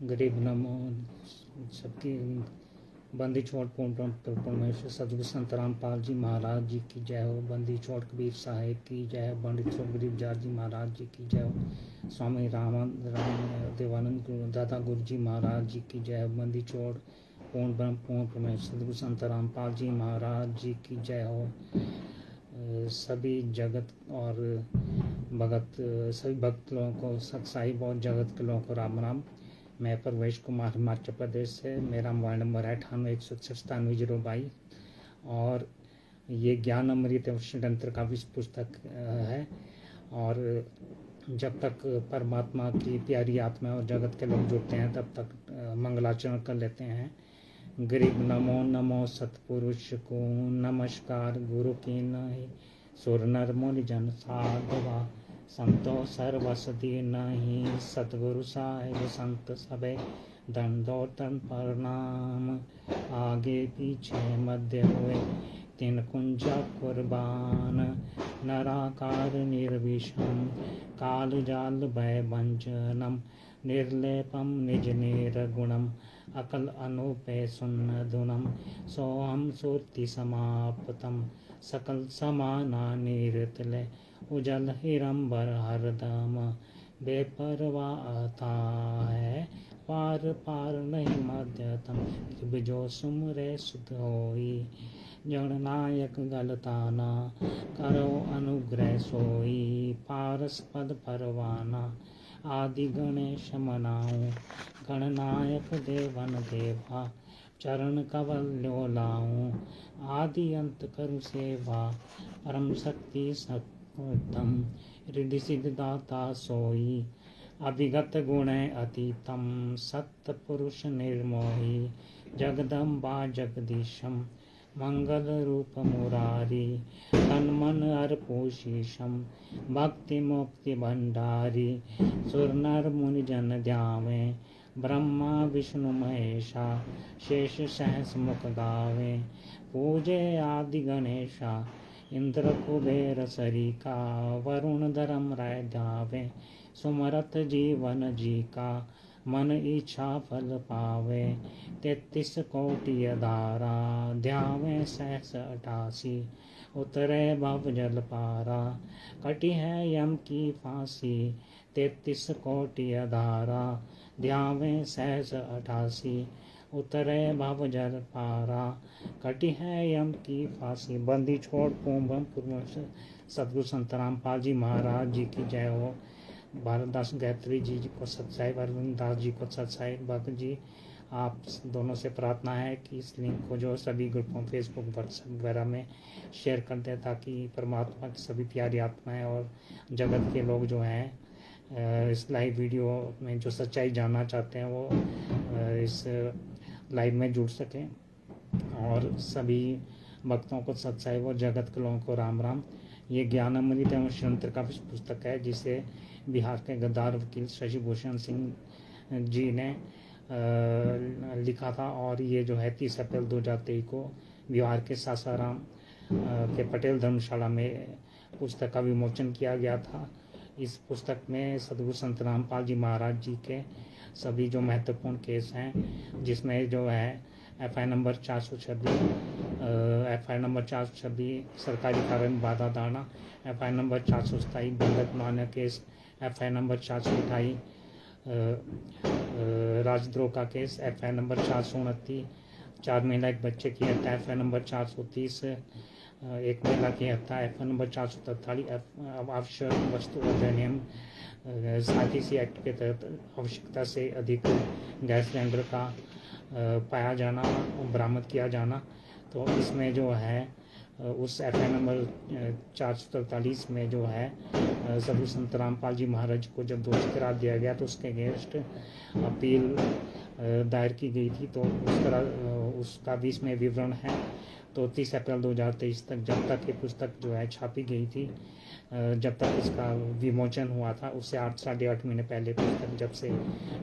गरीब नमो सबकी बंदी छोड़ पूर्ण परमेश्वर सदगुरु संत रामपाल जी महाराज जी की जय हो। बंदी छोड़ कबीर साहेब की जय हो। बंदी छोड़ गरीब जार जी महाराज जी की जय हो। स्वामी राम देवानंद दादा गुरु जी महाराज जी की जय हो। बंदी छोड़ पूर्ण ब्रह्म पूर्ण परमेश्वर सदगुरु संत रामपाल जी महाराज जी की जय हो। सभी जगत और भगत सभी भक्त लोगों को सत साहिब और जगत के लोगों को राम राम। मैं परवेश कुमार हिमाचल प्रदेश से, मेरा मोबाइल नंबर है 9816979022 और ये ज्ञान अमृत षड्यंत्र का भी पुस्तक है। और जब तक परमात्मा की प्यारी आत्मा और जगत के लोग जुड़ते हैं तब तक मंगलाचरण कर लेते हैं। गरीब नमो नमो सतपुरुष को नमस्कार, गुरु की नहीं सुर नर मुनि जन साधवा, संतो सर्वसदी नहीं सतगुरु साहिब संत सबे दंडोतन प्रणाम। आगे पीछे मध्य हुए तीन कुंजा कुर्बान, नराकार निर्विषम काल जाल भय भंजनम, निर्लेपम निज निर्गुणम अकल अनुपे सुन्न धुनम, सोहम सुरति समाप्तम सकल समाना निरतले, उजल हिरंबर हरदम बेपरवाह है पार पार नहीं मध्यतम, जो सुमरे सुत होई जननायक गलताना, करो अनुग्रह सोई पारस पद परवाना, आदि गणेश मनाऊं गणनायक देवन देवा, चरण कवल्यो लाऊं आदि अंत करु सेवा, परम शक्ति सत्तम रिद्धि सिद्ध दाता सोई, अभिगत गुण अतीतम सत्य पुरुष निर्मोही, जगदम्बा जगदीशम मंगल रूप मुरारी, तन मन अर्पो शीशम भक्ति मुक्ति भंडारी, सुर नर मुनि जन ध्यावे ब्रह्मा विष्णु महेशा, शेष सहस मुख गावे पूजे आदि गणेशा, इंद्र कुबेर सरीका वरुण धर्म राय ध्यावे, सुमरत जीवन जी का मन इच्छा फल पावे, 33 कोटि धारा ध्यावे सहस 88, उतरे भव जल पारा कटी है यम की फांसी, 33 कोटि धारा ध्यावे सहस 88, उतरे भव जल पारा कटी है यम की फांसी। बंदी छोड़ पूर्ण सतगुरु संत रामपाल जी महाराज जी की जय हो। भारत दास गायत्री जी को सत साहिब, अरविंद दास जी को सत साहिब। भक्त जी आप दोनों से प्रार्थना है कि इस लिंक को जो सभी ग्रुपों फेसबुक व्हाट्सएप वगैरह में शेयर कर दें ताकि परमात्मा की सभी प्यारी आत्माएं और जगत के लोग जो हैं इस लाइव वीडियो में जो सच्चाई जानना चाहते हैं वो इस लाइव में जुड़ सकें। और सभी भक्तों को सत साहिब और जगत के लोगों को राम राम। ये ज्ञान अमृत एवं षड्यंत्र का पुस्तक है जिसे बिहार के गद्दार वकील शशि भूषण सिंह जी ने लिखा था और ये जो है 30 अप्रैल 2023 को बिहार के सासाराम के पटेल धर्मशाला में पुस्तक का विमोचन किया गया था। इस पुस्तक में सदगुरु संत रामपाल जी महाराज जी के सभी जो महत्वपूर्ण केस हैं जिसमें जो है FI नंबर 426 सरकारी कार्य में बाधा डालना, FI नंबर 427 बंधक बनाने केस, FI नंबर 428 राजद्रोह का केस, FI नंबर 429 4 महिला एक बच्चे की हत्या, FI नंबर 430 एक महिला की हत्या, FI नंबर 443 आवश्यक वस्तु अधिनियम IPC एक्ट के तहत आवश्यकता से अधिक गैस सिलेंडर का पाया जाना और बरामद किया जाना। तो इसमें जो है उस FI नंबर 443 में जो है सदगुरु संत रामपाल जी महाराज को जब दोषी करार दिया गया तो उसके अगेंस्ट अपील दायर की गई थी। तो उसका भी इसमें विवरण है। तो 30 अप्रैल 2023 तक जब तक ये पुस्तक जो है छापी गई थी, जब तक इसका विमोचन हुआ था उससे 8-8.5 महीने पहले पुस्तक जब से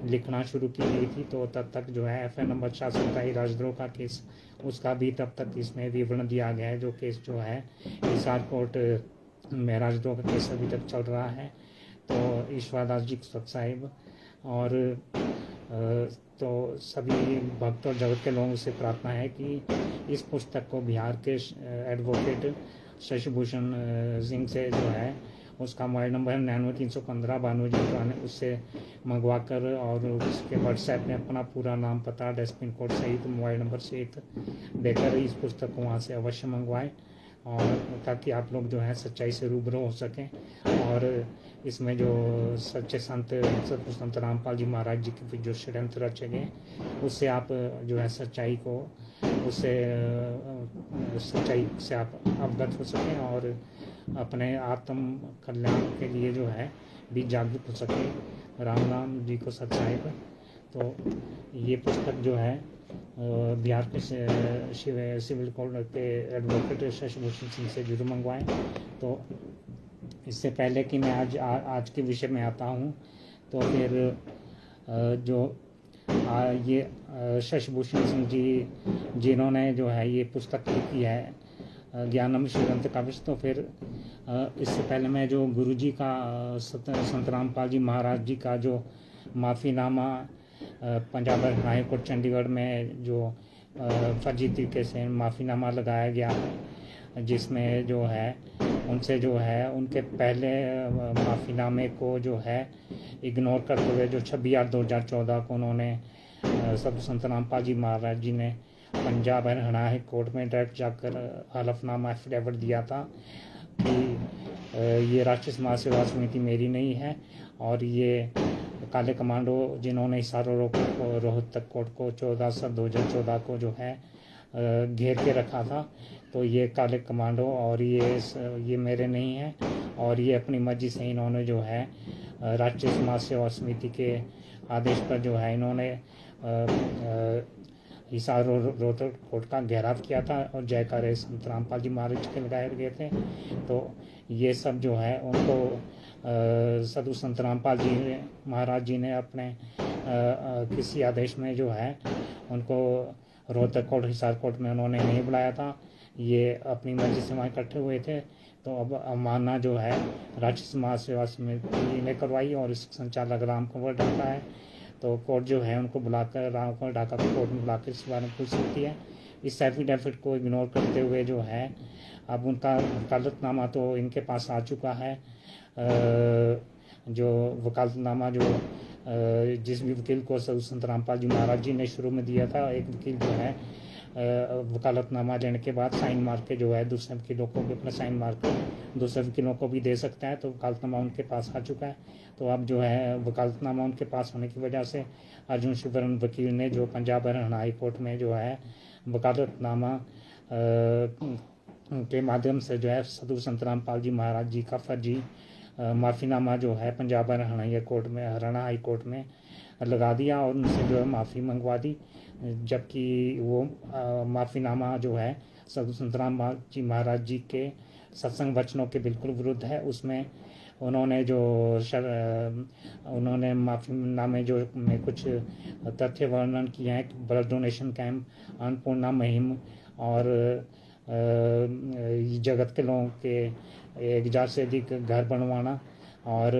लिखना शुरू की गई थी तो तब तक जो है FI नंबर 427 राजद्रोह का केस उसका भी तब तक इसमें विवरण दिया गया है। जो केस जो है हिसार कोर्ट में राजद्रोह का केस अभी तक चल रहा है। तो ईश्वर दास जी सत साहिब और तो सभी भक्त और जगत के लोगों से प्रार्थना है कि इस पुस्तक को बिहार के एडवोकेट शशिभूषण सिंह से जो है उसका मोबाइल नंबर 99 315 92 उससे मंगवा कर और उसके व्हाट्सएप में अपना पूरा नाम पता एड्रेस पिन कोड सहित मोबाइल नंबर सहित देकर इस पुस्तक को वहाँ से अवश्य मंगवाएं, और ताकि आप लोग जो है सच्चाई से रूबरू हो सकें और इसमें जो सच्चे संत संत रामपाल जी महाराज जी के जो षड्यंत्र रचे गए उससे आप जो है सच्चाई से आप अवगत हो सकें और अपने आत्म कल्याण के लिए जो है भी जागरूक हो सके। राम नाम जी को सच्चाई पर। तो ये पुस्तक जो है बिहार के सिविल कोर्ट के एडवोकेट शशिभूषण सिंह से जरूर मंगवाएं। तो इससे पहले कि मैं आज के विषय में आता हूँ, तो फिर जो ये शशिभूषण सिंह जी जिन्होंने जो है ये पुस्तक लिखी है ज्ञानम श्रीगंथ काव्य, तो फिर इससे पहले मैं जो गुरु जी का संत रामपाल जी महाराज जी का जो माफ़ीनामा पंजाब हाई कोर्ट चंडीगढ़ में जो फर्जी तरीके से माफ़ीनामा लगाया गया है, जिसमें जो है उनसे जो है उनके पहले माफ़ीनामे को जो है इग्नोर करते हुए जो 26/8/2014 को उन्होंने संत रामपाल जी महाराज जी ने पंजाब हरियाणा हाई कोर्ट में डायरेक्ट जाकर हलफनामा एफिडेविट दिया था कि ये राष्ट्रीय समाज सेवा समिति मेरी नहीं है, और ये काले कमांडो जिन्होंने हिसार रोहतक कोर्ट को 14/7/2014 को जो है घेर के रखा था, तो ये काले कमांडो और ये मेरे नहीं हैं, और ये अपनी मर्जी से इन्होंने जो है राष्ट्रीय समाज सेवा समिति के आदेश पर जो है इन्होंने हिसार रोहतक कोर्ट का घेराव किया था और जयकारे संत रामपाल जी महाराज के लगाए गए थे। तो ये सब जो है उनको साधु संत रामपाल जी महाराज जी ने अपने किसी आदेश में जो है उनको रोहतक कोर्ट हिसार कोर्ट में उन्होंने नहीं बुलाया था, ये अपनी मर्जी से वहाँ इकट्ठे हुए थे। तो अब अवमानना जो है राष्ट्रीय समाज सेवा समिति ने करवाई और इस संचालक राम कुंवर ढाका है, तो कोर्ट जो है उनको बुलाकर राम कुंवर ढाका को कोर्ट में बुलाकर इस बारे में पूछ सकती है। इस एफिडेविट को इग्नोर करते हुए जो है अब उनका वकालतनामा तो इनके पास आ चुका है। जो वकालतनामा जो जिस भी वकील को संत रामपाल जी महाराज जी ने शुरू में दिया था, एक वकील जो है वकालतनामा देने के बाद साइन मार के जो है दूसरे वकीलों को भी अपना साइन मार कर दूसरे वकीलों को भी दे सकता है। तो वकालतनामा उनके पास आ चुका है। तो अब जो है वकालतनामा उनके पास होने की वजह से अर्जुन शिवरन वकील ने जो पंजाब हरियाणा हाई कोर्ट में जो है वकालतनामा के माध्यम से जो है साधु संत रामपाल जी महाराज जी का फर्जी माफ़ीनामा जो है पंजाब हरियाणा हाई कोर्ट में लगा दिया और उनसे जो है माफ़ी मंगवा दी, जबकि वो माफ़ीनामा जो है साधु संत रामपाल जी महाराज जी के सत्संग वचनों के बिल्कुल विरुद्ध है। उसमें उन्होंने माफ़ीनामे जो में कुछ तथ्य वर्णन किए हैं, ब्लड डोनेशन कैंप, अन्नपूर्णा मुहिम और जगत के लोगों के 1000 से अधिक घर बनवाना और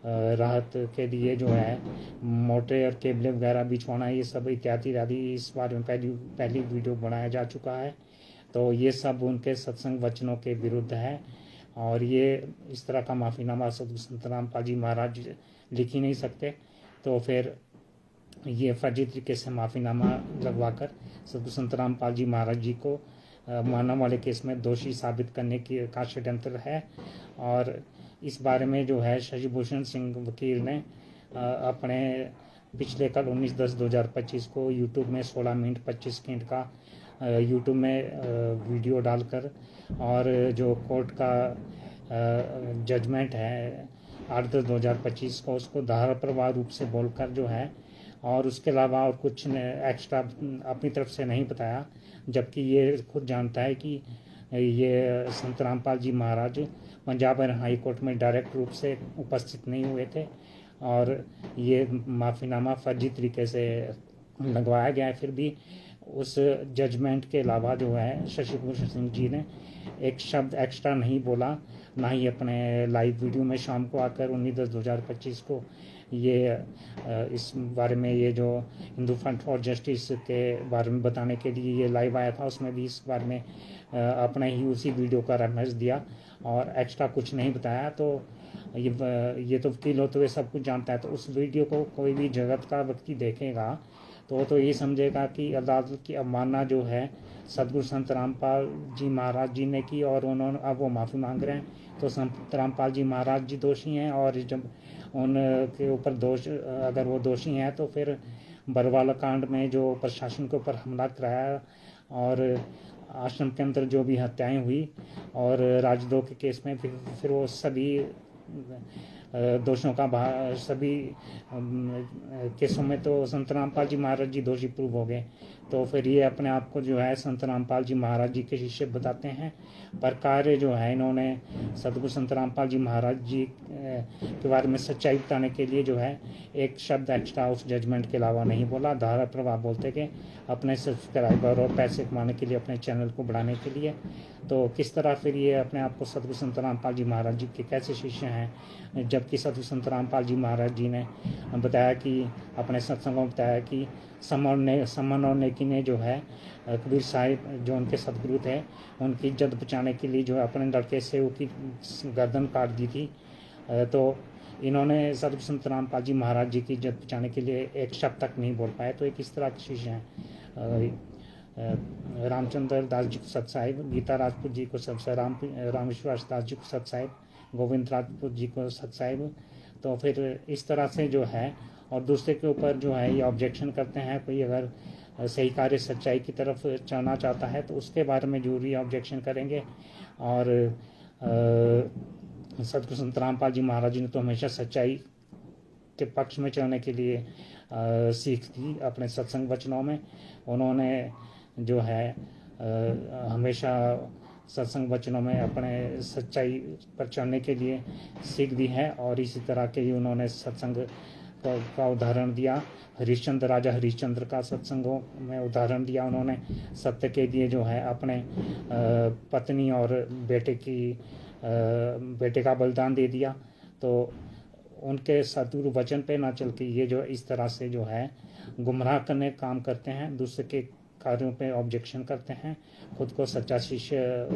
राहत के लिए जो है मोटे और केबल वगैरह बिछवाना, ये सब इत्यादि इस बारे में पहली वीडियो बनाया जा चुका है। तो ये सब उनके सत्संग वचनों के विरुद्ध है और ये इस तरह का माफ़ीनामा साधु संत रामपाल जी महाराज लिख ही नहीं सकते। तो फिर ये फर्जी तरीके से माफ़ीनामा लगवा कर साधु संत रामपाल जी महाराज जी को मानव वाले केस में दोषी साबित करने का षड्यंत्र है। और इस बारे में जो है शशिभूषण सिंह वकील ने अपने पिछले कल 19/10/2025 को यूट्यूब में 16 मिनट 25 सेकंड का यूट्यूब में वीडियो डालकर और जो कोर्ट का जजमेंट है 8/10/2025 को उसको धाराप्रवाह रूप से बोलकर जो है और उसके अलावा और कुछ एक्स्ट्रा अपनी तरफ से नहीं बताया, जबकि ये खुद जानता है कि ये संत रामपाल जी महाराज पंजाब हाई कोर्ट में डायरेक्ट रूप से उपस्थित नहीं हुए थे और ये माफ़ीनामा फर्जी तरीके से लगवाया गया है। फिर भी उस जजमेंट के अलावा जो है शशि भूषण सिंह जी ने एक शब्द एक्स्ट्रा नहीं बोला, ना ही अपने लाइव वीडियो में शाम को आकर 19/10/2025 को ये इस बारे में, ये जो हिंदू फ्रंट फॉर जस्टिस के बारे में बताने के लिए ये लाइव आया था, उसमें भी इस बारे में अपने ही उसी वीडियो का रेफरेंस दिया और एक्स्ट्रा कुछ नहीं बताया। तो ये तो वकील होते हुए सब कुछ जानता है, तो उस वीडियो को कोई भी जगत का व्यक्ति देखेगा तो ये समझेगा कि अदालत की अवमानना जो है सदगुरु संत रामपाल जी महाराज जी ने की, और उन्होंने अब वो माफ़ी मांग रहे हैं। तो संत रामपाल जी महाराज जी दोषी हैं, और जब उनके ऊपर दोष, अगर वो दोषी हैं तो फिर बरवाला कांड में जो प्रशासन के ऊपर हमला कराया और आश्रम के अंदर जो भी हत्याएं हुई, और राजद्रोह के केस में फिर वो सभी दोषों का सभी केसों में तो संत रामपाल जी महाराज जी दोषी प्रूव हो गए। तो फिर ये अपने आप को जो है संत रामपाल जी महाराज जी के शिष्य बताते हैं, पर कार्य जो है इन्होंने सदगुरु संत रामपाल जी महाराज जी के बारे में सच्चाई बताने के लिए जो है एक शब्द एक्स्ट्रा उस जजमेंट के अलावा नहीं बोला। धारा प्रभाव बोलते गए अपने सब्सक्राइबर और पैसे कमाने के लिए, अपने चैनल को बढ़ाने के लिए। तो किस तरह फिर ये अपने आप को सदगुरु संत रामपाल जी महाराज जी के कैसे शिष्य हैं, जबकि सदगुरु संत रामपाल जी महाराज जी ने बताया कि अपने सत्संगों में बताया कि समन और नेकी ने जो है कबीर साहिब जो उनके सदगुरु थे उनकी इज्जत बचाने के लिए जो है अपने लड़के से उसकी गर्दन काट दी थी। तो इन्होंने सदगुरु संत रामपाल जी महाराज जी की इज्जत बचाने के लिए एक शब्द तक नहीं बोल पाए। तो ये किस तरह के शिष्य हैं। रामचंद्र दास जी को सत साहिब, गीता राजपूत जी को सत साहिब, राम विश्वास दास जी को सत साहिब, गोविंद राजपूत जी को सत साहिब। तो फिर इस तरह से जो है, और दूसरे के ऊपर जो है ये ऑब्जेक्शन करते हैं। कोई अगर सही कार्य सच्चाई की तरफ चलना चाहता है तो उसके बारे में जरूरी ऑब्जेक्शन करेंगे। और सदगुरु संत रामपाल जी महाराज जी ने तो हमेशा सच्चाई के पक्ष में चलने के लिए सीख दी अपने सत्संग वचनों में। उन्होंने जो है हमेशा सत्संग वचनों में अपने सच्चाई पर चलने के लिए सीख दी है, और इसी तरह के ही उन्होंने सत्संग का उदाहरण दिया। हरिश्चंद्र, राजा हरिश्चंद्र का सत्संगों में उदाहरण दिया उन्होंने। सत्य के लिए जो है अपने पत्नी और बेटे का बलिदान दे दिया। तो उनके सदगुरु वचन पे ना चल के ये जो इस तरह से जो है गुमराह करने काम करते हैं, दूसरे के कार्यों पे ऑब्जेक्शन करते हैं, खुद को सच्चा शिष्य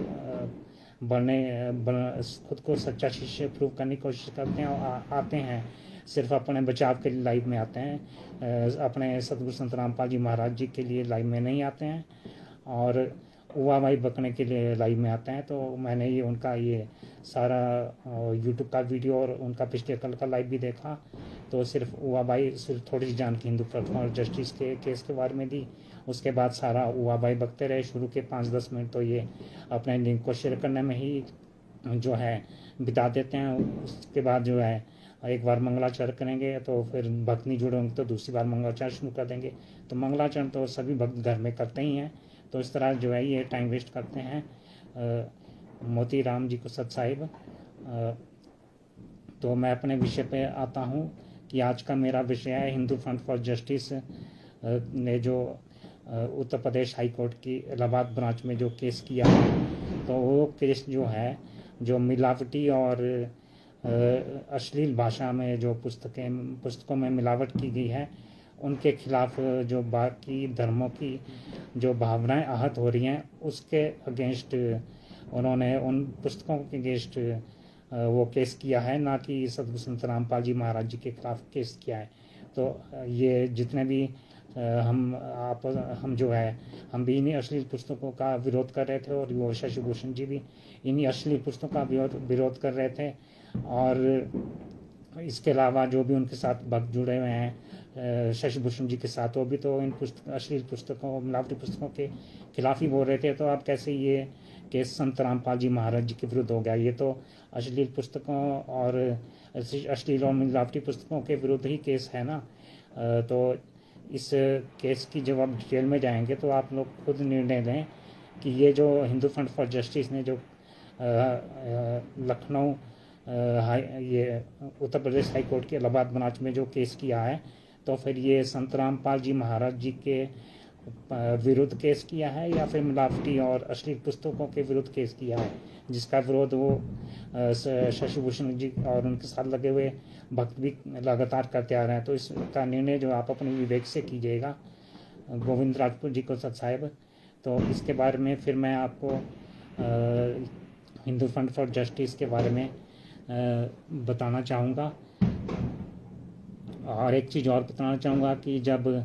खुद को सच्चा शिष्य प्रूव करने की कोशिश करते हैं, और आते हैं सिर्फ अपने बचाव के लिए लाइव में आते हैं, अपने सदगुरु संत रामपाल जी महाराज जी के लिए लाइव में नहीं आते हैं, और उवाबाई बकने के लिए लाइव में आते हैं। तो मैंने ये उनका ये सारा यूट्यूब का वीडियो और उनका पिछले कल का लाइव भी देखा। तो सिर्फ उवाबाई सिर्फ थोड़ी सी जानकारी हिंदू फ्रंट फॉर जस्टिस के केस के बारे में दी, उसके बाद सारा उवाबाई बकते रहे। शुरू के 5-10 मिनट तो ये अपने लिंक को शेयर करने में ही जो है बिता देते हैं। उसके बाद जो है एक बार मंगलाचरण करेंगे तो फिर भक्त नहीं जुड़े होंगे तो दूसरी बार मंगलाचरण शुरू कर देंगे। तो मंगलाचरण तो सभी भक्त घर में करते ही हैं, तो इस तरह जो है ये टाइम वेस्ट करते हैं। मोती राम जी को सत साहिब। तो मैं अपने विषय पे आता हूँ कि आज का मेरा विषय है हिंदू फ्रंट फॉर जस्टिस ने जो उत्तर प्रदेश हाई कोर्ट की इलाहाबाद ब्रांच में जो केस किया है, तो वो केस जो है जो मिलावटी और अश्लील भाषा में जो पुस्तकों में मिलावट की गई है, उनके खिलाफ जो बाकी धर्मों की जो भावनाएं आहत हो रही हैं उसके अगेंस्ट उन्होंने उन पुस्तकों के अगेंस्ट वो केस किया है, ना कि सदगुरु संत रामपाल जी महाराज जी के खिलाफ केस किया है। तो ये जितने भी हम जो है हम भी इन्हीं अश्लील पुस्तकों का विरोध कर रहे थे, और वो शशि भूषण जी भी इन्हीं अश्लील पुस्तकों का विरोध कर रहे थे। और इसके अलावा जो भी उनके साथ भक्त जुड़े हुए हैं शशि भूषण जी के साथ, वो भी तो इन अश्लील पुस्तकों मिलावटी पुस्तकों के खिलाफ ही बोल रहे थे। तो आप कैसे ये केस संत रामपाल जी महाराज जी के विरुद्ध हो गया? ये तो अश्लील पुस्तकों और अश्लील और मिलावटी पुस्तकों के विरुद्ध ही केस है ना। तो इस केस की जब आप डिटेल में जाएंगे तो आप लोग खुद निर्णय लें कि ये जो हिंदू फ्रंट फॉर जस्टिस ने जो लखनऊ ये उत्तर प्रदेश हाई कोर्ट के इलाहाबाद ब्रांच में जो केस किया है, तो फिर ये संत रामपाल जी महाराज जी के विरुद्ध केस किया है या फिर मिलावटी और अश्लील पुस्तकों के विरुद्ध केस किया है, जिसका विरोध वो शशि भूषण जी और उनके साथ लगे हुए भक्त भी लगातार करते आ रहे हैं। तो इसका निर्णय जो आप अपने विवेक से कीजिएगा गोविंद राजपूत जी को साहब। तो इसके बारे में फिर मैं आपको हिंदू फ्रंट फॉर जस्टिस के बारे में बताना चाहूँगा। और एक चीज़ और बताना चाहूँगा कि जब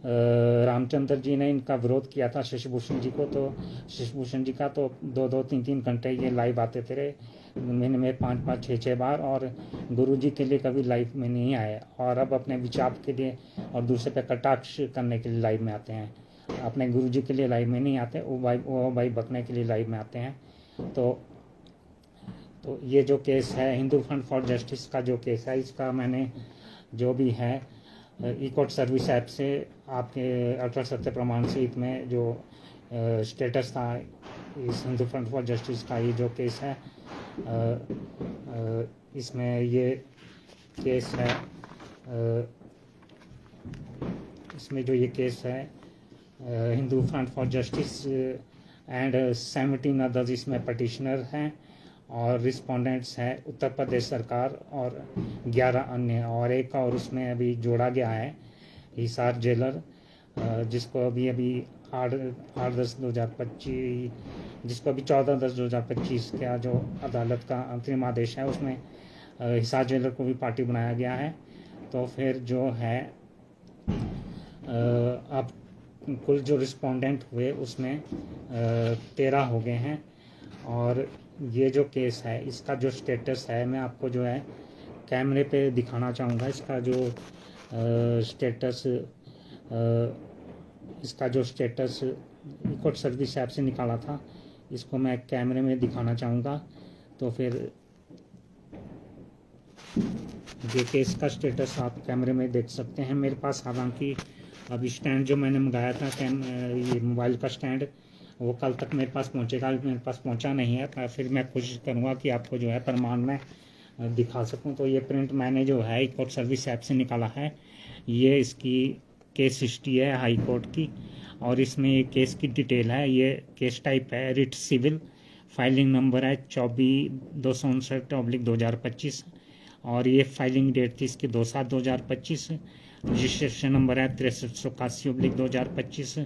रामचंद्र जी ने इनका विरोध किया था शशि भूषण जी को, तो शशि भूषण जी का तो 2-3 घंटे ये लाइव आते थे, महीने में 5-6 बार, और गुरु जी के लिए कभी लाइव में नहीं आए। और अब अपने विचार के लिए और दूसरे पे कटाक्ष करने के लिए लाइव में आते हैं, अपने गुरु जी के लिए लाइव में नहीं आते, वो भाई बकने के लिए लाइव में आते हैं। तो ये जो केस है हिंदू फ्रंट फॉर जस्टिस का जो केस है, इसका मैंने जो भी है ई कोर्ट सर्विस ऐप से आपके अटल सत्य प्रमाण शीट में जो स्टेटस था इस हिंदू फ्रंट फॉर जस्टिस का, ये जो केस है इसमें ये केस है, इसमें जो ये केस है Hindu front for justice and 17 others इसमें पटिशनर हैं और रिस्पोंडेंट्स हैं उत्तर प्रदेश सरकार और 11 अन्य, और एक और उसमें अभी जोड़ा गया है हिसार जेलर, जिसको अभी 8/10/2025 जिसको अभी 14/10/2025 का जो अदालत का अंतरिम आदेश है उसमें हिसार जेलर को भी पार्टी बनाया गया है। तो फिर जो है अब कुल जो रिस्पोंडेंट हुए उसमें 13 हो गए हैं। और ये जो केस है इसका जो स्टेटस है मैं आपको जो है कैमरे पे दिखाना चाहूँगा। इसका जो स्टेटस कोर्ट सर्विस ऐप से निकाला था, इसको मैं कैमरे में दिखाना चाहूँगा। तो फिर ये केस का स्टेटस आप कैमरे में देख सकते हैं। मेरे पास हालांकि अब स्टैंड जो मैंने मंगाया था ये मोबाइल का स्टैंड, वो कल तक मेरे पास पहुंचेगा, मेरे पास पहुंचा नहीं है। फिर मैं कोशिश करूंगा कि आपको जो है प्रमाण में दिखा सकूं। तो ये प्रिंट मैंने जो है कोर्ट सर्विस ऐप से निकाला है, ये इसकी केस हिस्ट्री है हाई कोर्ट की, और इसमें ये केस की डिटेल है। ये केस टाइप है रिट सिविल, फाइलिंग नंबर है 24-259/2025, और ये फाइलिंग डेट थी इसकी 2/7/2025। रजिस्ट्रेशन नंबर है 6381/2025।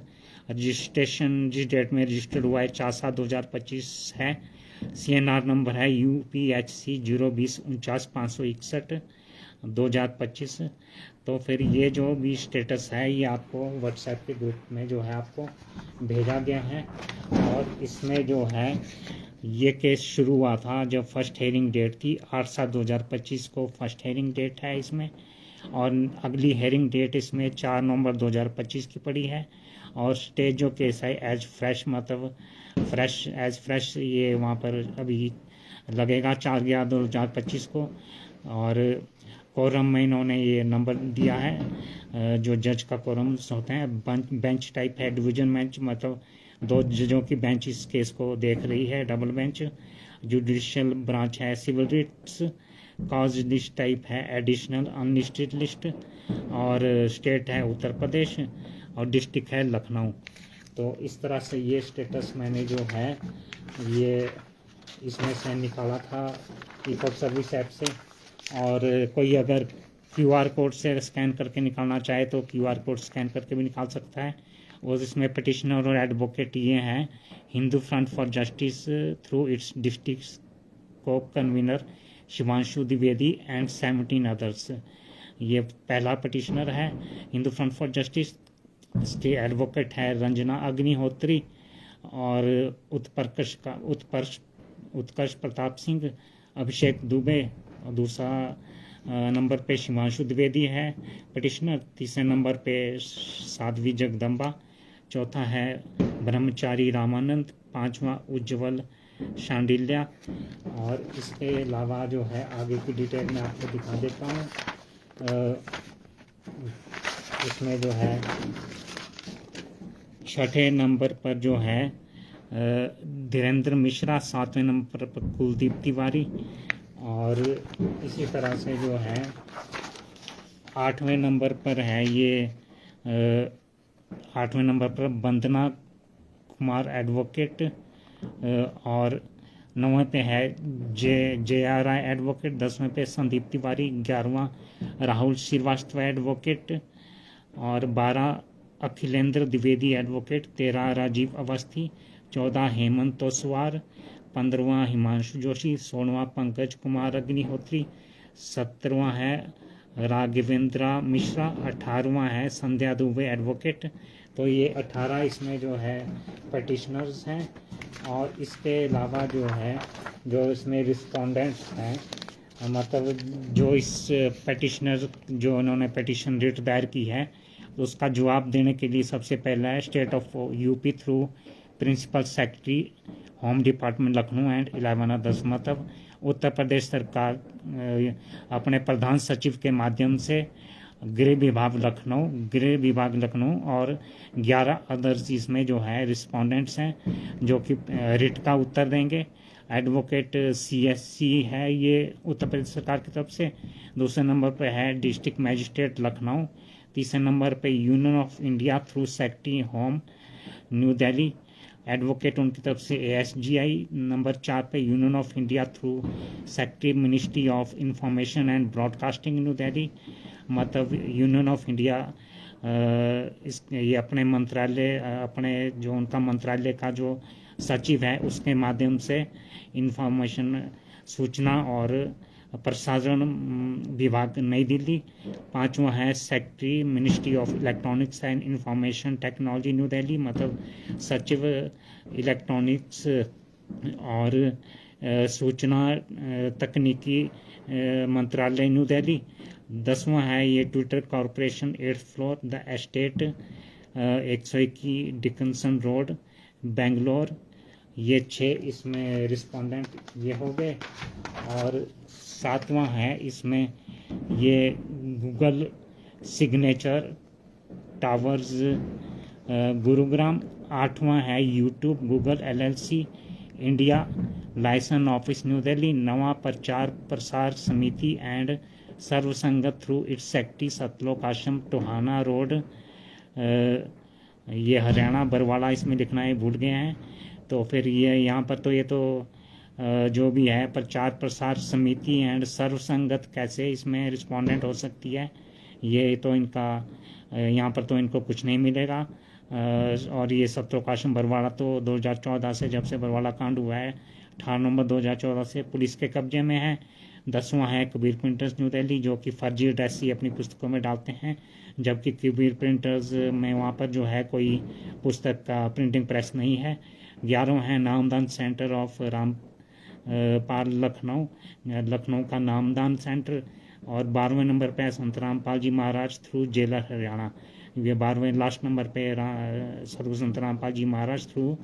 रजिस्ट्रेशन जिस डेट में रजिस्टर्ड हुआ है 4/7/2025 है। CNR नंबर है UPHC 02049/561/2025। तो फिर ये जो भी स्टेटस है ये आपको व्हाट्सएप के ग्रुप में जो है आपको भेजा गया है। और इसमें जो है ये केस शुरू हुआ था जब फर्स्ट हेयरिंग डेट थी 8/7/2025 को फर्स्ट हेयरिंग डेट है इसमें, और अगली हेयरिंग डेट इसमें 4 नवंबर 2025 की पड़ी है। और स्टेज जो केस है एज फ्रेश, मतलब एज फ्रेश ये वहाँ पर अभी लगेगा 4/11/2025 को। और कोरम में इन्होंने ये नंबर दिया है जो जज का कोरम होते हैं, बेंच टाइप है, डिवीजन बेंच, मतलब 2 जजों की बेंच इस केस को देख रही है, डबल बेंच। जुडिशियल ब्रांच है civil writs, cause list type है एडिशनल अनलिस्टेड लिस्ट, और स्टेट है उत्तर प्रदेश, और डिस्ट्रिक्ट है लखनऊ। तो इस तरह से ये स्टेटस मैंने जो है ये इसमें से निकाला था ई कोर्ट सर्विस ऐप से। और कोई अगर QR कोड से स्कैन करके निकालना चाहे तो QR कोड स्कैन करके भी निकाल सकता है। और इसमें पटिशनर और एडवोकेट ये हैं Hindu front for justice through its district को convener Shivanshu Dwivedi and 17 others. ये पहला पटिशनर है हिंदू फ्रंट फॉर जस्टिस। इसके एडवोकेट है रंजना अग्निहोत्री और उत्कर्ष प्रताप सिंह, अभिषेक दुबे, और दूसरा नंबर पे शिवांशु द्विवेदी है पटिशनर। तीसरे नंबर पे साध्वी जगदम्बा, चौथा है ब्रह्मचारी रामानंद, पांचवा उज्ज्वल शांडिल्या। और इसके अलावा जो है आगे की डिटेल मैं आपको दिखा देता हूँ। इसमें जो है छठे नंबर पर जो है धीरेन्द्र मिश्रा, 7वें नंबर पर कुलदीप तिवारी, और इसी तरह से जो है 8वें नंबर पर है ये 8वें नंबर पर वंदना कुमार एडवोकेट, और 9वें पे है जे आर राय एडवोकेट, 10वें पे संदीप तिवारी, 11वां राहुल श्रीवास्तव एडवोकेट, और 12 अखिलेंद्र द्विवेदी एडवोकेट, 13 राजीव अवस्थी, 14 हेमंत तोसवार, 15वां हिमांशु जोशी, 16वां पंकज कुमार अग्निहोत्री, 17वां है राघवेंद्र मिश्रा, 18वां है संध्या दुबे एडवोकेट। तो ये 18 इसमें जो है पटिशनर्स हैं, और इसके अलावा जो है जो इसमें रिस्पोंडेंट्स हैं, मतलब जो इस पटिशनर जो उन्होंने पटिशन रिट दायर की है उसका जवाब देने के लिए सबसे पहला है state of UP through principal secretary home department Lucknow and 11 others, मतलब उत्तर प्रदेश सरकार अपने प्रधान सचिव के माध्यम से गृह विभाग लखनऊ और 11 अदर्स इसमें जो है रिस्पोंडेंट्स हैं जो कि रिट का उत्तर देंगे। एडवोकेट CSC है ये उत्तर प्रदेश सरकार की तरफ से। दूसरे नंबर पर है डिस्ट्रिक्ट मजिस्ट्रेट लखनऊ। तीसरे नंबर पे union of India through secretary home new Delhi, advocate उनकी तरफ से ASGI। नंबर 4 पे union of India through secretary ministry of information and broadcasting new Delhi, मतलब यूनियन ऑफ इंडिया ये अपने मंत्रालय अपने जो उनका मंत्रालय का जो सचिव है उसके माध्यम से इंफॉर्मेशन सूचना और प्रसारण विभाग नई दिल्ली। 5वां है secretary ministry of electronics and information technology new Delhi, मतलब सचिव इलेक्ट्रॉनिक्स और सूचना तकनीकी मंत्रालय न्यू दिल्ली। 10वां है ये Twitter corporation 8th floor the estate 121 Dickenson road Bangalore. ये 6 इसमें रिस्पोंडेंट ये हो गए। और 7वां है इसमें ये गूगल सिग्नेचर टावर्स गुरुग्राम। 8वां है YouTube Google LLC India licence office new Delhi. 9वां प्रचार प्रसार समिति एंड सर्वसंगत through its secretary Satlok Ashram Tohana road, ये हरियाणा बरवाला इसमें लिखना है भूल गए हैं। तो फिर ये यहाँ पर तो ये तो जो भी है प्रचार प्रसार समिति एंड सर्वसंगत कैसे इसमें रिस्पोंडेंट हो सकती है, ये तो इनका यहाँ पर तो इनको कुछ नहीं मिलेगा। और ये सतलोक आश्रम बरवाला तो 2014 से जब से बरवाला कांड हुआ है 18 नवंबर 2014 से पुलिस के कब्जे में है। 10वां है कबीर प्रिंटर्स न्यू दिल्ली जो कि फर्जी एड्रेस ही अपनी पुस्तकों में डालते हैं, जबकि कबीर प्रिंटर्स में वहाँ पर जो है कोई पुस्तक का प्रिंटिंग प्रेस नहीं है। 11वां है नामदान सेंटर ऑफ रामपाल लखनऊ का नामदान सेंटर। और 12वें नंबर पे संत रामपाल जी महाराज थ्रू जेलर हरियाणा, ये 12वें लास्ट नंबर पे सदगुरु संत रामपाल जी महाराज थ्रू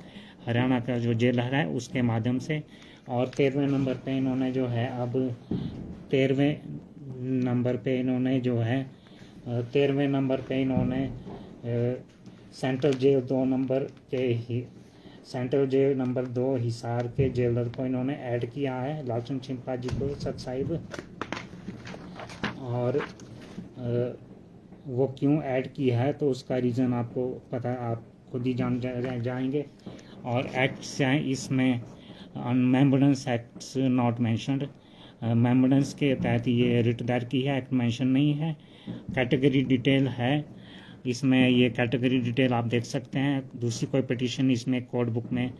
हरियाणा का जो जेलर है उसके माध्यम से। और 13वें नंबर पे इन्होंने जो है अब 13वें नंबर पे इन्होंने जो है 13वें नंबर पे इन्होंने सेंट्रल जेल 2 नंबर के ही सेंट्रल जेल नंबर 2 हिसार के जेलर को इन्होंने ऐड किया है, लालचंद छिंपा जी को सत साहिब। और वो क्यों ऐड किया है तो उसका रीज़न आपको पता, आप खुद ही जान जाएंगे। और एक्ट्स हैं इसमें membrane acts not mentioned, membrane के तहत ये रिट दायर की है, एक्ट मेंशन नहीं है। कैटेगरी डिटेल है इसमें, ये कैटेगरी डिटेल आप देख सकते हैं। दूसरी कोई पिटीशन इसमें कोड बुक में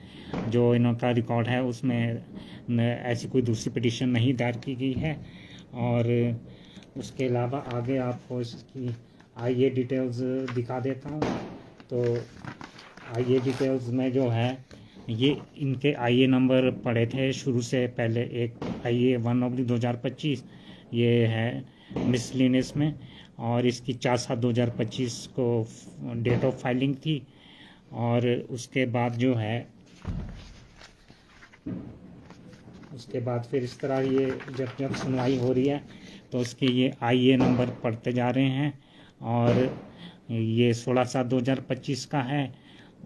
जो इनका रिकॉर्ड है उसमें ऐसी कोई दूसरी पिटीशन नहीं दायर की गई है। और उसके अलावा आगे आपको इसकी आईए डिटेल्स दिखा देता हूँ। तो आईए डिटेल्स में जो है ये इनके आईए नंबर पड़े थे शुरू से पहले, एक आईए 1/2025 ये है मिसलिनियस में, और इसकी 4/7/2025 को डेट ऑफ फाइलिंग थी। और उसके बाद जो है उसके बाद फिर इस तरह ये जब सुनवाई हो रही है तो उसके ये आईए नंबर पढ़ते जा रहे हैं। और ये 16/7/2025 का है।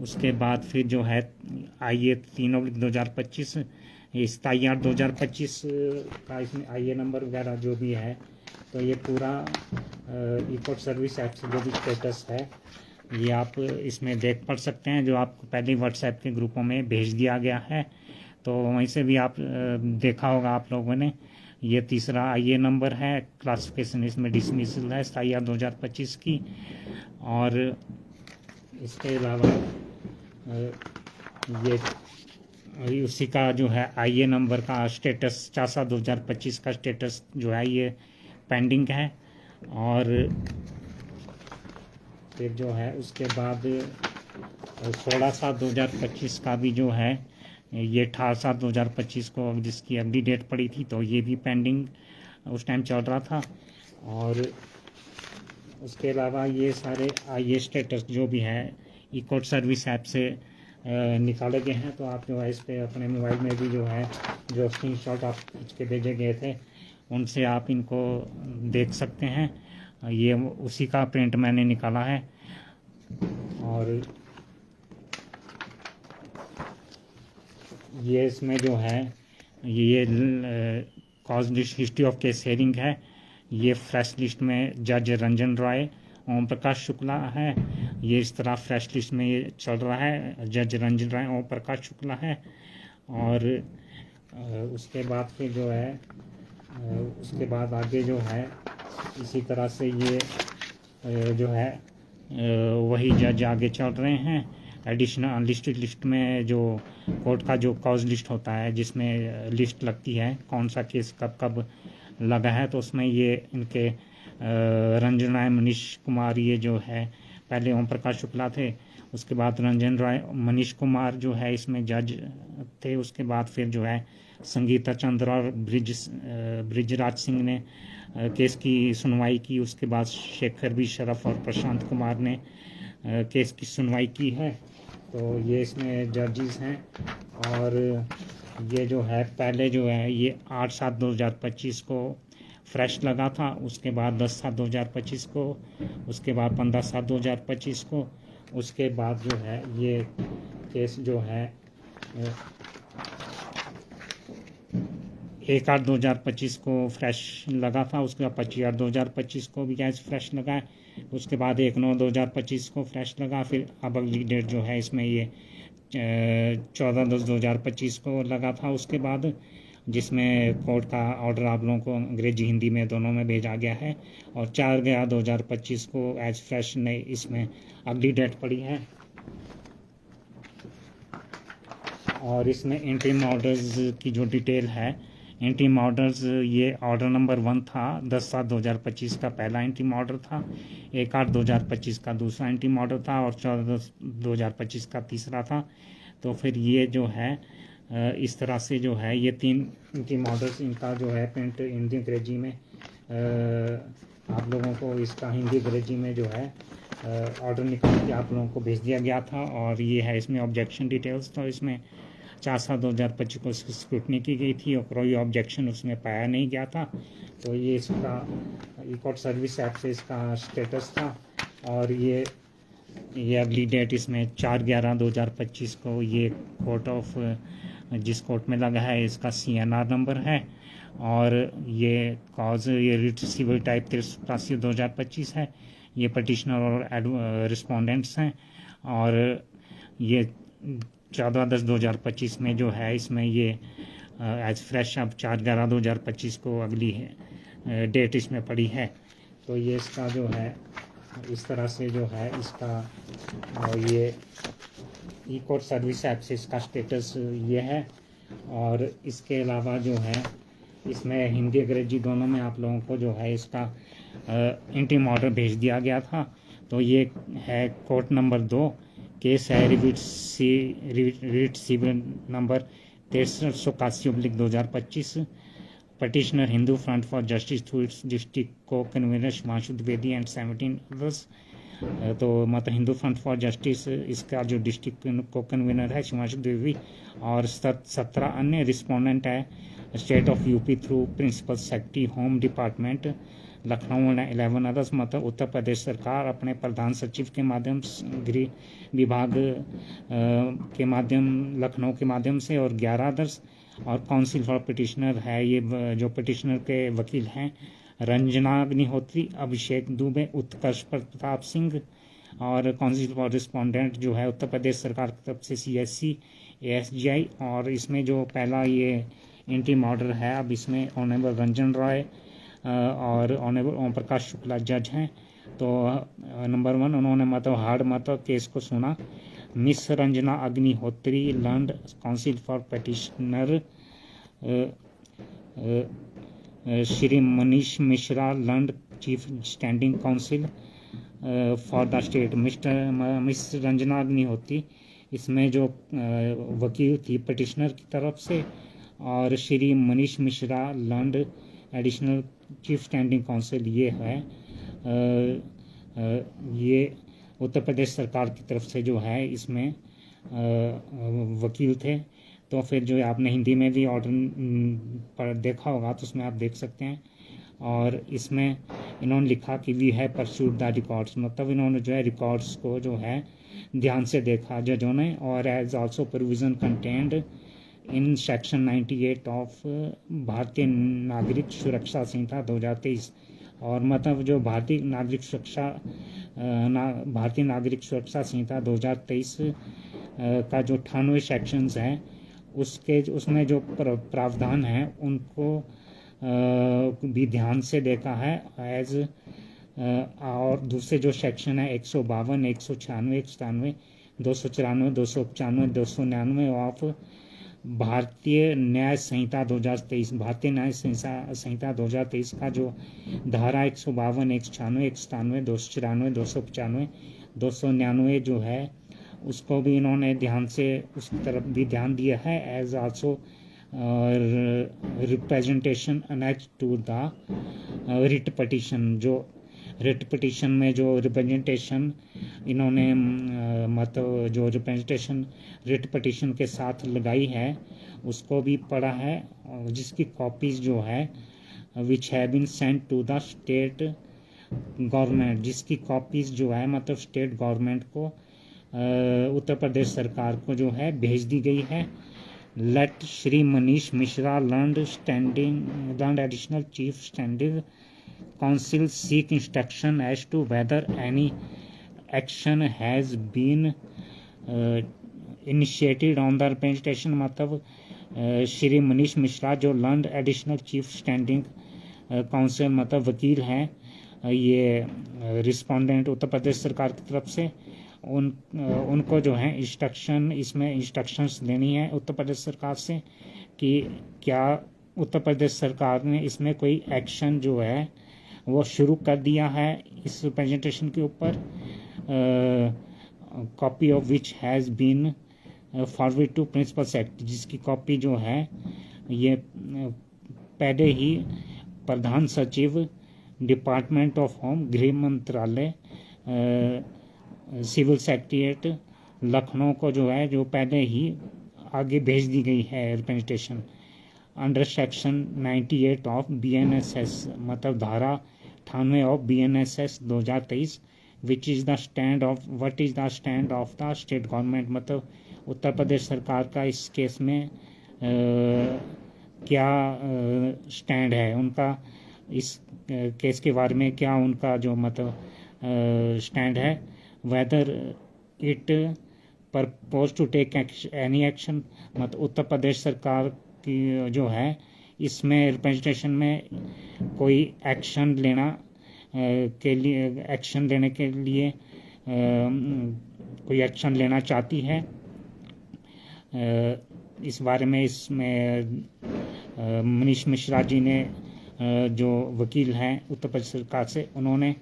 उसके बाद फिर जो है आईए 3/2025, 27/8/2025 का इसमें आईए नंबर वगैरह जो भी है। तो ये पूरा ई कोर्ट सर्विस एक्ट से जो भी स्टेटस है ये आप इसमें देख पढ़ सकते हैं, जो आपको पहले व्हाट्सएप के ग्रुपों में भेज दिया गया है, तो वहीं से भी आप देखा होगा आप लोगों ने। ये तीसरा आईए नंबर है, क्लासिफिकेशन इसमें डिसमिसल है 27/2025 की। और इसके अलावा ये उसी का जो है आईए नंबर का स्टेटस 4/7/2025 का स्टेटस जो है ये पेंडिंग है। और फिर जो है उसके बाद 16/7/2025 का भी जो है ये 18/7/2025 को जिसकी अगली डेट पड़ी थी, तो ये भी पेंडिंग उस टाइम चल रहा था। और उसके अलावा ये सारे आईए स्टेटस जो भी है ई-कोर्ट सर्विस ऐप से निकाले गए हैं, तो आप जो है इस पर अपने मोबाइल में भी जो है जो स्क्रीनशॉट आप खींच के भेजे गए थे उनसे आप इनको देख सकते हैं। ये उसी का प्रिंट मैंने निकाला है। और ये इसमें जो है ये cause list history of case hearing है। ये फ्रेश लिस्ट में जज रंजन रॉय, ओम प्रकाश शुक्ला है। ये इस तरह फ्रेश लिस्ट में ये चल रहा है, जज रंजन रॉय, ओम प्रकाश शुक्ला है। और उसके बाद फिर जो है उसके बाद आगे जो है इसी तरह से ये जो है वही जज आगे चल रहे हैं। एडिशनल लिस्ट में जो कोर्ट का जो कॉज लिस्ट होता है जिसमें लिस्ट लगती है कौन सा केस कब कब लगा है, तो उसमें ये इनके रंजन राय मनीष कुमार ये जो है पहले ओम प्रकाश शुक्ला थे, उसके बाद रंजन राय मनीष कुमार जो है इसमें जज थे। उसके बाद फिर जो है संगीता चंद्र और ब्रिजराज सिंह ने केस की सुनवाई की। उसके बाद शेखर बी शरफ और प्रशांत कुमार ने केस की सुनवाई की है। तो ये इसमें जजेस हैं। और ये जो है पहले जो है ये 8/7/2025 को फ्रेश लगा था, उसके बाद 10/7/2025 को, उसके बाद 15/7/2025 को, उसके बाद जो है ये केस जो है 1/8/2025 को फ्रेश लगा था। उसके बाद 25/8/2025 को भी गैस फ्रेश लगा है। उसके बाद 1/9/2025 को फ्रेश लगा। फिर अब अगली डेट जो है इसमें ये 14/10/2025 को लगा था। उसके बाद जिसमें कोर्ट का ऑर्डर आप लोगों को अंग्रेजी हिंदी में दोनों में भेजा गया है। और 4/11/2025 को एज फ्रेश ने इसमें अगली डेट पड़ी है। और इसमें इंटरिम ऑर्डर्स की जो डिटेल है, इंटरिम ऑर्डर्स ये ऑर्डर नंबर 1 था, 10/7/2025 का पहला इंटरिम ऑर्डर था, 1/8/2025 का दूसरा इंटरिम ऑर्डर था और 14/10/2025 का तीसरा था। तो फिर ये जो है इस तरह से जो है ये 3 इंटरिम ऑर्डर्स, इनका जो है प्रिंट हिंदी अंग्रेजी में आप लोगों को इसका हिंदी अंग्रेजी में जो है ऑर्डर निकाल के आप लोगों को भेज दिया गया था। और ये है इसमें ऑब्जेक्शन डिटेल्स, तो इसमें 4/7/2025 को स्क्रूटनी की गई थी और कोई ऑब्जेक्शन उसमें पाया नहीं गया था। तो ये इसका ई-कोर्ट सर्विस ऐप से इसका स्टेटस था। और ये अगली डेट इसमें 4/11/2025 को ये कोर्ट ऑफ जिस कोर्ट में लगा है इसका CNR नंबर है। और ये कॉज ये रिट सिविल टाइप 83/2025 है। ये पटिशनर और रिस्पोंडेंट्स हैं। और ये 14/10/2025 में जो है इसमें ये एज फ्रेश अब 4/11/2025 को अगली डेट इसमें पड़ी है। तो ये इसका जो है इस तरह से जो है इसका ये ई-कोर्ट सर्विस ऐप से इसका स्टेटस ये है। और इसके अलावा जो है इसमें हिंदी अंग्रेजी दोनों में आप लोगों को जो है इसका इंटरिम ऑर्डर भेज दिया गया था। तो ये है कोर्ट नंबर 2, केस है writ civil number 6381/2025। Petitioner Hindu front for justice through its district को convener Shivanshu Dwivedi and 17 others. तो मतलब हिंदू फ्रंट फॉर जस्टिस इसका जो डिस्ट्रिक्ट को कन्वीनर है शिवांशु द्विवेदी और 17 अन्य रिस्पोंडेंट है state of UP through principal secretary home department Lucknow and 11 others. मतलब उत्तर प्रदेश सरकार अपने प्रधान सचिव के माध्यम से, गृह विभाग के माध्यम, लखनऊ के माध्यम से, और 11 अदर्स। और काउंसिल फॉर पिटिशनर है ये जो पिटिशनर के वकील हैं रंजना अग्निहोत्री, अभिषेक दुबे, उत्कर्ष प्रताप सिंह, और काउंसिल फॉर रिस्पोंडेंट जो है उत्तर प्रदेश सरकार की तरफ से CSC ASGI। और इसमें जो पहला ये इंटीम ऑर्डर है, अब इसमें ऑनरेबल रंजन रॉय और ऑनरेबल ओम प्रकाश शुक्ला जज हैं। तो नंबर 1 उन्होंने मतलब हार्ड मतलब केस को सुना। Miss Ranjana Agnihotri learned council for petitioner, Shri Manish Mishra learned chief standing council for the state. Miss Ranjana Agnihotri इसमें जो वकील थी पिटिशनर की तरफ से, और Shri Manish Mishra learned additional chief standing council ये है, ये उत्तर प्रदेश सरकार की तरफ से जो है इसमें वकील थे। तो फिर जो आपने हिंदी में भी ऑर्डर पर देखा होगा तो उसमें आप देख सकते हैं। और इसमें इन्होंने लिखा कि we have perused the records, मतलब इन्होंने जो है रिकॉर्ड्स को जो है ध्यान से देखा जजों ने। और as also provision contained in section 98 of Bharatiya Nagarik सुरक्षा संहिता 2023। और मतलब जो भारतीय नागरिक सुरक्षा संहिता 2023 का जो 98 सेक्शंस हैं उसमें जो प्रावधान हैं उनको भी ध्यान से देखा है। एज और दूसरे जो सेक्शन है 152, 196, 197, 294, 295, 299 ऑफ भारतीय न्याय संहिता 2023, भारतीय न्याय संहिता 2023 का जो धारा 152, 196, 197, 294, 295, 299 जो है उसको भी इन्होंने ध्यान से उसकी तरफ भी ध्यान दिया है। As also representation annexed to the writ petition, जो रिट पिटीशन में जो रिप्रेजेंटेशन इन्होंने मतलब जो रिप्रेजेंटेशन रिट पिटीशन के साथ लगाई है उसको भी पढ़ा है, जिसकी कॉपीज जो है which have been sent to the state government, जिसकी कॉपीज जो है मतलब स्टेट गवर्नमेंट को उत्तर प्रदेश सरकार को जो है भेज दी गई है। Let Shri Manish Mishra learned additional chief standing counsel seek instruction as to whether any action has been initiated on the representation। मतलब श्री मनीष मिश्रा जो learned additional chief standing council मतलब वकील हैं, ये रिस्पोंडेंट उत्तर प्रदेश सरकार की तरफ से, उनको जो है इसमें इंस्ट्रक्शंस देनी है उत्तर प्रदेश सरकार से कि क्या उत्तर प्रदेश सरकार ने इसमें कोई एक्शन जो है वो शुरू कर दिया है इस प्रेजेंटेशन के ऊपर। Copy of which has been forwarded to principal secretary, जिसकी कॉपी जो है ये पहले ही प्रधान सचिव डिपार्टमेंट ऑफ होम गृह मंत्रालय सिविल सेक्रेटरीट लखनऊ को जो है जो पहले ही आगे भेज दी गई है representation under section 98 of BNSS, मतलब धारा 98 of BNSS 2023, which is the stand of what is the stand of the state government, मतलब उत्तर प्रदेश सरकार का इस केस में क्या स्टैंड है उनका, इस केस के बारे में क्या उनका जो मतलब स्टैंड है। Whether it purpose to take any action, मतलब उत्तर प्रदेश सरकार की जो है इसमें रिप्रेजेंटेशन में कोई एक्शन लेना के लिए एक्शन लेने के लिए कोई एक्शन लेना चाहती है। इस बारे में इसमें मनीष मिश्रा जी ने जो वकील हैं उत्तर प्रदेश सरकार से, उन्होंने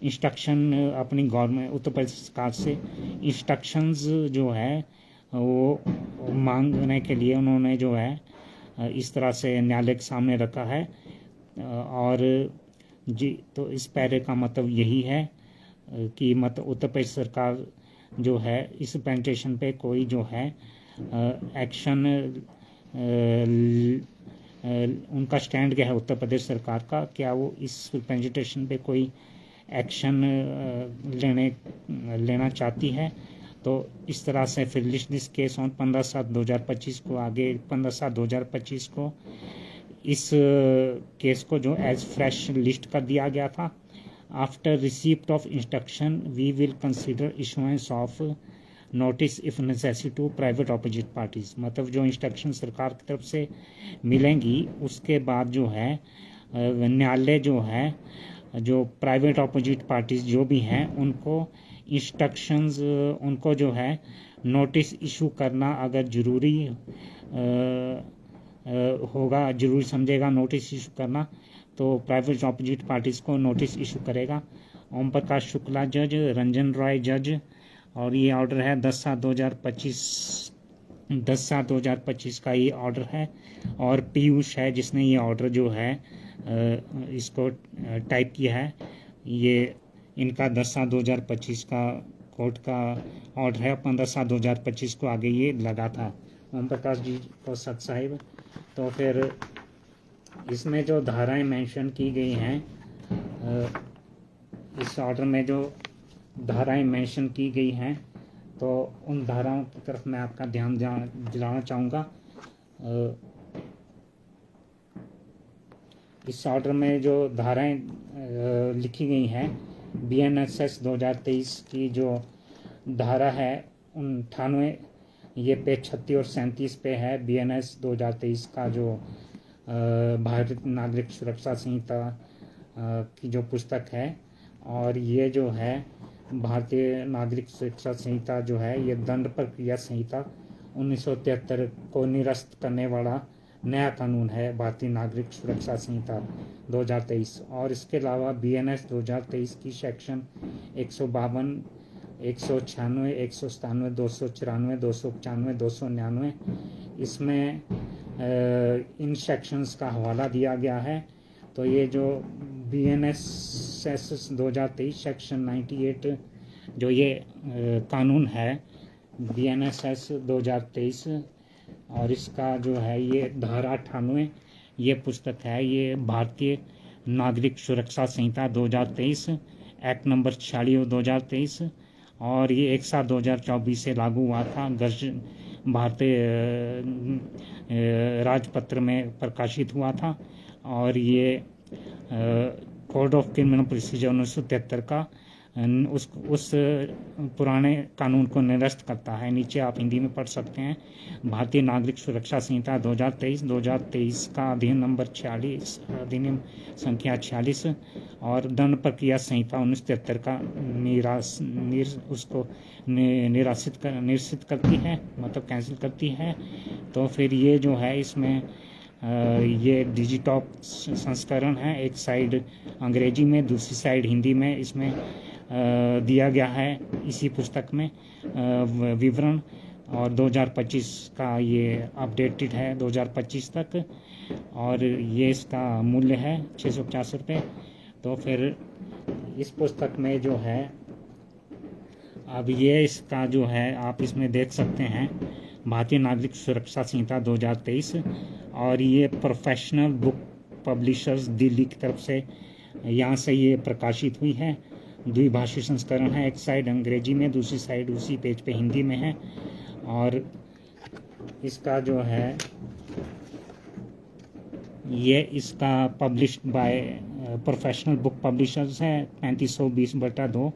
इंस्ट्रक्शन अपनी गवर्नमेंट उत्तर प्रदेश सरकार से इंस्ट्रक्शंस जो है वो मांगने के लिए उन्होंने जो है इस तरह से न्यायालय के सामने रखा है। और जी तो इस पैरे का मतलब यही है कि मतलब उत्तर प्रदेश सरकार जो है इस प्रेजेंटेशन पे कोई जो है एक्शन उनका स्टैंड क्या है उत्तर प्रदेश सरकार का, क्या वो इस प्रेजेंटेशन पे कोई एक्शन लेना चाहती है। तो इस तरह से फिर लिस्ट दिस केस ऑन 15/7/2025 को आगे 15/7/2025 को इस केस को जो एज फ्रेश लिस्ट कर दिया गया था। After receipt of instruction we will consider issuance of notice if necessary to private opposite parties. मतलब जो इंस्ट्रक्शन सरकार की तरफ से मिलेंगी उसके बाद जो है न्यायालय जो है जो प्राइवेट ऑपोजिट पार्टीज जो भी हैं उनको इंस्ट्रक्शंस उनको जो है नोटिस इशू करना अगर ज़रूरी होगा, ज़रूरी समझेगा नोटिस इशू करना, तो प्राइवेट ऑपोजिट पार्टीज़ को नोटिस इशू करेगा। ओम प्रकाश शुक्ला जज, रंजन रॉय जज, और ये ऑर्डर है 10/7/2025 का ये ऑर्डर है। और पीयूष है जिसने ये ऑर्डर जो है इसको टाइप किया है। ये इनका 10/7/2025 का कोर्ट का ऑर्डर है। 15/7/2025 को आगे ये लगा था। ओम प्रकाश जी को सत साहिब। तो फिर इसमें जो धाराएं मेंशन की गई हैं, इस ऑर्डर में जो धाराएं मेंशन की गई हैं, तो उन धाराओं की तरफ मैं आपका ध्यान दिलाना चाहूँगा। इस ऑर्डर में जो धाराएं लिखी गई हैं, BNSS 2023 की जो धारा है 98, ये पेज 36 और 37 पे है। BNS 2023 का जो भारतीय नागरिक सुरक्षा संहिता की जो पुस्तक है, और ये जो है भारतीय नागरिक सुरक्षा संहिता जो है ये दंड प्रक्रिया संहिता 1973 को निरस्त करने वाला नया कानून है, भारतीय नागरिक सुरक्षा संहिता 2023। और इसके अलावा BNS 2023 की सेक्शन 152, 196, 197, 294, 295, 299 इसमें इन सेक्शंस का हवाला दिया गया है। तो ये जो BNSS 2023 सेक्शन 98 जो ये कानून है BNSS 2023, और इसका जो है ये धारा 98 ये पुस्तक है, ये भारतीय नागरिक सुरक्षा संहिता 2023 एक्ट नंबर 46 2023, और ये 1/7/2024 से लागू हुआ था। भारतीय राजपत्र में प्रकाशित हुआ था। और ये कोड ऑफ क्रिमिनल प्रोसीजर 1973 का उस पुराने कानून को निरस्त करता है। नीचे आप हिंदी में पढ़ सकते हैं। भारतीय नागरिक सुरक्षा संहिता 2023 का अधिनियम नंबर 46, अधिनियम संख्या 46, और दंड प्रक्रिया संहिता 1973 का उसको निरसित करती है, मतलब कैंसिल करती है। तो फिर ये जो है इसमें ये डिजिटॉप संस्करण है, एक साइड अंग्रेजी में, दूसरी साइड हिंदी में इसमें दिया गया है इसी पुस्तक में विवरण। और 2025 का ये अपडेटेड है 2025 तक, और ये इसका मूल्य है 650 रुपये। तो फिर इस पुस्तक में जो है अब ये इसका जो है आप इसमें देख सकते हैं भारतीय नागरिक सुरक्षा संहिता 2023, और ये प्रोफेशनल बुक पब्लिशर्स दिल्ली की तरफ से यहाँ से ये प्रकाशित हुई है। द्विभाषी संस्करण है, एक साइड अंग्रेजी में, दूसरी साइड उसी पेज पे हिंदी में है। और इसका जो है ये इसका published by professional book publishers है। 3520/2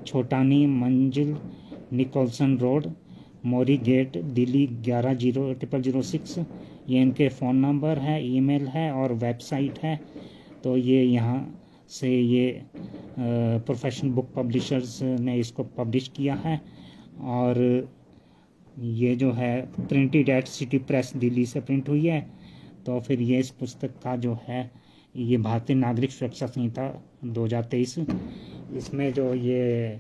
छोटानी मंजिल, निकोलसन रोड, मोरी गेट, दिल्ली 110006। ये इनके फ़ोन नंबर है, ईमेल है और वेबसाइट है। तो ये यहाँ से ये प्रोफेशनल बुक पब्लिशर्स ने इसको पब्लिश किया है। और ये जो है printed at city press Delhi से प्रिंट हुई है। तो फिर ये इस पुस्तक का जो है ये भारतीय नागरिक सुरक्षा संहिता 2023, इसमें जो ये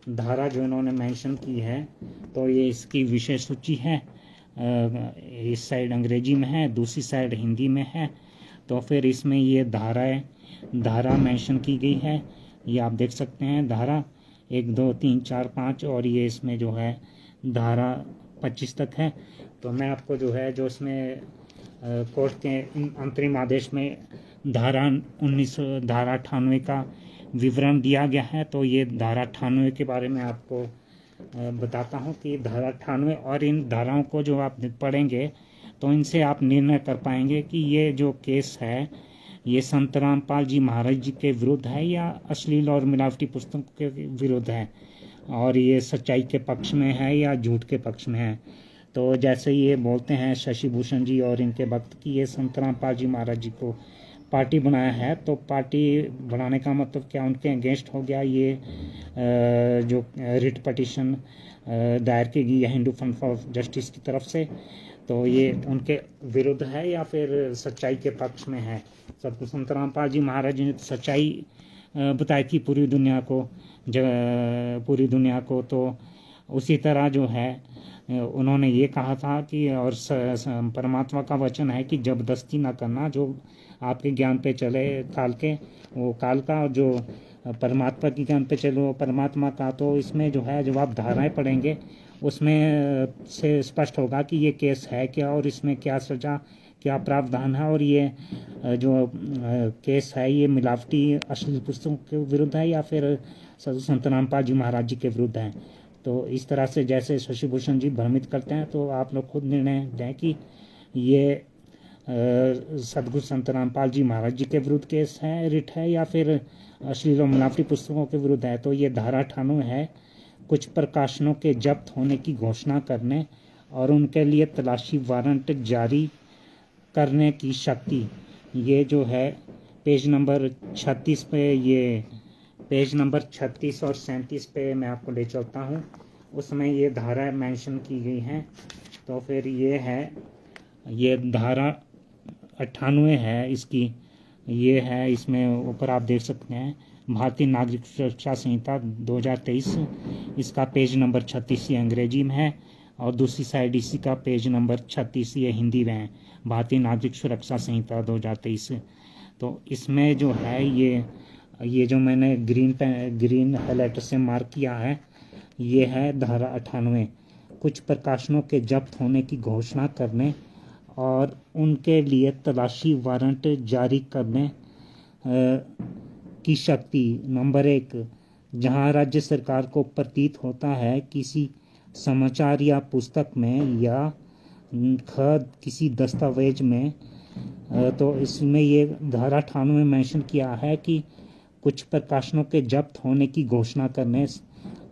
धारा जो इन्होंने मेंशन की है, तो ये इसकी विषय सूची है। इस साइड अंग्रेजी में है, दूसरी साइड हिंदी में है। तो फिर इसमें ये धारा मेंशन की गई है, ये आप देख सकते हैं। धारा 1, 2, 3, 4, 5, और ये इसमें जो है धारा 25 तक है। तो मैं आपको जो है जो इसमें कोर्ट के अंतरिम आदेश में धारा 98 का विवरण दिया गया है। तो ये धारा 98 के बारे में आपको बताता हूँ कि धारा 98 और इन धाराओं को जो आप पढ़ेंगे तो इनसे आप निर्णय कर पाएंगे कि ये जो केस है ये संत रामपाल जी महाराज जी के विरुद्ध है या अश्लील और मिलावटी पुस्तकों के विरुद्ध है, और ये सच्चाई के पक्ष में है या झूठ के पक्ष में है। तो जैसे ये बोलते हैं शशि भूषण जी और इनके भक्त कि ये संत रामपाल जी महाराज जी को पार्टी बनाया है, तो पार्टी बनाने का मतलब क्या उनके अगेंस्ट हो गया ये जो रिट पटिशन दायर की गई है हिंदू फ्रंट फॉर जस्टिस की तरफ से, तो ये उनके विरुद्ध है या फिर सच्चाई के पक्ष में है। सतगुरु संत रामपाल जी महाराज जी ने सच्चाई बताई थी पूरी दुनिया को, तो उसी तरह जो है उन्होंने ये कहा था कि और परमात्मा का वचन है कि जबरदस्ती ना करना, जो आपके ज्ञान पे चले काल के वो काल का, और जो परमात्मा के ज्ञान पे चले वो परमात्मा का। तो इसमें जो है जब आप धाराएं पढ़ेंगे उसमें से स्पष्ट होगा कि ये केस है क्या और इसमें क्या सजा क्या प्रावधान है, और ये जो केस है ये मिलावटी अश्लील पुस्तकों के विरुद्ध है या फिर संत रामपाल जी महाराज जी के विरुद्ध है। तो इस तरह से जैसे शशि भूषण जी भ्रमित करते हैं, तो आप लोग खुद निर्णय दें कि ये सदगुरु संत रामपाल जी महाराज जी के विरुद्ध केस है, रिट है, या फिर अश्लील और मिलावटी पुस्तकों के विरुद्ध है। तो ये धारा 98 है, कुछ प्रकाशनों के जब्त होने की घोषणा करने और उनके लिए तलाशी वारंट जारी करने की शक्ति। ये जो है पेज नंबर 36 पे, ये पेज नंबर 36 और 37 पे मैं आपको ले चलता हूँ, उसमें ये धारा मेंशन की गई हैं। तो फिर ये है, ये धारा 98 है इसकी, ये है, इसमें ऊपर आप देख सकते हैं भारतीय नागरिक सुरक्षा संहिता 2023, इसका पेज नंबर 36 ये अंग्रेजी में है, और दूसरी साइड इसी का पेज नंबर 36 ये हिंदी में है, भारतीय नागरिक सुरक्षा संहिता 2023। तो इसमें जो है ये जो मैंने ग्रीन हाईलाइटर से मार्क किया है, ये है धारा 98, कुछ प्रकाशनों के जब्त होने की घोषणा करने और उनके लिए तलाशी वारंट जारी करने की शक्ति। नंबर 1, जहां राज्य सरकार को प्रतीत होता है किसी समाचार या पुस्तक में या किसी दस्तावेज में, तो इसमें ये धारा 98 में मेंशन किया है कि कुछ प्रकाशनों के जब्त होने की घोषणा करने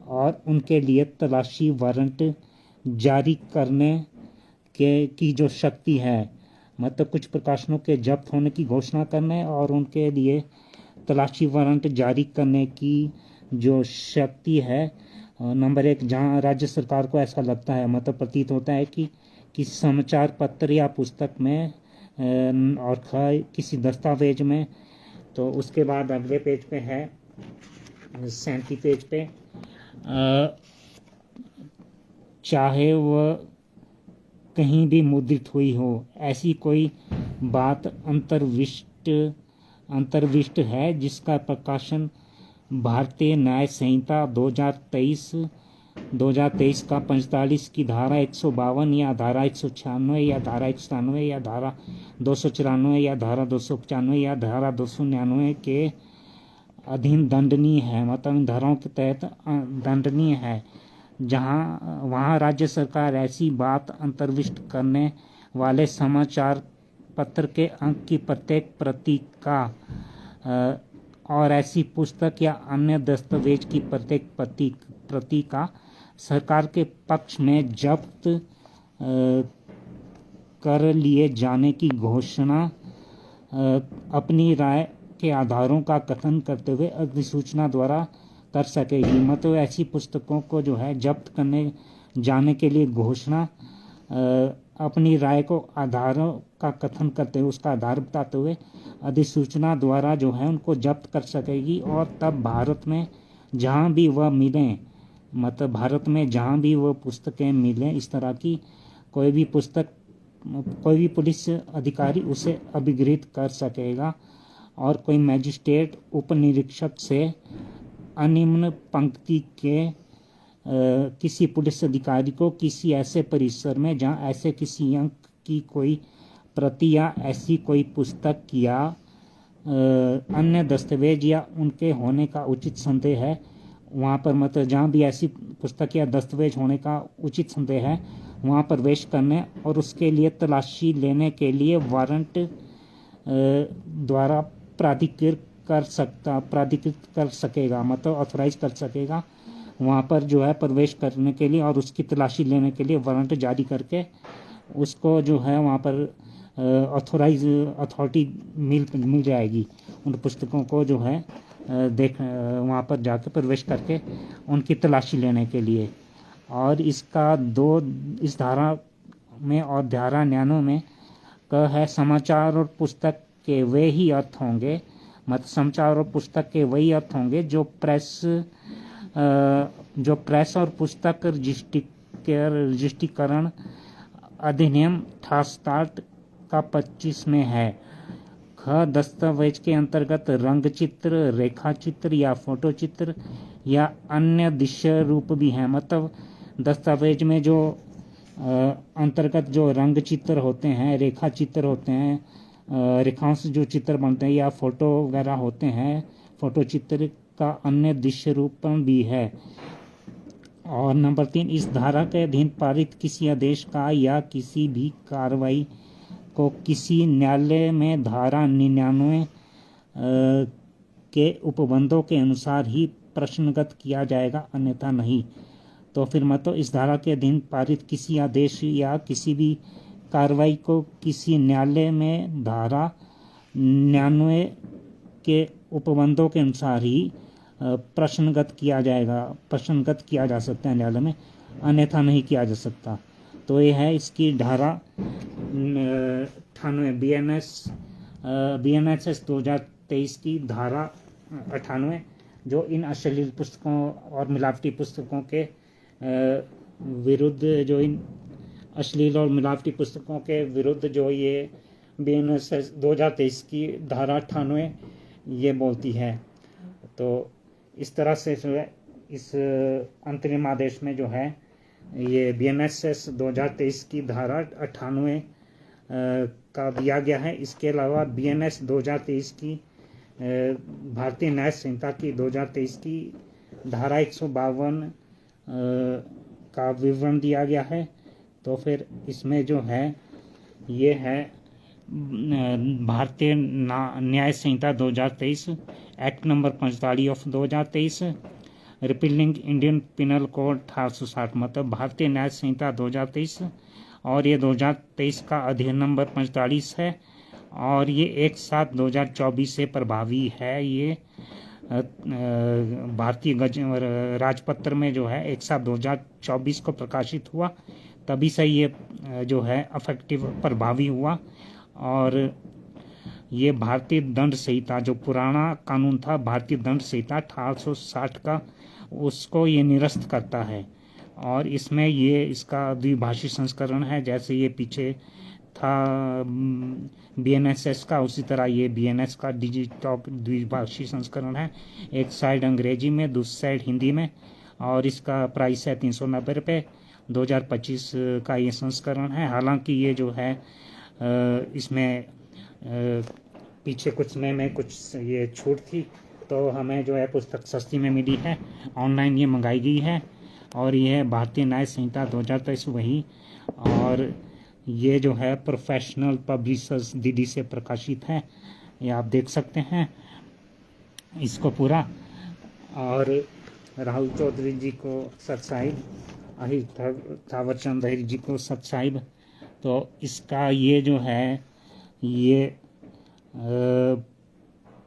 और उनके लिए तलाशी वारंट जारी करने की जो शक्ति है, मतलब कुछ प्रकाशनों के जब्त होने की घोषणा करने और उनके लिए तलाशी वारंट जारी करने की जो शक्ति है। नंबर 1, जहां राज्य सरकार को ऐसा लगता है, मतलब प्रतीत होता है कि किसी समाचार पत्र या पुस्तक में और किसी दस्तावेज में। तो उसके बाद अगले पेज पे है 37 पेज पे, चाहे वह कहीं भी मुद्रित हुई हो, ऐसी कोई बात अंतर्विष्ट है जिसका प्रकाशन भारतीय न्याय संहिता 2023 का 45 की धारा 152 या धारा 196 या धारा 197 या धारा 294 या धारा 295 या धारा 299 के अधीन दंडनीय है, मतलब इन धाराओं के तहत दंडनीय है। वहाँ राज्य सरकार ऐसी बात अंतर्विष्ट करने वाले समाचार पत्र के अंक की प्रत्येक प्रति का और ऐसी पुस्तक या अन्य दस्तावेज की प्रत्येक प्रति का सरकार के पक्ष में जब्त कर लिए जाने की घोषणा अपनी राय के आधारों का कथन करते हुए अधिसूचना द्वारा कर सकेगी। मतलब ऐसी पुस्तकों को जो है जब्त करने जाने के लिए घोषणा अपनी राय को आधारों का कथन करते हुए, उसका आधार बताते हुए अधिसूचना द्वारा जो है उनको जब्त कर सकेगी। और तब भारत में जहाँ भी वह मिलें, मतलब भारत में जहाँ भी वह पुस्तकें मिलें, इस तरह की कोई भी पुस्तक कोई भी पुलिस अधिकारी उसे अभिगृहित कर सकेगा। और कोई मजिस्ट्रेट उप निरीक्षक से अनिम्न पंक्ति के किसी पुलिस अधिकारी को किसी ऐसे परिसर में जहाँ ऐसे किसी अंक की कोई प्रति या ऐसी कोई पुस्तक या अन्य दस्तावेज या उनके होने का उचित संदेह है, वहाँ पर मतलब जहाँ भी ऐसी पुस्तक या दस्तावेज होने का उचित संदेह है वहाँ प्रवेश करने और उसके लिए तलाशी लेने के लिए वारंट द्वारा प्राधिकृत कर सकेगा, मतलब ऑथोराइज कर सकेगा वहाँ पर जो है प्रवेश करने के लिए और उसकी तलाशी लेने के लिए वारंट जारी करके उसको जो है वहाँ पर अथॉरिटी मिल जाएगी उन पुस्तकों को जो है वहाँ पर जाकर प्रवेश करके उनकी तलाशी लेने के लिए। और इसका इस धारा में और धारा 99 में का है समाचार और पुस्तक के वे ही अर्थ होंगे, मतलब समाचार और पुस्तक के वही अर्थ होंगे जो प्रेस और पुस्तक रजिस्ट्रीकरण अधिनियम 68 का 25 में है। ख दस्तावेज के अंतर्गत रंग चित्र, रेखा चित्र या फोटो चित्र या अन्य दृश्य रूप भी हैं, मतलब दस्तावेज में जो अंतर्गत जो रंग चित्र होते हैं, रेखा चित्र होते हैं, रेखाओं से जो चित्र बनते हैं या फोटो वगैरह होते हैं, फोटो चित्र का अन्य दृश्य रूप भी है। और नंबर 3, इस धारा के अधीन पारित किसी आदेश का या किसी भी कार्रवाई को किसी न्यायालय में धारा 99 के उपबंधों के अनुसार ही प्रश्नगत किया जाएगा, अन्यथा नहीं। तो फिर मतलब इस धारा के अधीन पारित किसी आदेश या किसी भी कार्रवाई को किसी न्यायालय में धारा 99 के उपबंधों के अनुसार ही प्रश्नगत किया जा सकता है न्यायालय में, अन्यथा नहीं किया जा सकता। तो ये है इसकी धारा 98 BNSS 2023 की धारा 98 जो इन अश्लील पुस्तकों और मिलावटी पुस्तकों के विरुद्ध, जो इन अश्लील और मिलावटी पुस्तकों के विरुद्ध जो ये BNSS 2023 की धारा 98 ये बोलती है। तो इस तरह से जो है इस अंतरिम आदेश में जो है ये BNSS 2023 की धारा 98 का दिया गया है। इसके अलावा BNS 2023 की भारतीय न्याय संहिता की 2023 की धारा 152 का विवरण दिया गया है। तो फिर इसमें जो है ये है भारतीय न्याय संहिता 2023 act number 45 of 2023, repealing Indian penal code 1860, मतलब भारतीय न्याय संहिता 2023 और ये 2023 का अधिनियम नंबर 45 है और ये 1/7/2024 से प्रभावी है। ये भारतीय राजपत्र में जो है 1/7/2024 को प्रकाशित हुआ, तभी से ये जो है अफेक्टिव प्रभावी हुआ। और ये भारतीय दंड संहिता जो पुराना कानून था, भारतीय दंड संहिता 1860 का, उसको ये निरस्त करता है। और इसमें ये इसका द्विभाषी संस्करण है, जैसे ये पीछे था BNSS का, उसी तरह ये BNS का डिजिटॉक द्विभाषी संस्करण है। एक साइड अंग्रेजी में, दूसरी साइड हिंदी में, और इसका प्राइस है 390 रुपये। 2025 का ये संस्करण है। हालांकि ये जो है इसमें पीछे कुछ में कुछ ये छूट थी, तो हमें जो है पुस्तक सस्ती में मिली है, ऑनलाइन ये मंगाई गई है। और ये है भारतीय न्याय संहिता 2023 वही, और ये जो है प्रोफेशनल पब्लिशर्स DD से प्रकाशित है, ये आप देख सकते हैं इसको पूरा। और राहुल चौधरी जी को सतसाहिब, थावर चंद अहिर जी को सतसाहिब। तो इसका ये जो है ये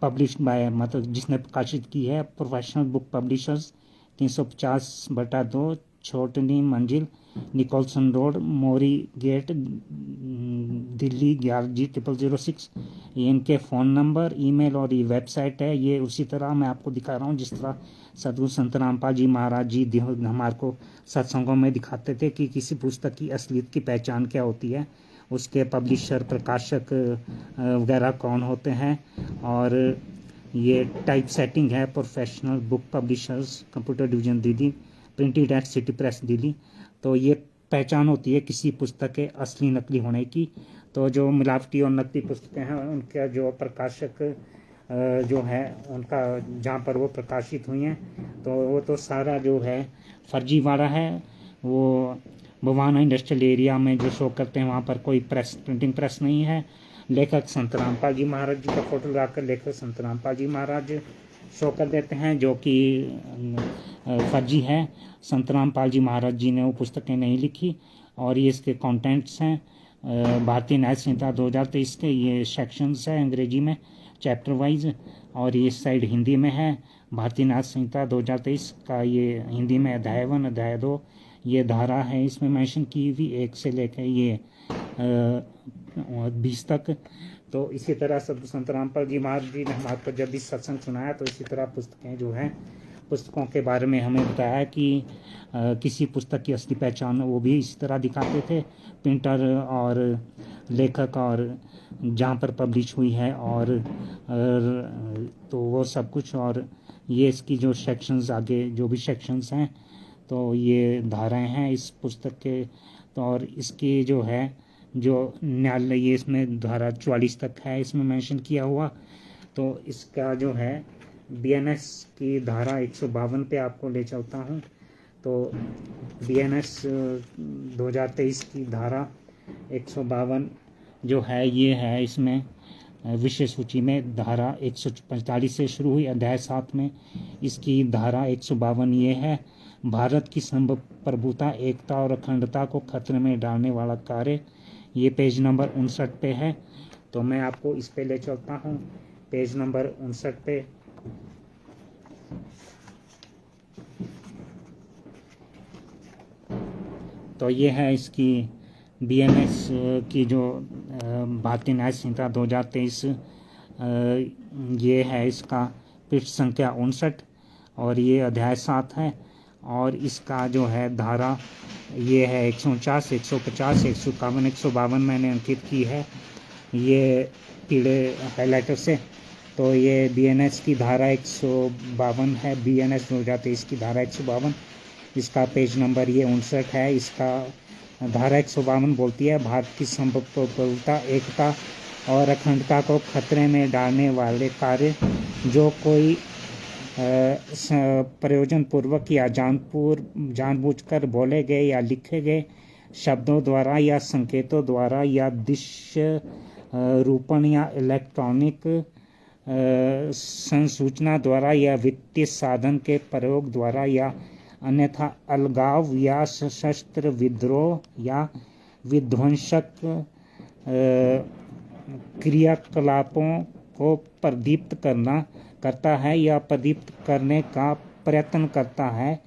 पब्लिश्ड बाय, मतलब जिसने प्रकाशित की है प्रोफेशनल बुक पब्लिशर्स, 350/2 छोटनी मंजिल, निकोलसन रोड, मोरी गेट, दिल्ली 11G0006। ये इनके फ़ोन नंबर, ईमेल और ये वेबसाइट है। ये उसी तरह मैं आपको दिखा रहा हूँ जिस तरह सदगुरु संत रामपाल जी महाराज जी हमारे को सत्संगों में दिखाते थे कि किसी पुस्तक की असलियत की पहचान क्या होती है, उसके पब्लिशर, प्रकाशक वगैरह कौन होते हैं। और ये टाइप सेटिंग है professional book publishers, computer division Delhi, printed at city press Delhi. तो ये पहचान होती है किसी पुस्तक के असली नकली होने की। तो जो मिलावटी और नकली पुस्तकें हैं उनका जो प्रकाशक जो है उनका जहाँ पर वो प्रकाशित हुई हैं, तो वो तो सारा जो है फर्जीवाड़ा है। वो भवाना इंडस्ट्रियल एरिया में जो शो करते हैं वहाँ पर कोई प्रिंटिंग प्रेस नहीं है, लेखक संत रामपाल जी महाराज जी का फोटो लगाकर लेखक संत रामपाल जी महाराज शो कर देते हैं, जो कि फर्जी है। संत रामपाल जी महाराज जी ने वो पुस्तकें नहीं लिखी। और ये इसके कंटेंट्स हैं भारतीय न्याय संहिता 2023 के, ये सेक्शंस है अंग्रेजी में चैप्टर वाइज, और ये साइड हिंदी में है भारतीय न्याय संहिता 2023 का। ये हिंदी में अध्याय 1 अध्याय 2 ये धारा है इसमें मेंशन की हुई 1 से लेकर ये 20 तक। तो इसी तरह संत रामपाल जी महाराज जी ने हमारे को जब भी सत्संग सुनाया तो इसी तरह पुस्तकें जो हैं, पुस्तकों के बारे में हमें बताया कि किसी पुस्तक की असली पहचान वो भी इसी तरह दिखाते थे, प्रिंटर और लेखक और जहाँ पर पब्लिश हुई है और तो वो सब कुछ। और ये इसकी जो सेक्शंस आगे जो भी सेक्शंस हैं तो ये धाराएं हैं इस पुस्तक के। तो और इसकी जो है जो न्यायालय ये इसमें धारा 44 तक है इसमें मेंशन किया हुआ। तो इसका जो है BNS की धारा 152 पे आपको ले चलता हूँ। तो BNS 2023 की धारा 152 जो है ये है इसमें विषय सूची में धारा 145 से शुरू हुई अध्याय 7 में इसकी धारा 152 ये है, भारत की संप्रभुता एकता और अखंडता को खतरे में डालने वाला कार्य। ये पेज नंबर 59 पे है। तो मैं आपको इस पे ले चलता हूँ पेज नंबर 59 पे। तो ये है इसकी BNS की जो भारतीय न्याय संहिता 2023 ये है इसका पृष्ठ संख्या 59 और ये अध्याय 7 है। और इसका जो है धारा ये है 149, 150, 151, 152 मैंने अंकित की है ये पीले हाइलाइटर से। तो ये BNS की धारा 152 है, BNS 2023 की धारा 152, इसका पेज नंबर ये 59 है। इसका धारा 152 बोलती है भारत की संप्रभुता एकता और अखंडता को खतरे में डालने वाले कार्य जो कोई प्रयोजन पूर्वक या जानबूझकर बोले गए या लिखे गए शब्दों द्वारा या संकेतों द्वारा या दृश्य रूपण या इलेक्ट्रॉनिक संसूचना द्वारा या वित्तीय साधन के प्रयोग द्वारा या अन्यथा अलगाव या सशस्त्र विद्रोह या विध्वंसक क्रियाकलापों को प्रदीप्त करता है या प्रदीप्त करने का प्रयत्न करता है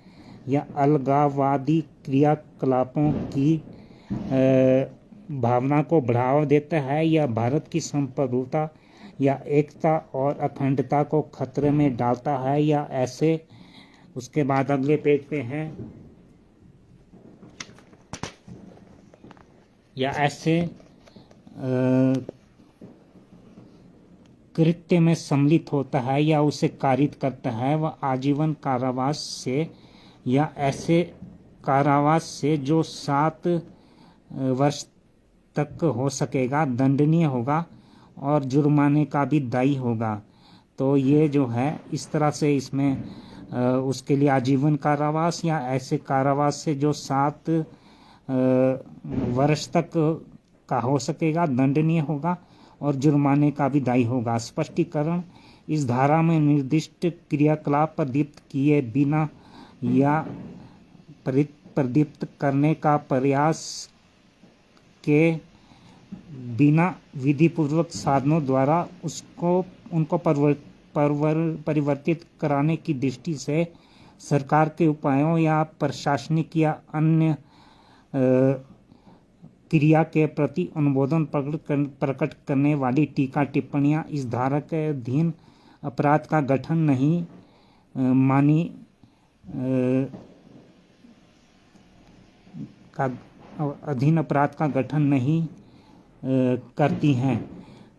या अलगाववादी क्रियाकलापों की भावना को बढ़ावा देता है या भारत की संप्रभुता या एकता और अखंडता को खतरे में डालता है या ऐसे। उसके बाद अगले पेज पे हैं या ऐसे कृत्य में सम्मिलित होता है या उसे कारित करता है वह आजीवन कारावास से या ऐसे कारावास से जो 7 वर्ष तक हो सकेगा दंडनीय होगा और जुर्माने का भी दायी होगा। तो ये जो है इस तरह से इसमें उसके लिए आजीवन कारावास या ऐसे कारावास से जो 7 वर्ष तक का हो सकेगा दंडनीय होगा और जुर्माने का भी दायी होगा। स्पष्टीकरण, इस धारा में निर्दिष्ट क्रियाकलाप प्रदीप्त किए बिना या प्रदीप्त करने का प्रयास के बिना विधिपूर्वक साधनों द्वारा उनको परिवर्तित कराने की दृष्टि से सरकार के उपायों या प्रशासनिक या अन्य क्रिया के प्रति अनुमोदन प्रकट करने वाली टीका टिप्पणियां इस धारा के अधीन अपराध का गठन नहीं मानी का अधीन अपराध का गठन नहीं करती हैं।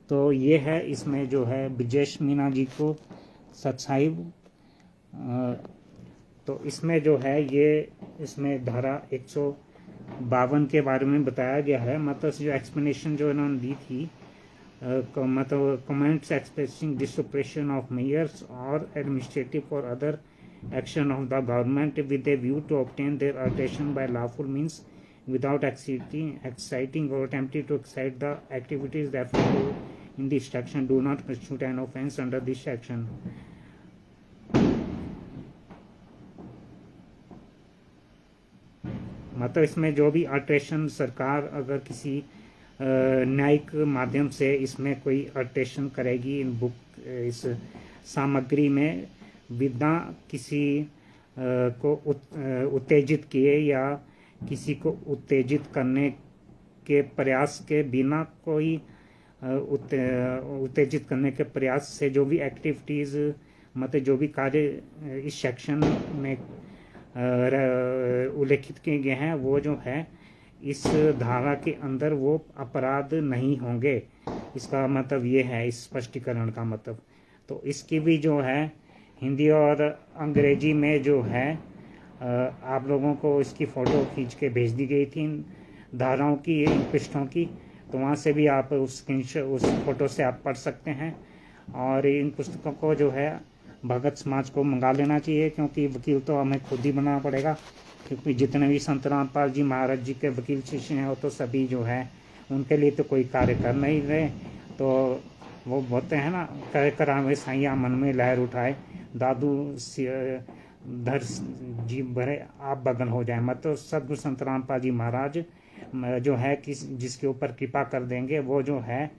तो ये है इसमें जो है ब्रजेश मीना जी को सत्साहिब। तो इसमें जो है ये इसमें धारा 152 के बारे में बताया गया है। मतलब जो एक्सप्लेनेशन जो इन्होंने दी थी मतलब comments expressing disapprobation of measures और एडमिनिस्ट्रेटिव और other action of the government with a view to obtain their attention by lawful means without exciting or attempting to excite the activities referred to in this section do not constitute an offense under this section. मतलब इसमें जो भी alteration सरकार अगर किसी न्यायिक माध्यम से इसमें कोई अल्ट्रेशन करेगी इन बुक इस सामग्री में बिना किसी को उत्तेजित किए या किसी को उत्तेजित करने के प्रयास के बिना कोई उत्तेजित करने के प्रयास से जो भी एक्टिविटीज़ मतलब जो भी कार्य इस सेक्शन में उल्लेखित किए गए हैं वो जो है इस धारा के अंदर वो अपराध नहीं होंगे। इसका मतलब ये है इस स्पष्टीकरण का मतलब। तो इसकी भी जो है हिंदी और अंग्रेजी में जो है आप लोगों को इसकी फ़ोटो खींच के भेज दी गई थी इन धाराओं की इन पृष्ठों की, तो वहाँ से भी आप उस फ़ोटो से आप पढ़ सकते हैं। और इन पुस्तकों को जो है भगत समाज को मंगा लेना चाहिए, क्योंकि वकील तो हमें खुद ही बनाना पड़ेगा, क्योंकि जितने भी संत रामपाल जी महाराज जी के वकील शिष्य हैं वो तो सभी जो है उनके लिए तो कोई कार्य कर नहीं रहे। तो वो बोलते हैं ना, कह करावे साइया मन में लहर उठाए, दादू धर जी भरे आप बगन हो जाए। मतलब सदगुरु संत रामपाल जी महाराज जो है जिसके ऊपर कृपा कर देंगे वो जो है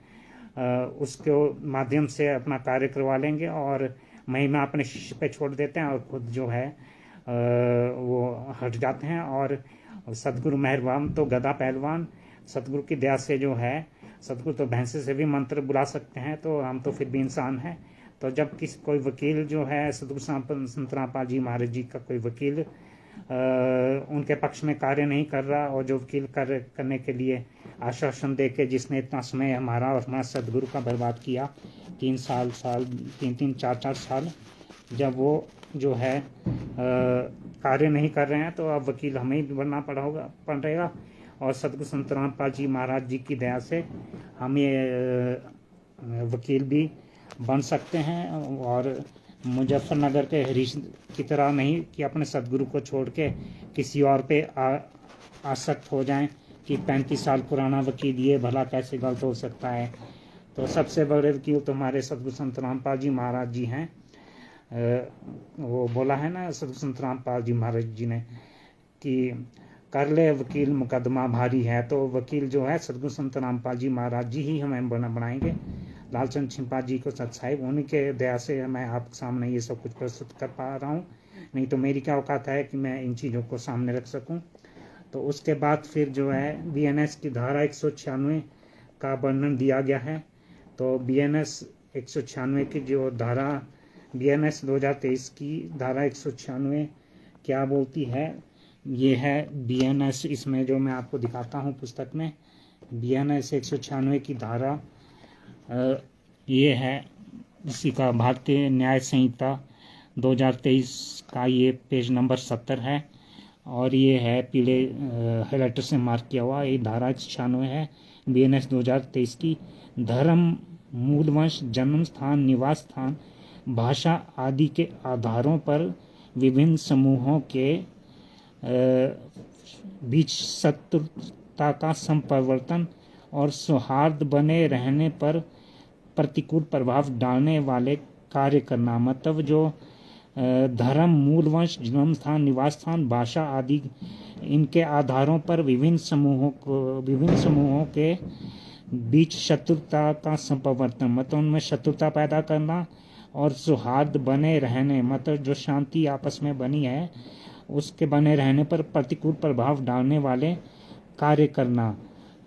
उसके माध्यम से अपना कार्य करवा लेंगे और महिमा अपने शिष्य पे छोड़ देते हैं और खुद जो है वो हट जाते हैं। और सदगुरु मेहरबान तो गदा पहलवान, सदगुरु की दया से जो है सदगुरु तो भैंसे से भी मंत्र बुला सकते हैं, तो हम तो फिर भी इंसान हैं। तो जब कोई वकील जो है सदगुरु संत रामपाल जी महाराज जी का कोई वकील उनके पक्ष में कार्य नहीं कर रहा और जो वकील करने के लिए आश्वासन दे के जिसने इतना समय हमारा और हमारा सदगुरु का बर्बाद किया, 3 साल 4 साल, जब वो जो है कार्य नहीं कर रहे हैं तो अब वकील हमें ही बनना पड़ेगा। और सदगुरु संत रामपाल जी महाराज जी की दया से हम ये वकील भी बन सकते हैं और मुजफ्फरनगर के हरीश की तरह नहीं कि अपने सदगुरु को छोड़ के किसी और पे आसक्त हो जाएं कि 35 साल पुराना वकील ये भला कैसे गलत हो सकता है। तो सबसे बड़े वकील तो हमारे सदगुरु संत रामपाल जी महाराज जी हैं। वो बोला है ना सदगुरु संत रामपाल जी महाराज जी ने कि कर ले वकील मुकदमा भारी है, तो वकील जो है सदगुरु संत रामपाल जी महाराज जी ही हमें बनाएंगे। लालचंद छिंपा जी को सत साहिब उन्हीं के दया से मैं आपके सामने ये सब कुछ प्रस्तुत कर पा रहा हूँ, नहीं तो मेरी क्या औकात है कि मैं इन चीज़ों को सामने रख सकूँ। तो उसके बाद फिर जो है BNS की धारा 196 का वर्णन दिया गया है। तो BNS 196 की जो धारा BNS 2023 की धारा 196 क्या बोलती है, ये है BNS, इसमें जो मैं आपको दिखाता हूँ पुस्तक में BNS 196 की धारा ये है इसी का भारतीय न्याय संहिता 2023 का ये पेज नंबर 70 है और ये है पीले हाइलाइटर से मार्क किया हुआ। ये धारा 196 है BNS 2023 की। धर्म, मूलवंश, जन्म स्थान, निवास स्थान, भाषा आदि के आधारों पर विभिन्न समूहों के बीच शत्रुता का संप्रवर्तन और सौहार्द बने रहने पर प्रतिकूल प्रभाव डालने वाले कार्य करना। मतलब जो धर्म, मूलवंश, जन्म स्थान, निवास स्थान, भाषा आदि इनके आधारों पर विभिन्न समूहों के बीच शत्रुता का संप्रवर्तन, मतलब उनमें शत्रुता पैदा करना और सौहार्द बने रहने, मतलब जो शांति आपस में बनी है उसके बने रहने पर प्रतिकूल प्रभाव डालने वाले कार्य करना।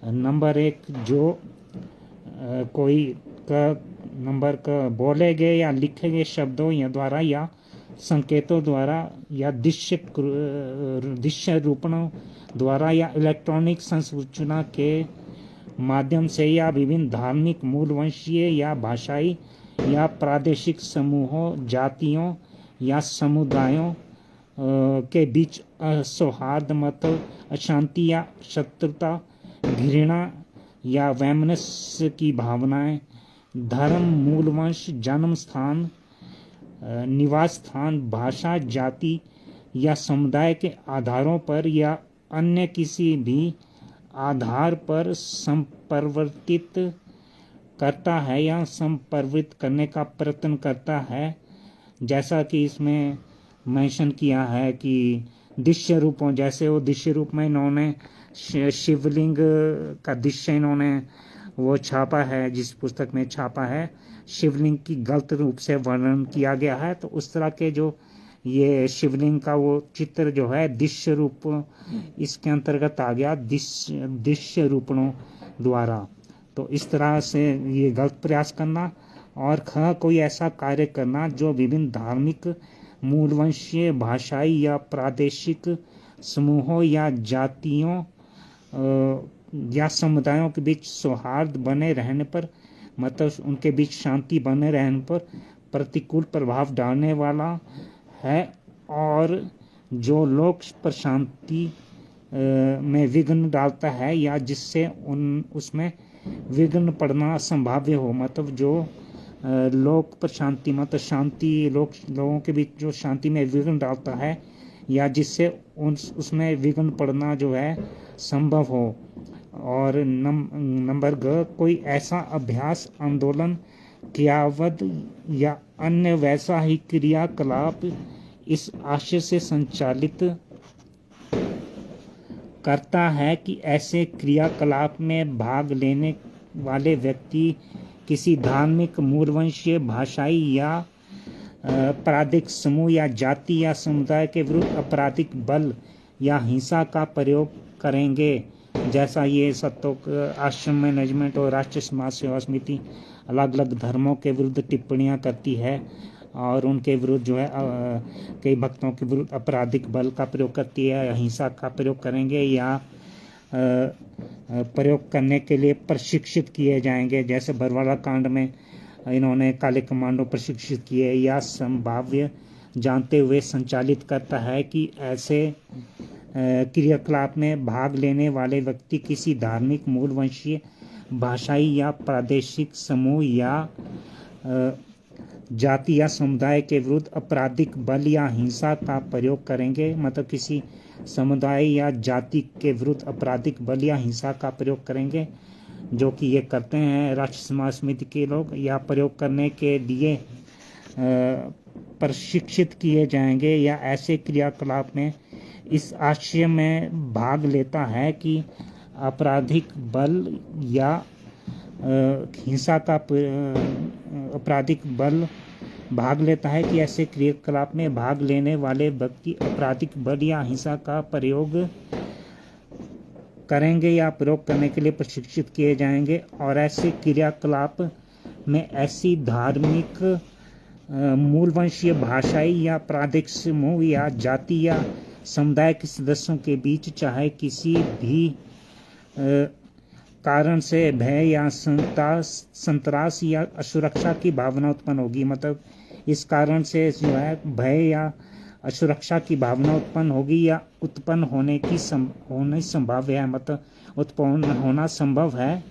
नंबर 1 जो कोई नंबर का बोले गए या लिखे गए शब्दों या द्वारा या संकेतों द्वारा या दृश्य रूपणों द्वारा या इलेक्ट्रॉनिक संसूचना के माध्यम से या विभिन्न धार्मिक, मूलवंशीय या भाषाई या प्रादेशिक समूहों, जातियों या समुदायों के बीच असौहार्द, मतलब अशांति या शत्रुता, घृणा या वैमनस्य की भावनाएं, धर्म, मूलवंश, जन्म स्थान, निवास स्थान, भाषा, जाति या समुदाय के आधारों पर या अन्य किसी भी आधार पर संपरिवर्तित करता है या संपरिवर्तित करने का प्रयत्न करता है, जैसा कि इसमें मेंशन किया है कि दृश्य रूपों, जैसे वो दृश्य रूप में इन्होंने शिवलिंग का दृश्य इन्होंने वो छापा है, जिस पुस्तक में छापा है शिवलिंग की गलत रूप से वर्णन किया गया है, तो उस तरह के जो ये शिवलिंग का वो चित्र जो है दृश्य रूप इसके अंतर्गत आ गया, दृश्य रूपणों द्वारा। तो इस तरह से ये गलत प्रयास करना और कोई ऐसा कार्य करना जो विभिन्न धार्मिक, मूलवंशीय, भाषाई या प्रादेशिक समूहों या जातियों या समुदायों के बीच सौहार्द बने रहने पर, मतलब उनके बीच शांति बने रहने पर प्रतिकूल प्रभाव डालने वाला है, और जो लोक प्रशांति में विघ्न डालता है या जिससे उसमें विघ्न पड़ना संभाव्य हो, मतलब जो लोक प्रशांति मतलब शांति, लोगों के बीच जो शांति में विघ्न डालता है या जिससे उसमें विघ्न पड़ना जो है संभव हो। और नंबर ग, कोई ऐसा अभ्यास, आंदोलन, क्रियावद या अन्य वैसा ही क्रियाकलाप इस आशय से संचालित करता है कि ऐसे क्रियाकलाप में भाग लेने वाले व्यक्ति किसी धार्मिक, मूलवंशीय, भाषाई या आपराधिक समूह या जाति या समुदाय के विरुद्ध आपराधिक बल या हिंसा का प्रयोग करेंगे, जैसा ये सत्तोक आश्रम मैनेजमेंट और राष्ट्रीय समाज सेवा समिति अलग अलग धर्मों के विरुद्ध टिप्पणियां करती है और उनके विरुद्ध जो है कई भक्तों के विरुद्ध आपराधिक बल का प्रयोग करती है, हिंसा का प्रयोग करेंगे या प्रयोग करने के लिए प्रशिक्षित किए जाएंगे, जैसे बरवाला कांड में इन्होंने काले कमांडो प्रशिक्षित किए, या संभाव्य जानते हुए संचालित करता है कि ऐसे क्रियाकलाप में भाग लेने वाले व्यक्ति किसी धार्मिक, मूलवंशीय, भाषाई या प्रादेशिक समूह या जाति या समुदाय के विरुद्ध आपराधिक बल या हिंसा का प्रयोग करेंगे, मतलब किसी समुदाय या जाति के विरुद्ध आपराधिक बल या हिंसा का प्रयोग करेंगे, जो कि ये करते हैं राष्ट्रीय समाज समिति के लोग, या प्रयोग करने के लिए प्रशिक्षित किए जाएंगे, या ऐसे क्रियाकलाप में इस आशय में भाग लेता है कि आपराधिक बल या हिंसा का आपराधिक बल भाग लेता है कि ऐसे क्रियाकलाप में भाग लेने वाले व्यक्ति आपराधिक बल या हिंसा का प्रयोग करेंगे या प्रयोग करने के लिए प्रशिक्षित किए जाएंगे, और ऐसे क्रियाकलाप में ऐसी धार्मिक, मूलवंशीय, भाषाई या प्रादेशिक समूह या जाति या समुदाय के सदस्यों के बीच चाहे किसी भी कारण से भय या संतरास या असुरक्षा की भावना उत्पन्न होगी, मतलब इस कारण से जो है भय या असुरक्षा की भावना उत्पन्न होगी या उत्पन्न होने संभाव्य है, मतलब उत्पन्न होना संभव है,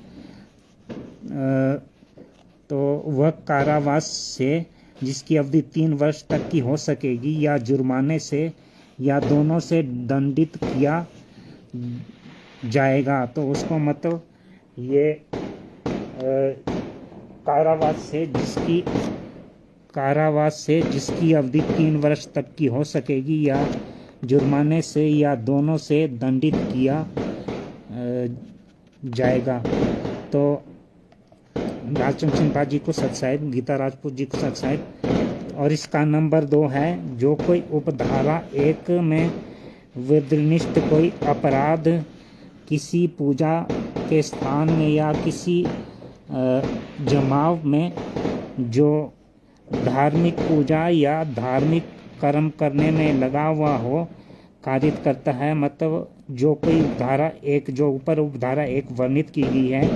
तो वह कारावास से जिसकी अवधि 3 वर्ष तक की हो सकेगी या जुर्माने से या दोनों से दंडित किया जाएगा। तो उसको मतलब ये कारावास से जिसकी अवधि 3 वर्ष तक की हो सकेगी या जुर्माने से या दोनों से दंडित किया जाएगा। तो लालचंद सिंह जी को सत साहिब, गीता राजपूत जी को सत साहिब। और इसका नंबर 2 है, जो कोई उपधारा 1 में विनिर्दिष्ट कोई अपराध किसी पूजा के स्थान में या किसी जमाव में जो धार्मिक पूजा या धार्मिक कर्म करने में लगा हुआ हो कारित करता है, मतलब जो कोई उपधारा 1 जो ऊपर उपधारा 1 वर्णित की गई है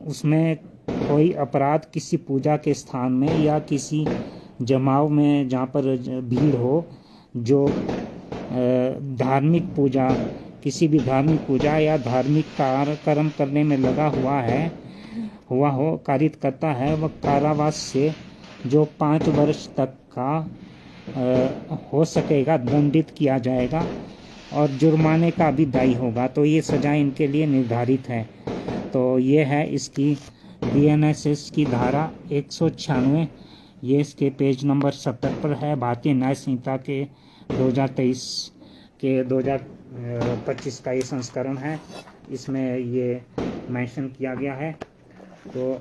उसमें कोई अपराध किसी पूजा के स्थान में या किसी जमाव में जहाँ पर भीड़ हो, जो धार्मिक पूजा, किसी भी धार्मिक पूजा या धार्मिक कर्म करने में लगा हुआ हो कारित करता है, वह कारावास से जो 5 वर्ष तक का हो सकेगा दंडित किया जाएगा। और जुर्माने का भी दायी होगा। तो ये सज़ा इनके लिए निर्धारित है। तो ये है इसकी BNSS की धारा 196, ये इसके पेज नंबर 70 पर है। भारतीय न्याय संहिता के 2025 का ये संस्करण है, इसमें ये मेंशन किया गया है। तो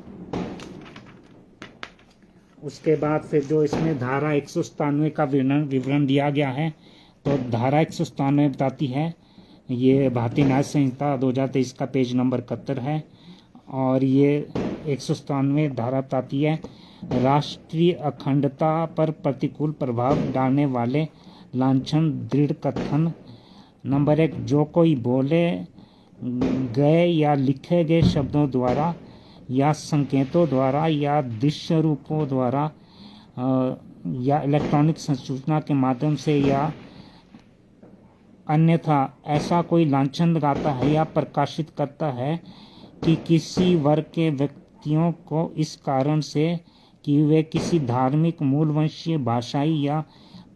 उसके बाद फिर जो इसमें धारा 197 का विवरण दिया गया है, तो धारा 197 बताती है, ये भारतीय न्याय संहिता 2023 का पेज नंबर 71 है, और ये 197 धारा बताती है, राष्ट्रीय अखंडता पर प्रतिकूल प्रभाव डालने वाले लांछन दृढ़ कथन। नंबर 1, जो कोई बोले गए या लिखे गए शब्दों द्वारा या संकेतों द्वारा या दृश्य रूपों द्वारा या इलेक्ट्रॉनिक सूचना के माध्यम से या अन्यथा ऐसा कोई लांछन लगाता है या प्रकाशित करता है कि किसी वर्ग के व्यक्तियों को इस कारण से कि वे किसी धार्मिक, मूल वंशीय, भाषाई या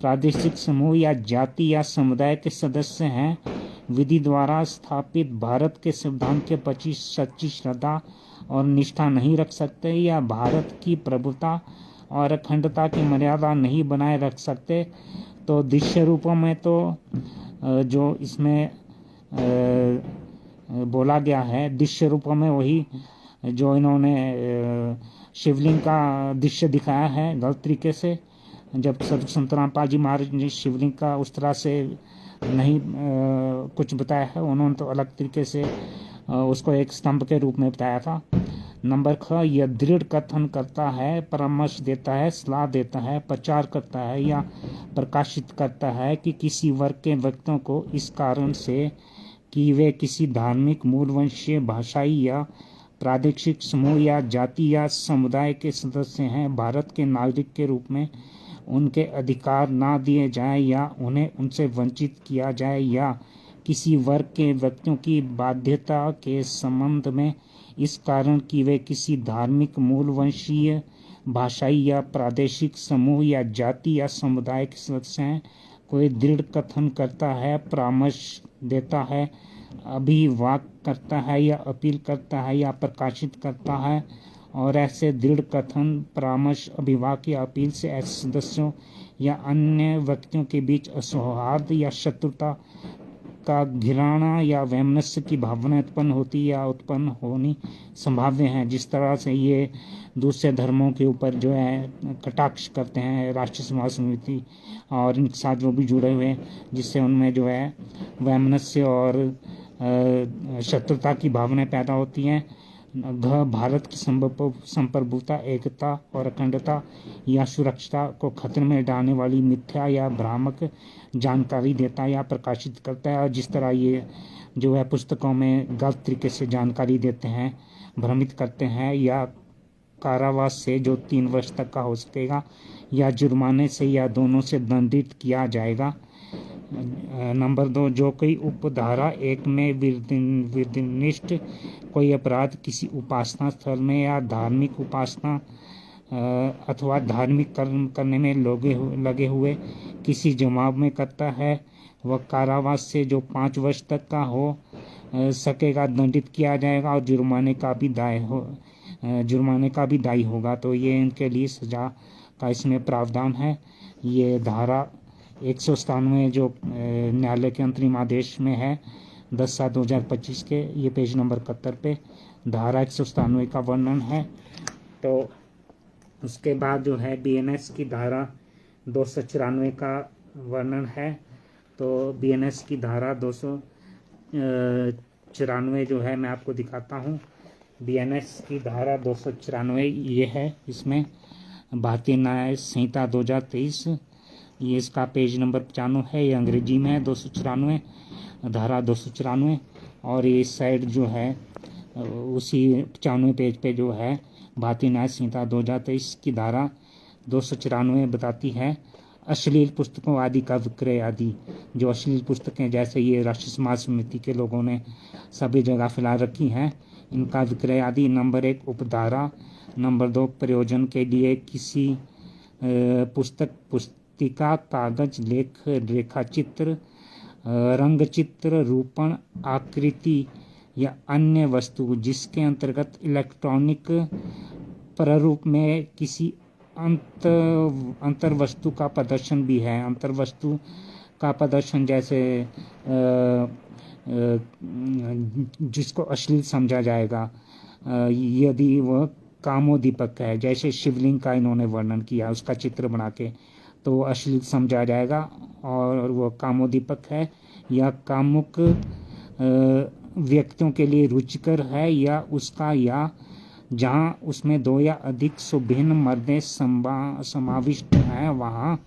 प्रादेशिक समूह या जाति या समुदाय के सदस्य हैं, विधि द्वारा स्थापित भारत के संविधान के प्रति सच्ची श्रद्धा और निष्ठा नहीं रख सकते, या भारत की प्रभुता और अखंडता की मर्यादा नहीं बनाए रख सकते। तो दृश्य रूपों में तो जो इसमें बोला गया है, दृश्य रूपों में वही जो इन्होंने शिवलिंग का दृश्य दिखाया है गलत तरीके से, जब संत रामपाल जी महाराज ने शिवलिंग का उस तरह से नहीं कुछ बताया है, उन्होंने तो अलग तरीके से उसको एक स्तंभ के रूप में बताया था। नंबर 6, यह दृढ़ कथन करता है, परामर्श देता है, सलाह देता है, प्रचार करता है या प्रकाशित करता है कि किसी वर्ग के व्यक्तियों को इस कारण से कि वे किसी धार्मिक, मूल वंशीय, भाषाई या प्रादेशिक समूह या जाति या समुदाय के सदस्य हैं, भारत के नागरिक के रूप में उनके अधिकार ना दिए जाए या उन्हें उनसे वंचित किया जाए, या किसी वर्ग के व्यक्तियों की बाध्यता के संबंध में इस कारण कि वे किसी धार्मिक, मूल वंशीय, भाषाई या प्रादेशिक समूह या जाति या समुदाय के सदस्य हैं, कोई दृढ़ कथन करता है, परामर्श देता है, अभिवाक करता है या अपील करता है या प्रकाशित करता है, और ऐसे दृढ़ कथन, परामर्श, अभिवाक या अपील से ऐसे सदस्यों या अन्य व्यक्तियों के बीच असौहार्द या शत्रुता का घृणा या वैमनस्य की भावना उत्पन्न होती या उत्पन्न होनी संभाव्य है। जिस तरह से ये दूसरे धर्मों के ऊपर जो है कटाक्ष करते हैं राष्ट्रीय समाज समिति और इनके साथ जो भी जुड़े हुए हैं, जिससे उनमें जो है वैमनस्य और शत्रुता की भावनाएं पैदा होती हैं। भारत की संप्रभुता, एकता और अखंडता या सुरक्षा को खतरे में डालने वाली मिथ्या या भ्रामक जानकारी देता है या प्रकाशित करता है। और जिस तरह ये जो है पुस्तकों में गलत तरीके से जानकारी देते हैं, भ्रमित करते हैं, या कारावास से जो 3 वर्ष तक का हो सकेगा या जुर्माने से या दोनों से दंडित किया जाएगा। नंबर 2, जो कोई उपधारा 1 में विनिर्दिष्ट कोई अपराध किसी उपासना स्थल में या धार्मिक उपासना अथवा धार्मिक कर्म करने में लगे हुए किसी जमाव में करता है, वह कारावास से जो 5 वर्ष तक का हो सकेगा दंडित किया जाएगा और जुर्माने का भी दायी होगा। तो ये इनके लिए सजा का इसमें प्रावधान है। ये धारा 197 जो न्यायालय के अंतरिम आदेश में है 10/7/2025 के, ये पेज नंबर 71 पे धारा 197 का वर्णन है। तो उसके बाद जो है BNS की धारा 294 का वर्णन है। तो BNS की धारा 294 जो है मैं आपको दिखाता हूँ। BNS की धारा 294 ये है, इसमें भारतीय न्याय संहिता 2023, ये इसका पेज नंबर 95 है, ये अंग्रेजी में है 294 धारा 294, और ये साइड जो है उसी 95 पेज पे जो है भारतीय न्याय संहिता 2023 की धारा 294 बताती है अश्लील पुस्तकों आदि का विक्रय आदि। जो अश्लील पुस्तकें जैसे ये राष्ट्रीय समाज समिति के लोगों ने सभी जगह फैला रखी हैं, इनका विक्रय आदि। नंबर 1 उपधारा। नंबर 2 प्रयोजन के लिए किसी पुस्तिका, कागज, लेख, रेखाचित्र रंग चित्र रूपण आकृति या अन्य वस्तु जिसके अंतर्गत इलेक्ट्रॉनिक प्रारूप में किसी अंतर वस्तु का प्रदर्शन भी है। अंतर वस्तु का प्रदर्शन जैसे जिसको अश्लील समझा जाएगा यदि वह कामोदीपक है, जैसे शिवलिंग का इन्होंने वर्णन किया, उसका चित्र बना के तो अश्लील समझा जाएगा और वह कामोदीपक है या कामुक व्यक्तियों के लिए रुचिकर है या उसका या जहाँ उसमें दो या अधिक सुभिन्न मर्दें समाविष्ट हैं वहाँ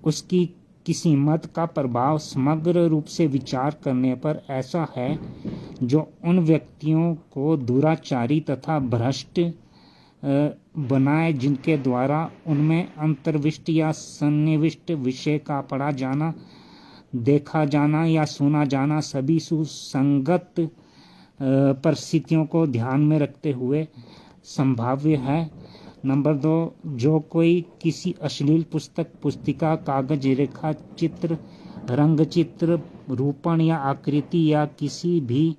उसकी किसी मत का प्रभाव समग्र रूप से विचार करने पर ऐसा है जो उन व्यक्तियों को दुराचारी तथा भ्रष्ट बनाए जिनके द्वारा उनमें अंतर्विष्ट या सन्निविष्ट विषय का पढ़ा जाना, देखा जाना या सुना जाना सभी सुसंगत परिस्थितियों को ध्यान में रखते हुए संभाव्य है। नंबर 2, जो कोई किसी अश्लील पुस्तक, पुस्तिका, कागज, रेखा चित्र, रंग चित्र, रूपण या आकृति या किसी भी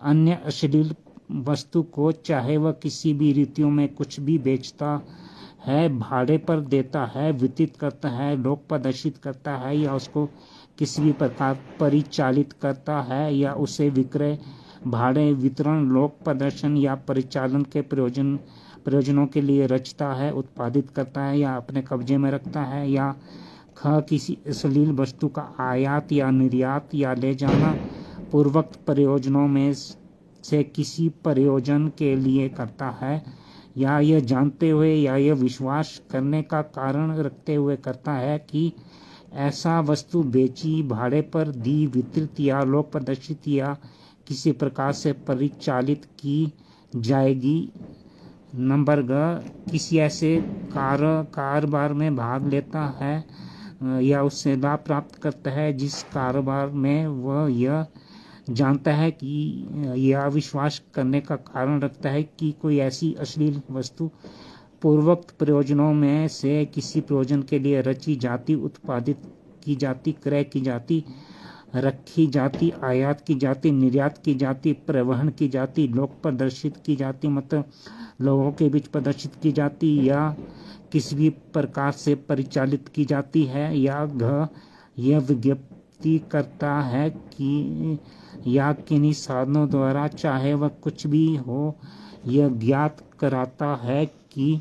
अन्य अश्लील वस्तु को चाहे वह किसी भी रीतियों में कुछ भी बेचता है, भाड़े पर देता है, वितरित करता है, लोक प्रदर्शित करता है या उसको किसी भी प्रकार परिचालित करता है या उसे विक्रय, भाड़े, वितरण, लोक प्रदर्शन या परिचालन के प्रयोजनों के लिए रचता है, उत्पादित करता है या अपने कब्जे में रखता है, या किसी अश्लील वस्तु का आयात या निर्यात या ले जाना पूर्वोक्त प्रयोजनों में से किसी प्रयोजन के लिए करता है, या यह जानते हुए या यह विश्वास करने का कारण रखते हुए करता है कि ऐसा वस्तु बेची, भाड़े पर दी, वितरित या लोक प्रदर्शित या किसी प्रकार से परिचालित की जाएगी। नंबर ग, किसी ऐसे कारोबार में भाग लेता है या उससे लाभ प्राप्त करता है जिस कारोबार में वह यह जानता है कि यह विश्वास करने का कारण रखता है कि कोई ऐसी अश्लील वस्तु पूर्वोक्त प्रयोजनों में से किसी प्रयोजन के लिए रची जाती, उत्पादित की जाती, क्रय की जाती, रखी जाती, आयात की जाती, निर्यात की जाती, परिवहन की जाती, लोक प्रदर्शित की जाती, मतलब लोगों के बीच प्रदर्शित की जाती या किसी भी प्रकार से परिचालित की जाती है, या यह विज्ञप्ति करता है कि या किन्हीं साधनों द्वारा चाहे वह कुछ भी हो यह ज्ञात कराता है कि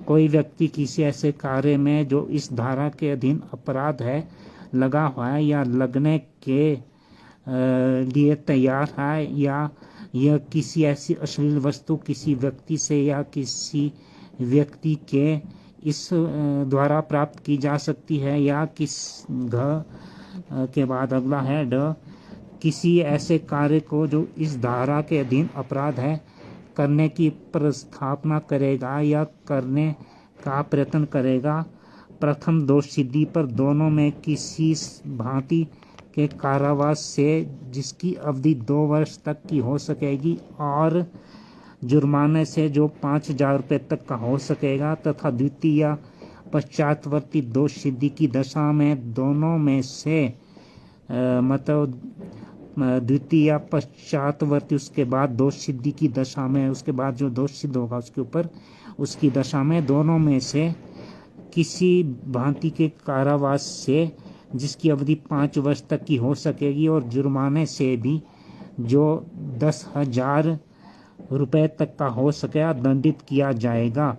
कोई व्यक्ति किसी ऐसे कार्य में जो इस धारा के अधीन अपराध है लगा हुआ है या लगने के लिए तैयार है, या यह किसी ऐसी अश्लील वस्तु किसी व्यक्ति से या किसी व्यक्ति के इस द्वारा प्राप्त की जा सकती है, या किस के बाद अगला है ड, किसी ऐसे कार्य को जो इस धारा के अधीन अपराध है करने की प्रस्थापना करेगा या करने का प्रयत्न करेगा। प्रथम दोष सिद्धि पर दोनों में किसी भांति के कारावास से जिसकी अवधि 2 वर्ष तक की हो सकेगी और जुर्माने से जो 5,000 रुपये तक का हो सकेगा, तथा द्वितीय या पश्चातवर्ती दोष सिद्धि की दशा में दोनों में से मतलब द्वितीय या पश्चातवर्ती उसके बाद दोष सिद्धि की दशा में, उसके बाद जो दोष सिद्ध होगा उसके ऊपर उसकी दशा में दोनों में से किसी भांति के कारावास से जिसकी अवधि 5 वर्ष तक की हो सकेगी और जुर्माने से भी जो 10,000 रुपये तक का हो सकेगा दंडित किया जाएगा।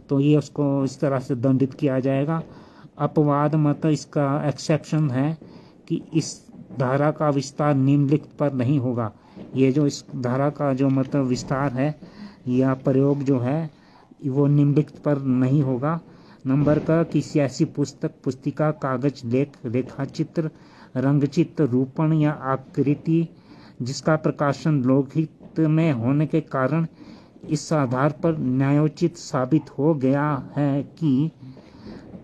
तो ये उसको इस तरह से दंडित किया जाएगा। अपवाद मतलब इसका एक्सेप्शन है कि इस धारा का विस्तार निम्नलिखित पर नहीं होगा। ये जो इस धारा का जो मतलब विस्तार है या प्रयोग जो है वो निम्नलिखित पर नहीं होगा। नंबर का, किसी ऐसी पुस्तक, पुस्तिका, कागज, लेख, रेखाचित्र, रंगचित्र, रूपण या आकृति जिसका प्रकाशन लोकहित में होने के कारण इस आधार पर न्यायोचित साबित हो गया है कि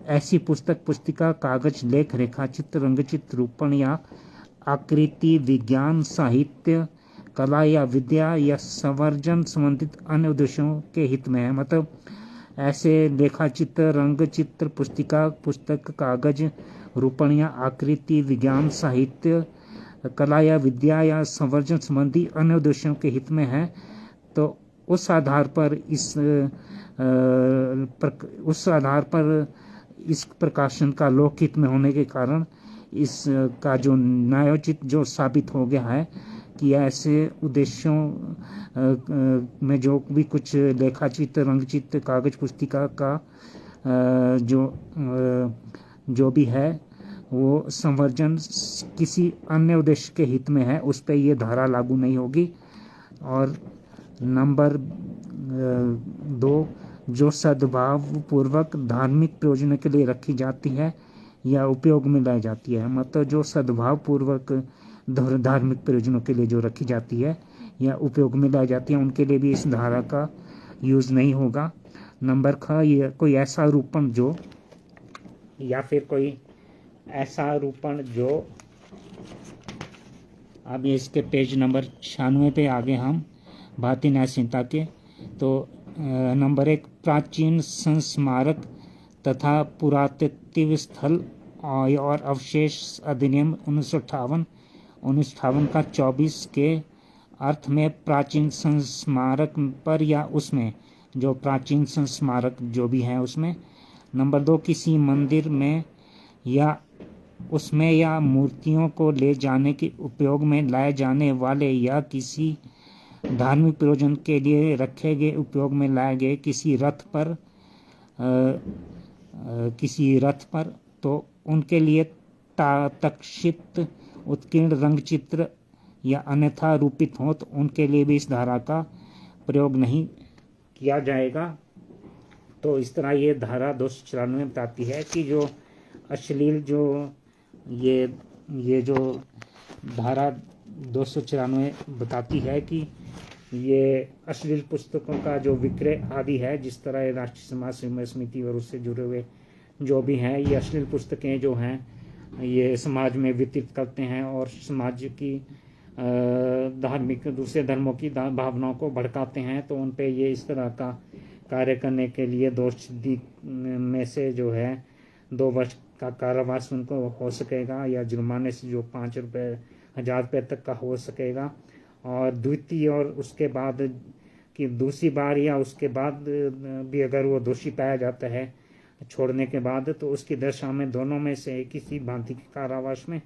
ऐसी पुस्तक, पुस्तिका, कागज, लेख, रेखाचित्र, रंगचित्र, रूपण या आकृति विज्ञान, साहित्य, कला या विद्या या संवर्धन संबंधित अन्य उद्देश्यों के हित में है। मतलब ऐसे लेखाचित्र, रंग चित्र, पुस्तिका, पुस्तक, कागज, रूपणियाँ, आकृति, विज्ञान, साहित्य, कला या विद्या या संवर्धन संबंधी अन्य उद्देश्यों के हित में है, तो उस आधार पर इस प्रकाशन का लोकहित में होने के कारण इसका जो न्यायोचित जो साबित हो गया है कि ऐसे उद्देश्यों में जो भी कुछ लेखाचित्र, रंगचित्र, कागज, पुस्तिका का जो भी है वो संवर्जन किसी अन्य उद्देश्य के हित में है, उस पर ये धारा लागू नहीं होगी। और नंबर 2, जो सद्भाव पूर्वक धार्मिक प्रयोजनों के लिए रखी जाती है या उपयोग में लाई जाती है, मतलब जो सद्भाव पूर्वक धार्मिक प्रयोजनों के लिए जो रखी जाती है या उपयोग में लाई जाती है, उनके लिए भी इस धारा का यूज़ नहीं होगा। नंबर 6, ये कोई ऐसा रूपण जो या फिर कोई ऐसा रूपण जो, अब ये इसके पेज नंबर 96 पे आगे हम भारतीय न्याय संहिता के, तो नंबर 1, प्राचीन संस्मारक तथा पुरातत्व स्थल और अवशेष अधिनियम 1958 का 24 के अर्थ में प्राचीन संस्मारक पर या उसमें, जो प्राचीन संस्मारक जो भी है उसमें। नंबर 2, किसी मंदिर में या उसमें या मूर्तियों को ले जाने के उपयोग में लाए जाने वाले या किसी धार्मिक प्रयोजन के लिए रखे गए उपयोग में लाए गए किसी रथ पर, तो उनके लिए तक्षित, उत्कीर्ण, रंग चित्र या अन्यथा रूपित हो तो उनके लिए भी इस धारा का प्रयोग नहीं किया जाएगा। तो इस तरह ये धारा 294 बताती है कि जो अश्लील जो ये जो धारा 294 बताती है कि ये अश्लील पुस्तकों का जो विक्रय आदि है, जिस तरह राष्ट्रीय समाज सेवा समिति और उससे जुड़े हुए जो भी हैं, ये अश्लील पुस्तकें जो हैं ये समाज में वितरित करते हैं और समाज की धार्मिक दूसरे धर्मों की भावनाओं को भड़काते हैं, तो उन पे ये इस तरह का कार्य करने के लिए दोष में से जो है 2 वर्ष का कारावास उनको हो सकेगा या जुर्माने से जो 5,000 रुपये तक का हो सकेगा। और द्वितीय और उसके बाद की दूसरी बार या उसके बाद भी अगर वो दोषी पाया जाता है छोड़ने के बाद, तो उसकी दशा में दोनों में से किसी भांति के कारावास में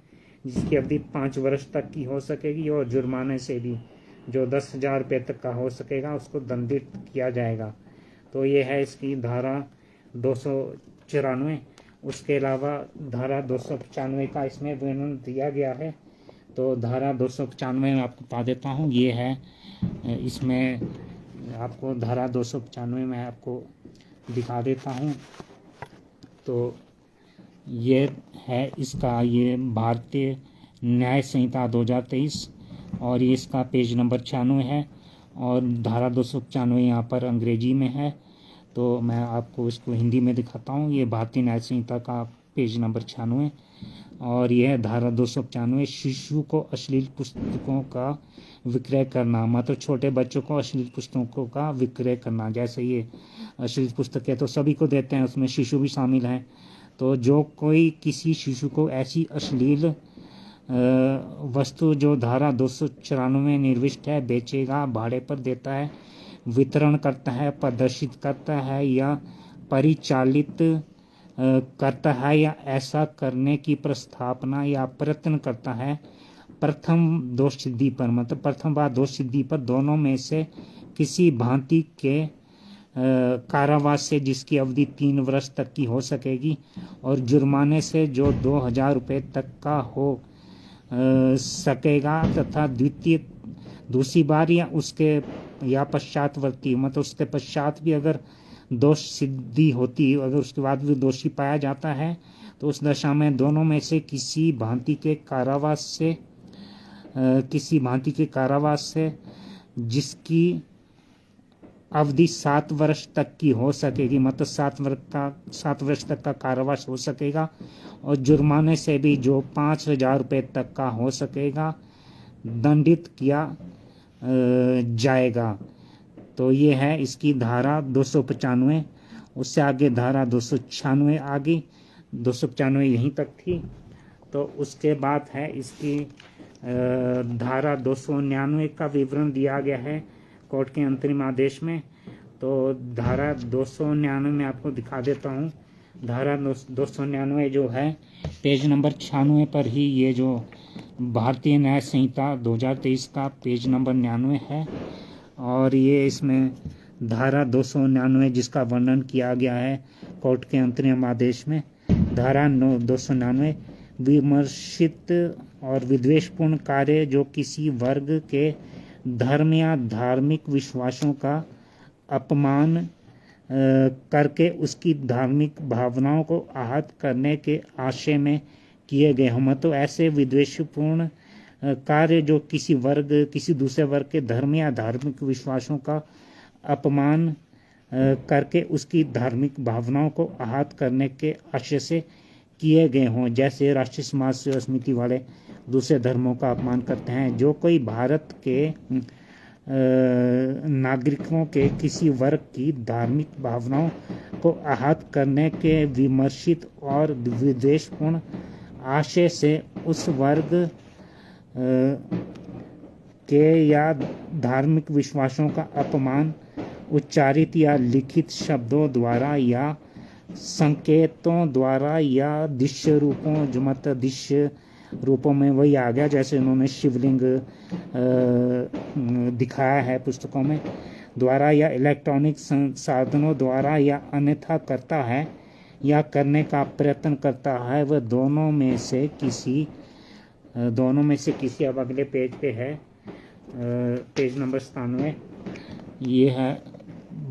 जिसकी अवधि 5 वर्ष तक की हो सकेगी और जुर्माने से भी जो 10,000 रुपये तक का हो सकेगा उसको दंडित किया जाएगा। तो ये है इसकी धारा 294। उसके अलावा धारा 295 का इसमें वर्णन दिया गया है। तो धारा 295 में आपको बता देता हूँ, ये है इसमें आपको धारा 295 में आपको दिखा देता हूँ। तो ये है इसका, ये भारतीय न्याय संहिता 2023 और ये इसका पेज नंबर 96 है और धारा 295 यहाँ पर अंग्रेजी में है। तो मैं आपको इसको हिंदी में दिखाता हूँ। ये भारतीय न्याय संहिता का पेज नंबर 96 और यह धारा 295, शिशु को अश्लील पुस्तकों का विक्रय करना, मतलब छोटे बच्चों को अश्लील पुस्तकों का विक्रय करना। जैसे ये अश्लील पुस्तकें तो सभी को देते हैं, उसमें शिशु भी शामिल हैं। तो जो कोई किसी शिशु को ऐसी अश्लील वस्तु जो धारा 294 निर्दिष्ट है बेचेगा, भाड़े पर देता है, वितरण करता है, प्रदर्शित करता है या परिचालित करता है या ऐसा करने की प्रस्थापना या प्रयत्न करता है, प्रथम दोष सिद्धि पर, मतलब प्रथम बार दोष सिद्धि पर दोनों में से किसी भांति के कारावास से जिसकी अवधि 3 वर्ष तक की हो सकेगी और जुर्माने से जो 2,000 रुपये तक का हो सकेगा, तथा दूसरी बार या उसके या पश्चातवर्ती, मतलब उसके पश्चात भी अगर दोष सिद्धि होती, अगर उसके बाद भी दोषी पाया जाता है तो उस दशा में दोनों में से किसी भांति के कारावास से जिसकी अवधि 7 वर्ष तक की हो सकेगी, मतलब 7 वर्ष तक का कारावास हो सकेगा और जुर्माने से भी जो 5,000 रुपये तक का हो सकेगा दंडित किया जाएगा। तो ये है इसकी धारा 295 उससे आगे धारा 296 आ गई, 295 यहीं तक थी। तो उसके बाद है इसकी धारा 299 का विवरण दिया गया है कोर्ट के अंतरिम आदेश में। तो धारा 299 में आपको दिखा देता हूँ। धारा 299 जो है पेज नंबर 96 पर ही, ये जो भारतीय न्याय संहिता 2023 का पेज नंबर 99 है। और ये इसमें धारा 299 जिसका वर्णन किया गया है कोर्ट के अंतरिम आदेश में, धारा 299 विमर्शित और विद्वेषपूर्ण कार्य जो किसी वर्ग के धर्म या धार्मिक विश्वासों का अपमान करके उसकी धार्मिक भावनाओं को आहत करने के आशय में किए गए हों। मतलब ऐसे विद्वेषपूर्ण कार्य जो किसी दूसरे वर्ग के धर्म या धार्मिक विश्वासों का अपमान करके उसकी धार्मिक भावनाओं को आहत करने के आशय से किए गए हों, जैसे राष्ट्रीय समाज सेवा समिति वाले दूसरे धर्मों का अपमान करते हैं। जो कोई भारत के नागरिकों के किसी वर्ग की धार्मिक भावनाओं को आहत करने के विमर्शित और विद्वेषपूर्ण आशय से उस वर्ग के या धार्मिक विश्वासों का अपमान उच्चारित या लिखित शब्दों द्वारा या संकेतों द्वारा या दृश्य रूपों, जो मतलब दृश्य रूपों में वही आ गया जैसे उन्होंने शिवलिंग दिखाया है पुस्तकों में, द्वारा या इलेक्ट्रॉनिक साधनों द्वारा या अन्यथा करता है या करने का प्रयत्न करता है, वह दोनों में से किसी अब अगले पेज पे है, पेज नंबर 97, ये है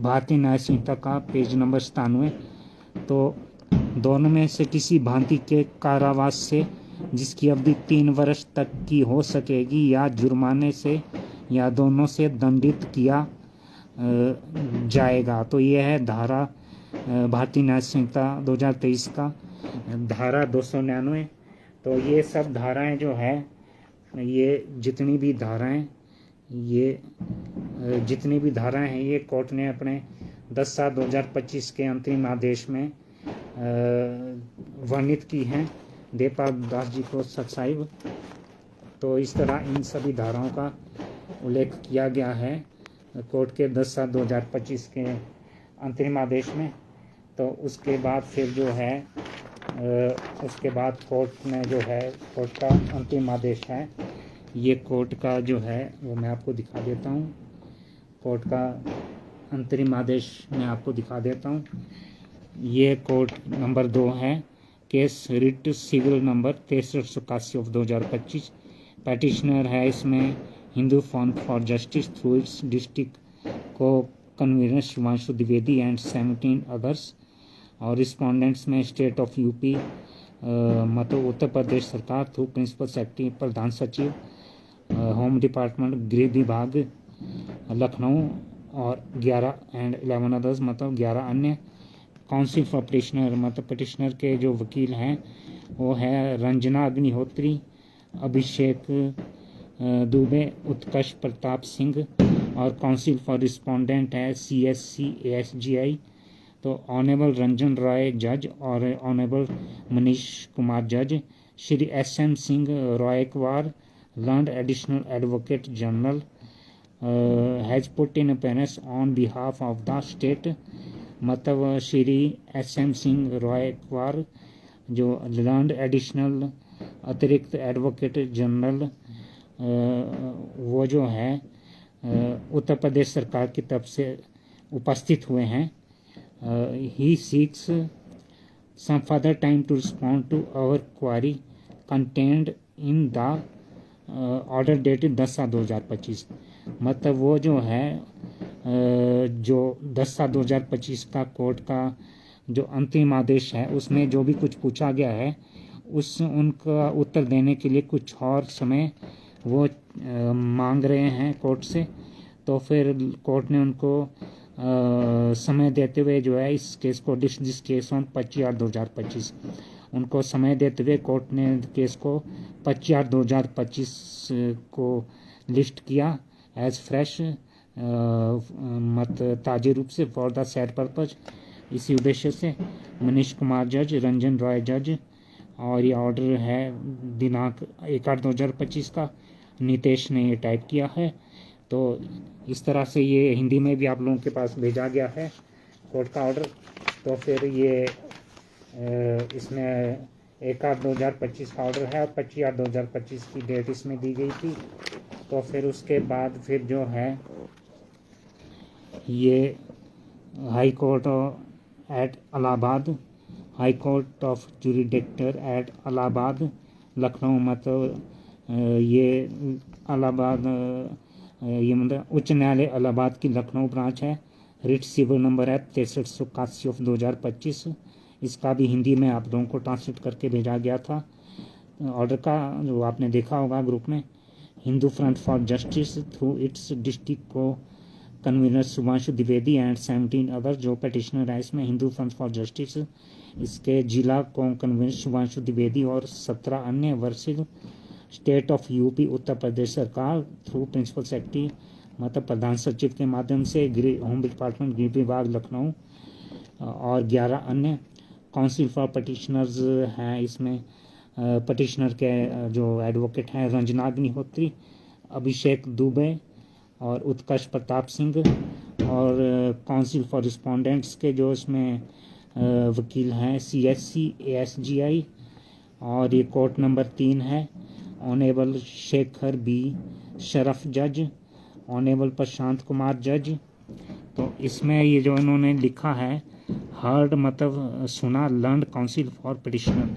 भारतीय न्याय संहिता का पेज नंबर 97। तो दोनों में से किसी भांति के कारावास से जिसकी अवधि 3 वर्ष तक की हो सकेगी या जुर्माने से या दोनों से दंडित किया जाएगा। तो यह है धारा भारतीय न्याय संहिता 2023 का धारा 299। तो ये सब धाराएं जो है, ये जितनी भी धाराएं हैं ये कोर्ट ने अपने 10/7/2025 के अंतरिम आदेश में वर्णित की हैं। देवपाल दास जी को सत्साहिब। तो इस तरह इन सभी धाराओं का उल्लेख किया गया है कोर्ट के 10/7/2025 के अंतरिम आदेश में। तो उसके बाद फिर जो है उसके बाद कोर्ट ने जो है कोर्ट का अंतिम आदेश है, ये कोर्ट का जो है वो मैं आपको दिखा देता हूँ। कोर्ट का अंतरिम आदेश मैं आपको दिखा देता हूँ। ये कोर्ट नंबर 2 है, case writ civil number 6381/2025। Petitioner है इसमें Hindu front for justice through its district को convener Shivanshu Dwivedi and 17 others. और रिस्पोंडेंट्स में स्टेट ऑफ यूपी, मतलब उत्तर प्रदेश सरकार थ्रू प्रिंसिपल सेक्रेटरी प्रधान सचिव, होम डिपार्टमेंट गृह विभाग लखनऊ, और 11 अदर्स मतलब 11 अन्य। काउंसिल फॉर पिटिशनर मतलब पिटिशनर के जो वकील हैं वो है रंजना अग्निहोत्री, अभिषेक दुबे, उत्कर्ष प्रताप सिंह। और काउंसिल फॉर रिस्पोंडेंट है CSC ASGI, तो ऑनरेबल रंजन रॉय जज और ऑनरेबल मनीष कुमार जज। Shri SM Singh Raikwar, learned additional advocate general, has put in appearance on behalf of the state. मतलब श्री SM सिंह रॉयकवार जो लर्नड एडिशनल अतिरिक्त एडवोकेट जनरल, वो जो है उत्तर प्रदेश सरकार की तरफ से उपस्थित हुए हैं। He seeks some further time to respond to our query contained in the order dated 10/7/2025। मतलब वो जो है जो 10/7/2025 का कोर्ट का जो अंतिम आदेश है उसमें जो भी कुछ पूछा गया है उनका उत्तर देने के लिए कुछ और समय वो मांग रहे हैं कोर्ट से। तो फिर कोर्ट ने उनको समय देते हुए जो है इस केस को दिस केस ऑन 25/8/2025 उनको समय देते हुए कोर्ट ने केस को 25/8/2025 को लिस्ट किया एज फ्रेश, मत ताज़े रूप से फॉर द सेड पर्पज इसी उद्देश्य से मनीष कुमार जज, रंजन रॉय जज, और ये ऑर्डर है दिनांक 1/8/2025 का। नितेश ने ये टाइप किया है। तो इस तरह से ये हिंदी में भी आप लोगों के पास भेजा गया है कोर्ट का ऑर्डर। तो फिर ये इसमें 1/8/2025 का ऑर्डर है और 25/8/2025 की डेट इसमें दी गई थी। तो फिर उसके बाद फिर जो है ये high court at Allahabad, high court of judicature at Allahabad Lucknow, मतलब ये इलाहाबाद, ये मतलब उच्च न्यायालय इलाहाबाद की लखनऊ ब्रांच है। रिट सिविल नंबर है 6381/2025। इसका भी हिंदी में आप लोगों को ट्रांसलेट करके भेजा गया था ऑर्डर का, जो आपने देखा होगा ग्रुप में। Hindu front for justice through its district को convener Shubhanshu Dwivedi and 17 other, जो पटिशनर है इसमें हिंदू फ्रंट फॉर जस्टिस, इसके जिला को कन्वीनर शुभांशु द्विवेदी और 17 अन्य वर्षिल स्टेट ऑफ यूपी उत्तर प्रदेश सरकार थ्रू प्रिंसिपल सेक्रेटरी, मतलब प्रधान सचिव के माध्यम से होम डिपार्टमेंट गृह विभाग लखनऊ, और 11 अन्य काउंसिल फॉर पटिशनर्स हैं इसमें। पटिशनर के जो एडवोकेट हैं रंजना अग्निहोत्री, अभिषेक दुबे और उत्कर्ष प्रताप सिंह, और काउंसिल फॉर रिस्पोंडेंट्स के जो इसमें वकील हैं CSC ASGI, और ये कोर्ट नंबर 3 है। ऑनेबल शेखर बी शरफ जज, ऑनेबल प्रशांत कुमार जज। तो इसमें ये जो इन्होंने लिखा है हर्ड, मतलब सुना, लर्नड काउंसिल फॉर पटिशनर,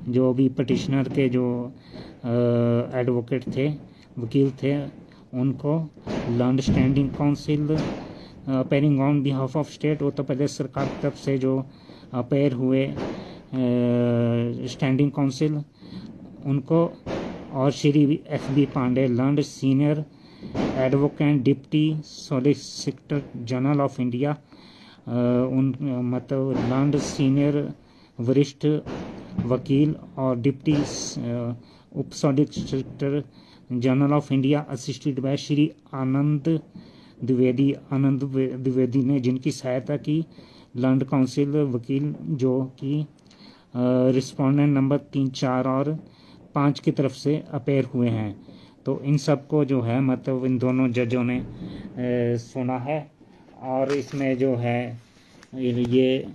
जो भी पटिशनर के जो एडवोकेट थे, वकील थे, उनको learned standing counsel appearing on behalf of state, Uttar Pradesh सरकार की तरफ से जो अपेयर हुए स्टैंडिंग काउंसिल उनको, और Shri FB Pandey learned senior advocate deputy solicitor general of India, उन मतलब लर्नड सीनियर वरिष्ठ वकील और डिप्टी उप solicitor general of India assisted by Shri Anand Dwivedi ने, जिनकी सहायता की लर्नड काउंसिल वकील जो कि रिस्पोंडेंट नंबर 3, 4 और 5 की तरफ से अपेयर हुए हैं। तो इन सब को जो है मतलब इन दोनों जजों ने सुना है। और इसमें जो है ये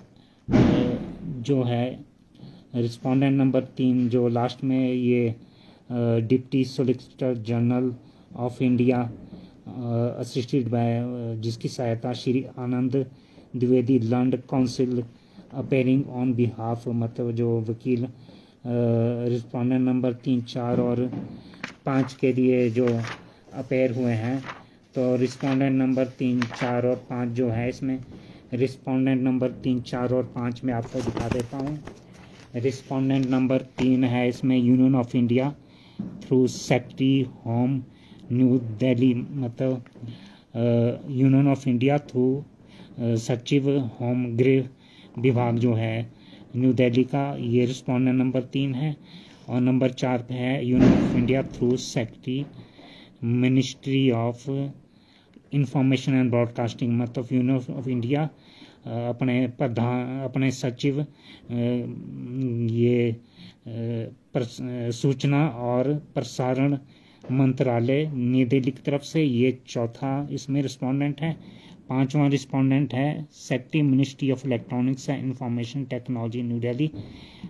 जो है रिस्पोंडेंट नंबर 3 जो लास्ट में ये deputy solicitor general of India assisted by, जिसकी सहायता Shri Anand Dwivedi learned counsel appearing on behalf, मतलब जो वकील रिस्पोंडेंट नंबर 3, 4 और 5 के लिए जो अपेयर हुए हैं। तो रिस्पोंडेंट नंबर 3, 4 और 5 जो है इसमें, रिस्पोंडेंट नंबर 3, 4 और 5 में आपको दिखा देता हूँ। रिस्पोंडेंट नंबर 3 है इसमें union of India through secretary home new Delhi, मतलब यूनियन ऑफ इंडिया थ्रू सचिव होम गृह विभाग जो है न्यू दिल्ली का, ये रिस्पोंडेंट नंबर 3 है। और नंबर 4 पे है union of India through secretary ministry of information and broadcasting, मतलब यूनियन ऑफ इंडिया अपने सचिव ये सूचना और प्रसारण मंत्रालय नई दिल्ली की तरफ से, ये चौथा इसमें रिस्पोंडेंट है। 5वां रिस्पोंडेंट है secretary ministry of electronics and information technology new Delhi,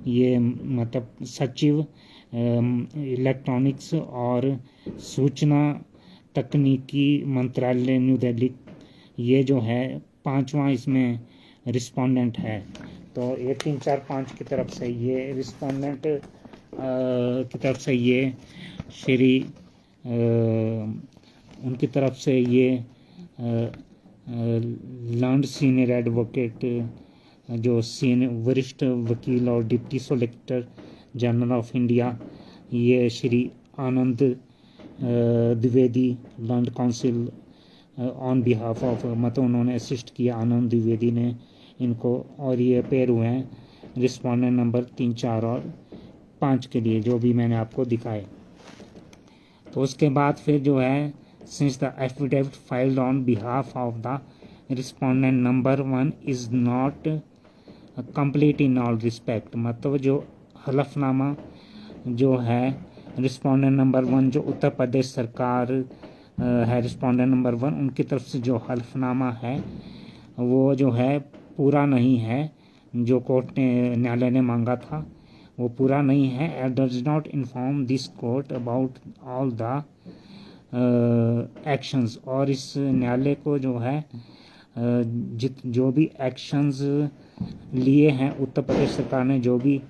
ये मतलब सचिव इलेक्ट्रॉनिक्स और सूचना तकनीकी मंत्रालय न्यू दिल्ली, ये जो है 5वां इसमें रिस्पोंडेंट है। तो ये 3, 4, 5 की तरफ से ये रिस्पोंडेंट की तरफ से ये श्री उनकी तरफ से ये लर्नड सीनियर एडवोकेट जो सीनियर वरिष्ठ वकील और deputy solicitor general of India, ये Shri Anand Dwivedi learned counsel on behalf of, मतलब उन्होंने असिस्ट किया आनंद द्विवेदी ने इनको, और ये अपेयर हुए हैं रिस्पोंडेंट नंबर 3, 4 और 5 के लिए, जो भी मैंने आपको दिखाए। तो उसके बाद फिर जो है since the affidavit filed on behalf of the respondent number 1 is not complete in all respect. मतलब जो हलफनामा जो है रिस्पोंडेंट नंबर 1 जो उत्तर प्रदेश सरकार है रिस्पोंडेंट नंबर 1, उनकी तरफ से जो हलफनामा है वो जो है पूरा नहीं है। जो कोर्ट ने न्यायालय ने मांगा था वो पूरा नहीं है। And does not inform this court about all the actions. और इस न्यायालय को जो है जो भी एक्शंस लिए हैं उत्तर प्रदेश सरकार ने, जो भी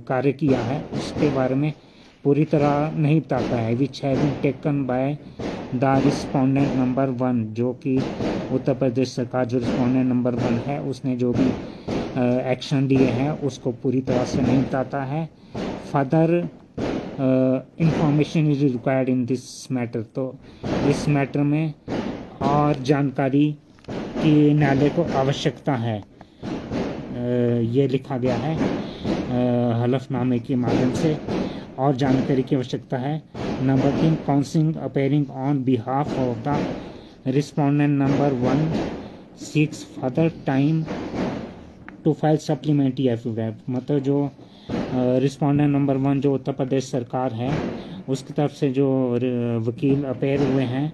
कार्य किया है उसके बारे में पूरी तरह नहीं बताता है। Which have been taken by the respondent number 1, जो कि उत्तर प्रदेश सरकार जो रिस्पोंडेंट नंबर 1 है उसने जो भी एक्शन लिए हैं उसको पूरी तरह से नहीं बताता है। Further information is required in this matter. तो इस मैटर में और जानकारी की न्यायालय को आवश्यकता है। ये लिखा गया है हलफनामे के माध्यम से और जानकारी की आवश्यकता है। Number 3, counsel appearing on behalf of the respondent number 1 seeks further time to file supplementary affidavit. मतलब जो रिस्पोंडेंट नंबर 1 जो उत्तर प्रदेश सरकार है उसकी तरफ से जो वकील अपेयर हुए हैं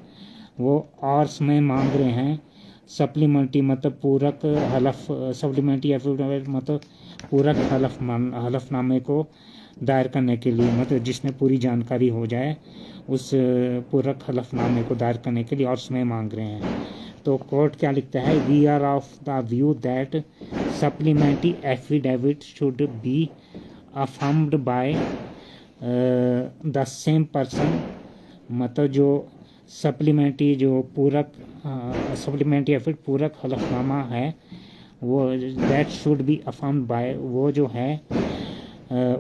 वो और समय मांग रहे हैं सप्लीमेंट्री, मतलब पूरक हलफ, सप्लीमेंट्री एफिडेविट मतलब पूरक हलफनामे को दायर करने के लिए, मतलब जिसमें पूरी जानकारी हो जाए उस पूरक हलफनामे को दायर करने के लिए और समय मांग रहे हैं। तो कोर्ट क्या लिखता है, we are of the view that supplementary affidavit should be affirmed by the same person. मतलब जो सप्लीमेंट्री जो पूरक सप्लीमेंट्री एफिडेविट पूरक हलफनामा है वो that should be affirmed bye, वो जो है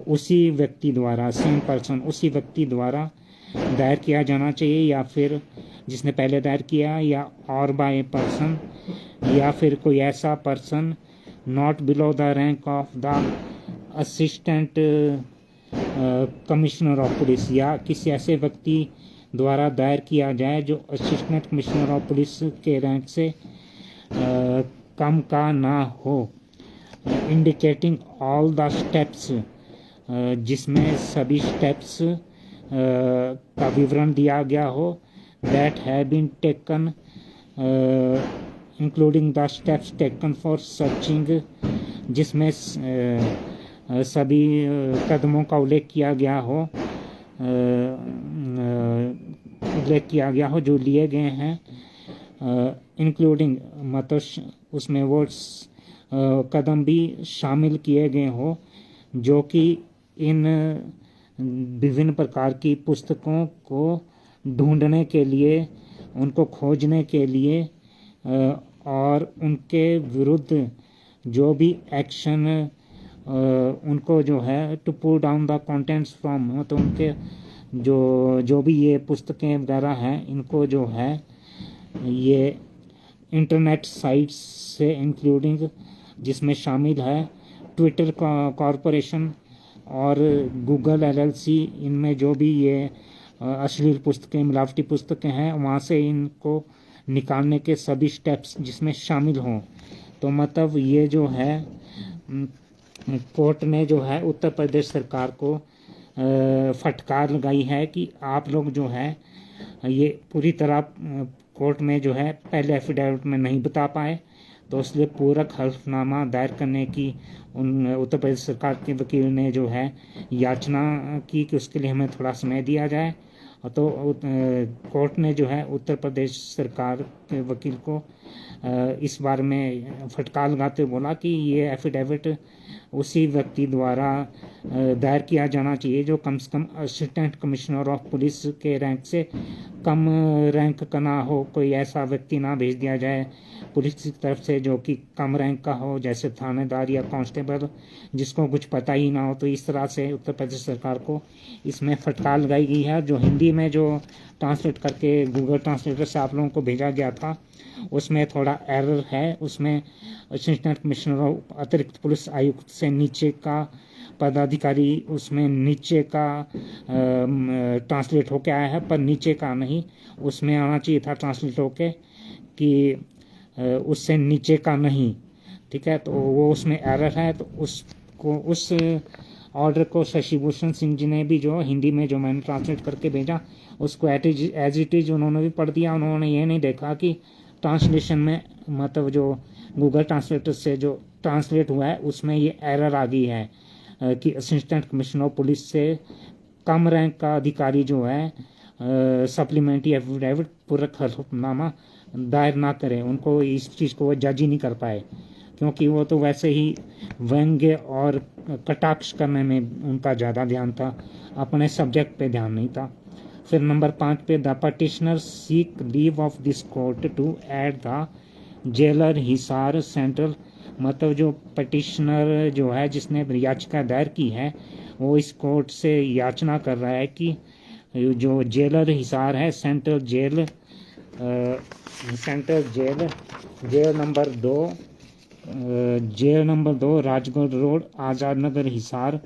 उसी व्यक्ति द्वारा, सेम पर्सन उसी व्यक्ति द्वारा दायर किया जाना चाहिए, या फिर जिसने पहले दायर किया, या और बाय पर्सन, या फिर कोई ऐसा person not below the rank of the assistant commissioner of police, या किसी ऐसे व्यक्ति द्वारा दायर किया जाए जो असिस्टेंट कमिश्नर ऑफ पुलिस के रैंक से कम का ना हो। इंडिकेटिंग ऑल द स्टेप्स, जिसमें सभी स्टेप्स का विवरण दिया गया हो, that have been taken including the steps taken for searching, जिसमें सभी कदमों का उल्लेख किया गया हो जो लिए गए हैं, इंक्लूडिंग मतलब उसमें वो कदम भी शामिल किए गए हो जो कि इन विभिन्न प्रकार की पुस्तकों को ढूंढने के लिए, उनको खोजने के लिए और उनके विरुद्ध जो भी एक्शन उनको जो है to pull down the contents from, तो उनके जो भी ये पुस्तकें वगैरह हैं इनको जो है ये इंटरनेट साइट्स से इंक्लूडिंग, जिसमें शामिल है ट्विटर कॉरपोरेशन और गूगल LLC, इनमें जो भी ये अश्लील पुस्तकें, मिलावटी पुस्तकें हैं वहाँ से इनको निकालने के सभी स्टेप्स जिसमें शामिल हों। तो मतलब ये जो है कोर्ट ने जो है उत्तर प्रदेश सरकार को फटकार लगाई है कि आप लोग जो है ये पूरी तरह कोर्ट में जो है पहले एफिडेविट में नहीं बता पाए, तो इसलिए पूरक हल्फनामा दायर करने की उन उत्तर प्रदेश सरकार के वकील ने जो है याचना की कि उसके लिए हमें थोड़ा समय दिया जाए। तो कोर्ट ने जो है उत्तर प्रदेश सरकार के वकील को इस बारे में फटकार लगाते हुए बोला कि ये एफिडेविट उसी व्यक्ति द्वारा दायर किया जाना चाहिए जो कम से कम असिस्टेंट कमिश्नर ऑफ पुलिस के रैंक से कम रैंक का ना हो। कोई ऐसा व्यक्ति ना भेज दिया जाए पुलिस की तरफ से जो कि कम रैंक का हो, जैसे थानेदार या कांस्टेबल जिसको कुछ पता ही ना हो। तो इस तरह से उत्तर प्रदेश सरकार को इसमें फटकार लगाई गई है। जो हिंदी में जो ट्रांसलेट करके गूगल ट्रांसलेटर से आप लोगों को भेजा गया था उसमें थोड़ा एरर है। उसमें असिस्टेंट कमिश्नर अतिरिक्त पुलिस आयुक्त से नीचे का पदाधिकारी, उसमें नीचे का ट्रांसलेट होके आया है, पर नीचे का नहीं, उसमें आना चाहिए था ट्रांसलेट होके कि उससे नीचे का नहीं, ठीक है। तो वो उसमें एरर है, तो उसको उस ऑर्डर को शशि भूषण सिंह जी ने भी जो हिंदी में जो मैंने ट्रांसलेट करके भेजा उसको एज इट इज़ उन्होंने भी पढ़ दिया। उन्होंने ये नहीं देखा कि ट्रांसलेशन में मतलब जो गूगल ट्रांसलेटर से जो ट्रांसलेट हुआ है उसमें ये एरर आ गई है कि असिस्टेंट कमिश्नर ऑफ पुलिस से कम रैंक का अधिकारी जो है सप्लीमेंट्री एफिडेविट पूरक हलफनामा दायर ना करें, उनको इस चीज़ को वो जज ही नहीं कर पाए, क्योंकि वो तो वैसे ही व्यंग्य और कटाक्ष करने में उनका ज़्यादा ध्यान था, अपने सब्जेक्ट पे ध्यान नहीं था। फिर नंबर 5 पे the petitioner seek leave of this court to add the jailer Hisar central, मतलब जो पटिशनर जो है जिसने याचिका दायर की है वो इस कोर्ट से याचना कर रहा है कि जो जेलर हिसार है central jail jail number 2 Rajgarh road Azad Nagar Hisar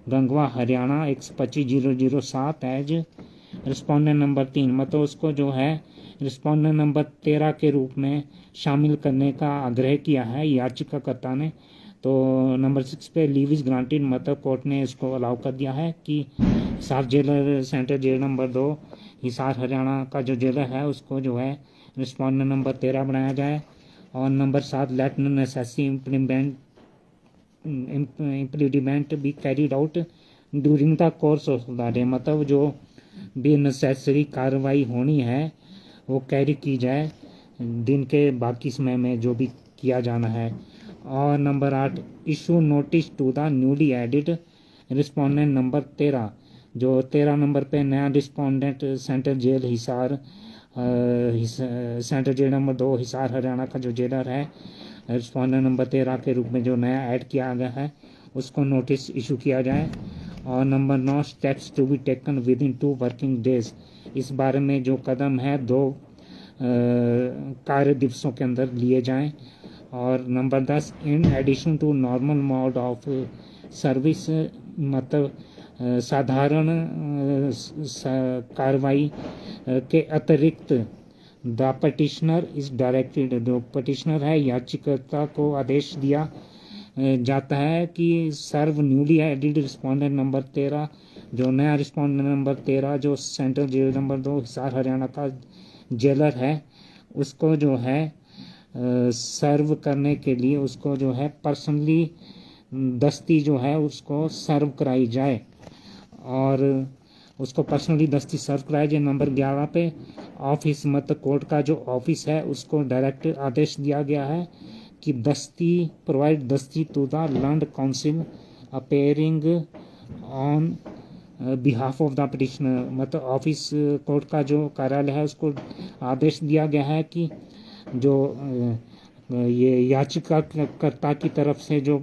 Gangwa Haryana 125,007 as respondent number 3, मतलब उसको जो है रिस्पोंडेंट नंबर 13 के रूप में शामिल करने का आग्रह किया है याचिकाकर्ता ने। तो नंबर 6 पे लीव इज ग्रांटेड, मतलब कोर्ट ने इसको अलाउ कर दिया है कि Hisar jailer central jail number 2 Hisar Haryana का जो जेलर है उसको जो है रिस्पोंडेंट नंबर 13 बनाया जाए। और number 7 let necessary implement be carried out during the course of the day, मतलब जो भी नेसेसरी कार्रवाई होनी है वो कैरी की जाए दिन के बाकी समय में जो भी किया जाना है। और number 8 issue notice to the newly added respondent number 13, जो 13 नंबर पे नया respondent central jail Hisar central jail number 2 Hisar Haryana का जो जेलर है रिस्पोंडेंट नंबर 13 के रूप में जो नया ऐड किया गया है उसको नोटिस इशू किया जाए। और number 9 steps to be taken within 2 working days, इस बारे में जो कदम है 2 कार्य दिवसों के अंदर लिए जाएं। और number 10 in addition to normal mode of service, मतलब साधारण कार्रवाई के अतिरिक्त द पटिशनर इज डायरेक्टेड, जो पटिशनर है याचिकाकर्ता को आदेश दिया जाता है कि serve newly added respondent number 13, जो नया रिस्पोंडेंट नंबर 13 जो central jail number 2 Hisar Haryana का जेलर है उसको जो है सर्व करने के लिए उसको जो है पर्सनली दस्ती जो है उसको सर्व कराई जाए और उसको पर्सनली दस्ती सर्व कराई जाए। नंबर 11 पे ऑफिस, मतलब कोर्ट का जो ऑफिस है उसको डायरेक्ट आदेश दिया गया है कि दस्ती प्रोवाइड दस्ती to the learned counsel appearing on behalf of the petitioner, मतलब ऑफिस कोर्ट का जो कार्यालय है उसको आदेश दिया गया है कि जो ये याचिकाकर्ता की तरफ से जो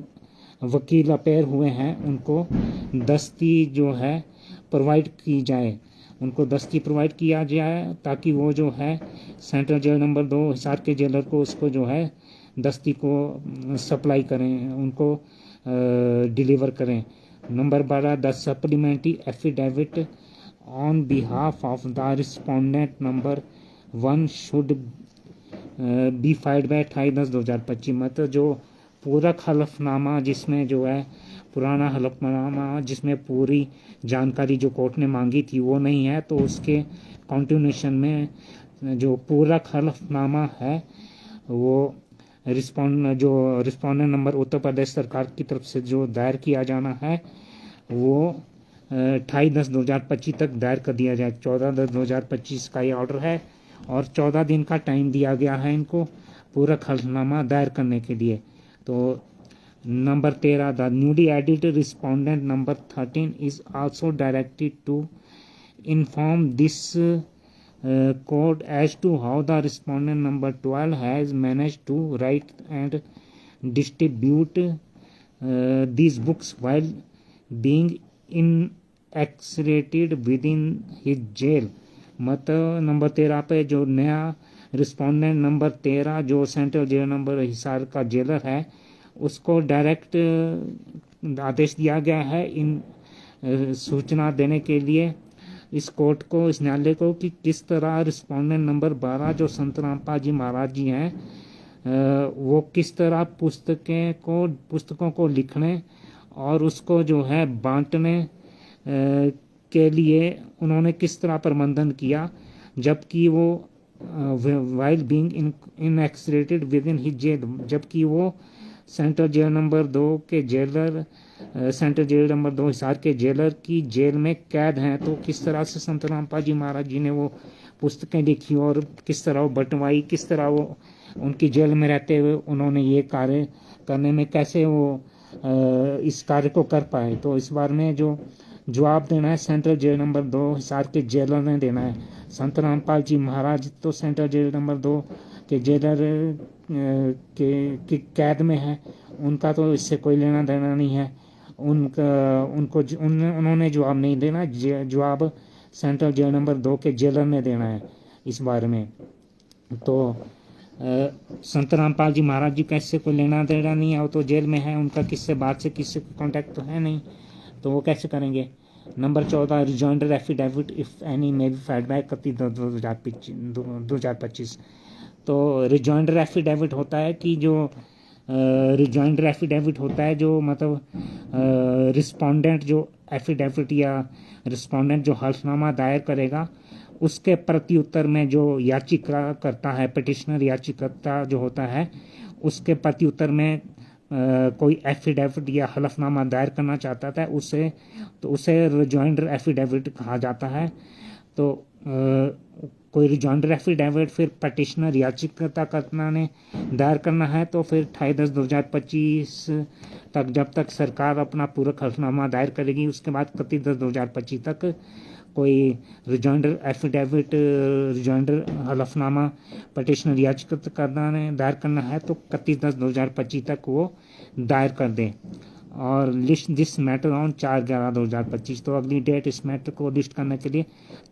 वकील अपेयर हुए हैं उनको दस्ती जो है प्रोवाइड की जाए, उनको दस्ती प्रोवाइड किया जाए ताकि वो जो है सेंट्रल जेल नंबर 2 हिसार के जेलर को उसको जो है दस्ती को सप्लाई करें, उनको डिलीवर करें। Number 12 the supplementary affidavit on behalf of the respondent number 1 should be filed by 28/10/2025, मतलब जो पूरक हलफनामा जिसमें जो है पुराना हलफनामा जिसमें पूरी जानकारी जो कोर्ट ने मांगी थी वो नहीं है, तो उसके कॉन्टिन्यूशन में जो पूरक हलफनामा है वो रिस्पोंडेंट नंबर उत्तर प्रदेश सरकार की तरफ से जो दायर किया जाना है वो 28/10/2025 तक दायर कर दिया जाए। 14/10/2025 का ये ऑर्डर है और 14 दिन का टाइम दिया गया है इनको पूरक हलफनामा दायर करने के लिए। तो number 13 the newly added respondent number 13 is also directed to inform this court as to how the respondent number 12 has managed to write and distribute these books while being incarcerated within his jail, मतलब number 13 पे जो नया respondent number 13 जो central jail number Hisar का jailer है उसको direct आदेश दिया गया है इन सूचना देने के लिए इस कोर्ट को, इस न्यायालय को, कि किस तरह रिस्पोंडेंट नंबर 12 जो संत रामपाल जी महाराज जी हैं, वो किस तरह पुस्तकों को लिखने और उसको जो है बांटने के लिए उन्होंने किस तरह प्रबंधन किया, जबकि वो while being incarcerated with in his jail, जबकि वो सेंट्रल जेल नंबर 2 के jailer, central jail number 2 Hisar के जेलर की जेल में कैद हैं। तो किस तरह से संत रामपाल जी महाराज जी ने वो पुस्तकें लिखी और किस तरह वो बंटवाई, किस तरह वो उनकी जेल में रहते हुए उन्होंने ये कार्य करने में कैसे वो इस कार्य को कर पाए। तो इस बारे में जो जवाब देना है सेंट्रल जेल नंबर 2 हिसार के जेलर ने देना है। संत रामपाल जी महाराज तो सेंट्रल जेल नंबर 2 के जेलर के कैद में है, उनका तो इससे कोई लेना देना नहीं है। उन्होंने जवाब नहीं देना, जवाब सेंट्रल जेल नंबर 2 के जेलर ने देना है इस बारे में। तो संत रामपाल जी महाराज जी का इससे कोई लेना देना नहीं है, वो तो जेल में है, उनका किससे बात से किससे कॉन्टैक्ट तो है नहीं, तो वो कैसे करेंगे। Number 14 rejoinder affidavit if any may be filed by 31/2025। तो रिजॉइंडर एफिडेविट होता है कि जो रिजॉइंडर एफिडेविट होता है जो मतलब रिस्पोंडेंट जो एफिडेविट या रिस्पोंडेंट जो हल्फनामा दायर करेगा उसके प्रत्युत्तर में जो याचिका करता है, पिटिशनर याचिकाकर्ता जो होता है, उसके प्रत्युत्तर में कोई एफिडेविट या हलफनामा दायर करना चाहता था उसे रिजॉइंडर एफिडेविट कहा जाता है। तो कोई रिजॉइंडर एफिडेविट फिर पिटिशनर याचिकाकर्ता ने दायर करना है तो फिर 28/10/2025 तक, जब तक सरकार अपना पूरक हलफनामा दायर करेगी, उसके बाद 31/10/2025 तक कोई रिजॉइंडर एफिडेविट, रिजॉइंडर हलफनामा पिटिशनर याचिकाकर्ता ने दायर करना है तो 31/10/2025 तक वो दायर कर दें और लिस्ट दिस मैटर ऑन 4/11/2025। तो अगली डेट इस मैटर को लिस्ट करने के लिए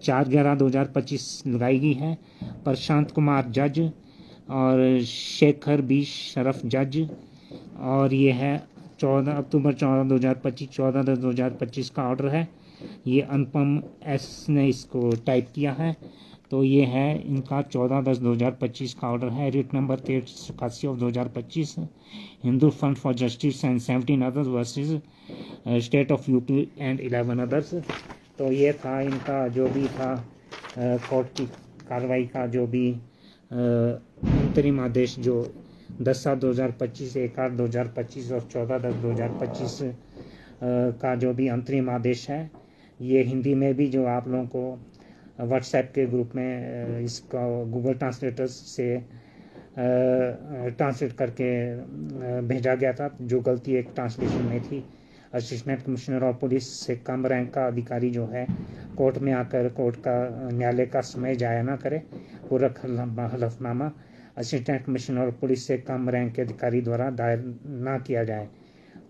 4/11/2025 लगाई गई है। प्रशांत कुमार जज और शेखर बी शरफ जज, और ये है 14 अक्टूबर 2025, 14/10/2025 का ऑर्डर है। ये अनुपम एस ने इसको टाइप किया है। तो ये है इनका 14/10/2025 का ऑर्डर है। Writ number 1381/2025, Hindu fund for justice and 17 others versus state of UP and 11 others. तो ये था इनका जो भी था कोर्ट की कार्रवाई का जो भी अंतरिम आदेश जो 10/7/2025, 1/8/2025 और 14/10/2025 का जो भी अंतरिम आदेश है, ये हिंदी में भी जो आप लोगों को व्हाट्सएप के ग्रुप में इसका गूगल ट्रांसलेटर से ट्रांसलेट करके भेजा गया था। जो गलती एक ट्रांसलेशन में थी, असिस्टेंट कमिश्नर और पुलिस से कम रैंक का अधिकारी जो है कोर्ट में आकर कोर्ट का न्यायालय का समय जाया ना करे, पूरा हलफनामा असिस्टेंट कमिश्नर और पुलिस से कम रैंक के अधिकारी द्वारा दायर ना किया जाए।